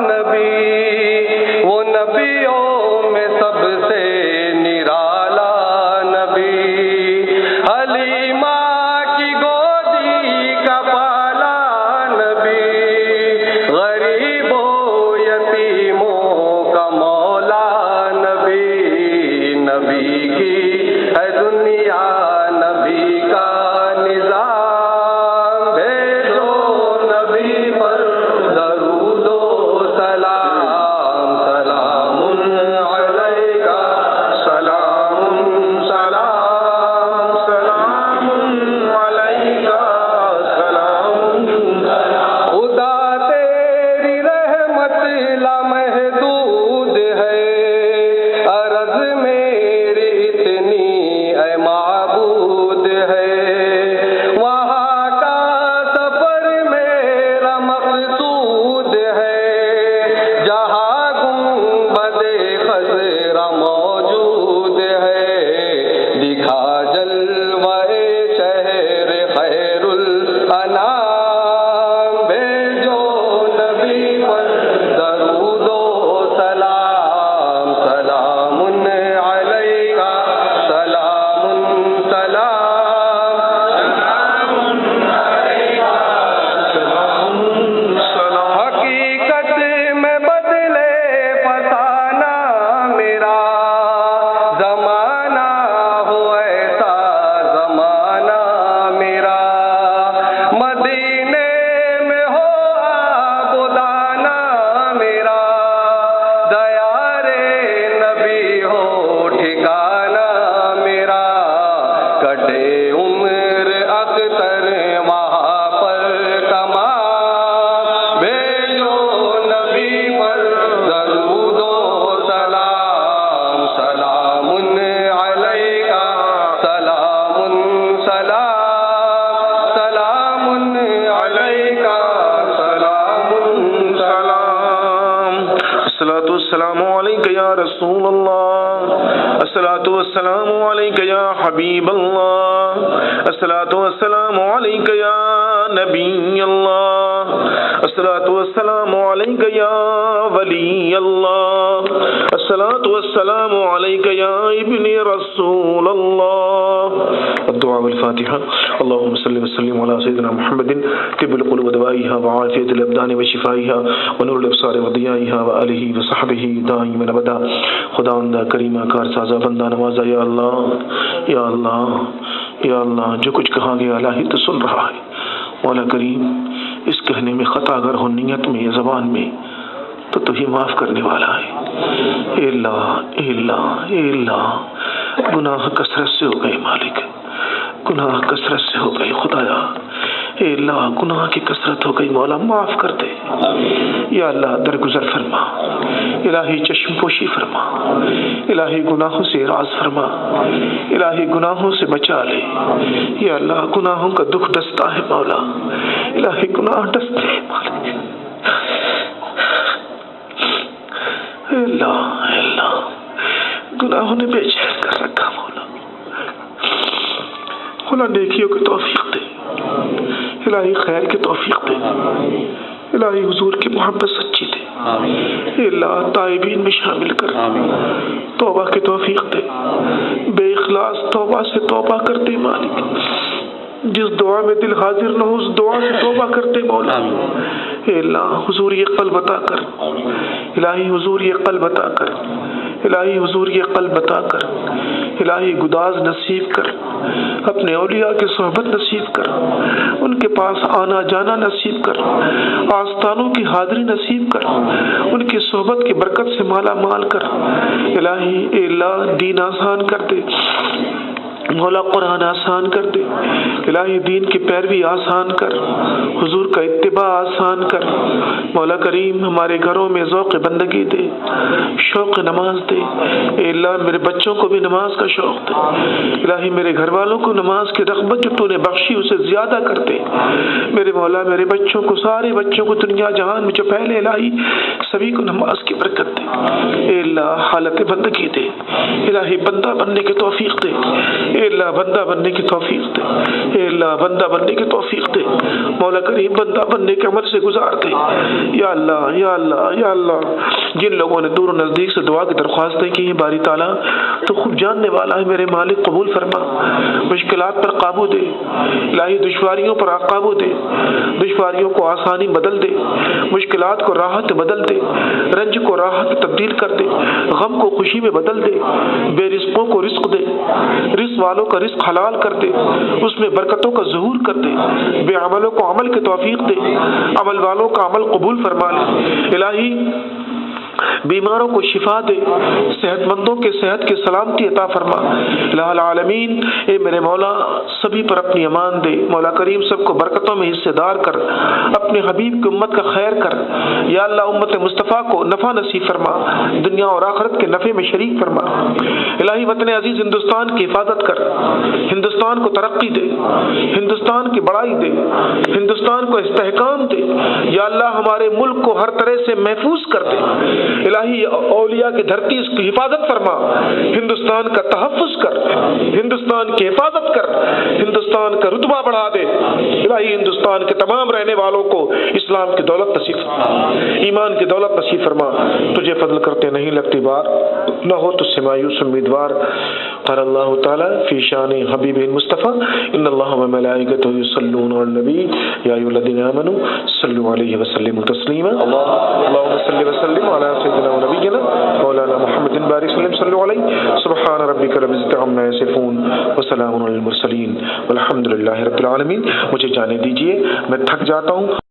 Speaker 2: نبی، وہ نبیوں میں سب سے نرالا نبی، حلیمہ کی گودی کا پالا نبی، غریبوں یتیموں
Speaker 1: الصلاۃ والسلام علیک یا رسول اللہ، الصلاۃ والسلام علیک یا حبیب اللہ، الصلاۃ والسلام علیک یا نبی اللہ، الصلاۃ والسلام علیک یا ولی اللہ، الصلاۃ والسلام علیک یا ابن رسول اللہ۔ الدعاء والفاتحہ۔ اللهم صل وسلم على سيدنا محمد طب القلوب ودوائها وعافية الابدان وشفائها ونور الابصار وضيائها وآلہ وصحبہ دائما ابدا۔ خدا اندہ کریمہ کار سازا بندہ نوازا، یا اللہ یا اللہ یا اللہ، جو کچھ کہا گیا الہی تو سن رہا ہے مولا کریم، اس کہنے میں خطا اگر ہو نیت میں یا زبان میں تو ہی معاف کرنے والا ہے۔ اے اللہ اے اللہ اے اللہ، گناہ کثرت سے ہو گئے مالک، گناہ کثرت سے ہو گئے خدایا، اے اللہ گناہ کی کثرت ہو گئی مولا، معاف کر دے یا اللہ، درگزر فرما الہی، چشم پوشی فرما الہی، گناہوں سے راز فرما الہی، گناہوں سے بچا لے یا اللہ، گناہوں کا دکھ ڈستا ہے مولا الہی، گناہ ڈستے ہیں مالک، اے اللہ اے اللہ، گناہوں نے بے چین کر رکھا مولا، مولا نیکیوں کی توفیق دے الہی، خیر کی توفیق دے الہی، حضور کی محبت سچی دے اے اللہ، تائبین میں شامل کر توبہ کی توفیق دے، بے اخلاص توبہ سے توبہ کرتے مالک، جس دعا میں دل حاضر نہ ہو اس دعا سے توبہ کرتے مولا، اے اللہ حضور یہ قلب عطا کر الہی، حضور یہ قلب عطا کر الہی، حضور یہ قلب عطا کر الہی، گداز نصیب کر، اپنے اولیاء کی صحبت نصیب کر، ان کے پاس آنا جانا نصیب کر، آستانوں کی حاضری نصیب کر، ان کی صحبت کی برکت سے مالا مال کر الہی، اے اللہ دین آسان کر دے مولا، قرآن آسان کر دے الہی، دین کی پیروی آسان کر، حضور کا اتباع آسان کر مولا کریم، ہمارے گھروں میں ذوق بندگی دے، شوق نماز دے اے اللہ، میرے بچوں کو بھی نماز کا شوق دے الہی، میرے گھر والوں کو نماز کی رغبت جو تو نے بخشی اسے زیادہ کر دے میرے مولا، میرے بچوں کو، سارے بچوں کو دنیا جہان میں جو پہلے الہی سبھی کو نماز کی برکت دے اے اللہ، حالت بندگی دے الہی، بندہ بننے کی توفیق دے اے اللہ، بندہ بننے کی توفیق دے اے اللہ، بندہ بننے کی توفیق دے مولا کریم، بندہ بننے کے عمل سے گزار دے یا اللہ یا اللہ یا اللہ، جن لوگوں نے دور و نزدیک سے دعا کی درخواستیں کی ہیں باری تعالیٰ تو خوب جاننے والا ہے میرے مالک، قبول فرما، مشکلات پر قابو دے الہی، دشواریوں پر قابو دے، دشواریوں کو آسانی بدل دے، مشکلات کو راحت بدل دے، رنج کو راحت تبدیل کر دے، غم کو خوشی میں بدل دے، بے رزقوں کو رزق دے، رزق والوں کا رزق حلال کر دے، اس میں برکتوں کا ظہور کر دے، بے عملوں کو عمل کی توفیق دے، عمل والوں کا عمل قبول فرما لے الہی، بیماروں کو شفا دے، صحت مندوں کے صحت کی سلامتی عطا فرما الہ العالمین، اے میرے مولا سبھی پر اپنی امان دے مولا کریم، سب کو برکتوں میں حصے دار کر، اپنے حبیب کی امت کا خیر کر یا اللہ، امت مصطفیٰ کو نفع نصیب فرما، دنیا اور آخرت کے نفع میں شریک فرما الہی، وطن عزیز ہندوستان کی حفاظت کر، ہندوستان کو ترقی دے، ہندوستان کی بڑائی دے، ہندوستان کو استحکام دے یا اللہ، ہمارے ملک کو ہر طرح سے محفوظ کر دے الہی، اولیاء کی دھرتی اس کی حفاظت فرما، ہندوستان کا تحفظ کر، ہندوستان کی حفاظت کر، ہندوستان کا رتبہ بڑھا دے الہی، ہندوستان کے تمام رہنے والوں کو اسلام کی دولت نصیب فرما، ایمان کی دولت نصیب فرما، تجھے فضل کرتے نہیں لگتی بار، نہ ہو تجھ سے مایوس امیدوار، قال اللہ تعالی فی شان حبیب مصطفیٰ ان اللہ و ملائکتہ یصلون علی النبی یا ایھا الذین آمنوا صلوا علیہ وسلموا تسلیما، اللهم صل وسلم علی سيدنا ونبينا مولانا محمد بارك وسلم صلوا عليه، سبحان ربك رب العزة عما يصفون وسلام على المرسلين والحمد لله رب العالمین۔ مجھے جانے دیجیے، میں تھک جاتا ہوں۔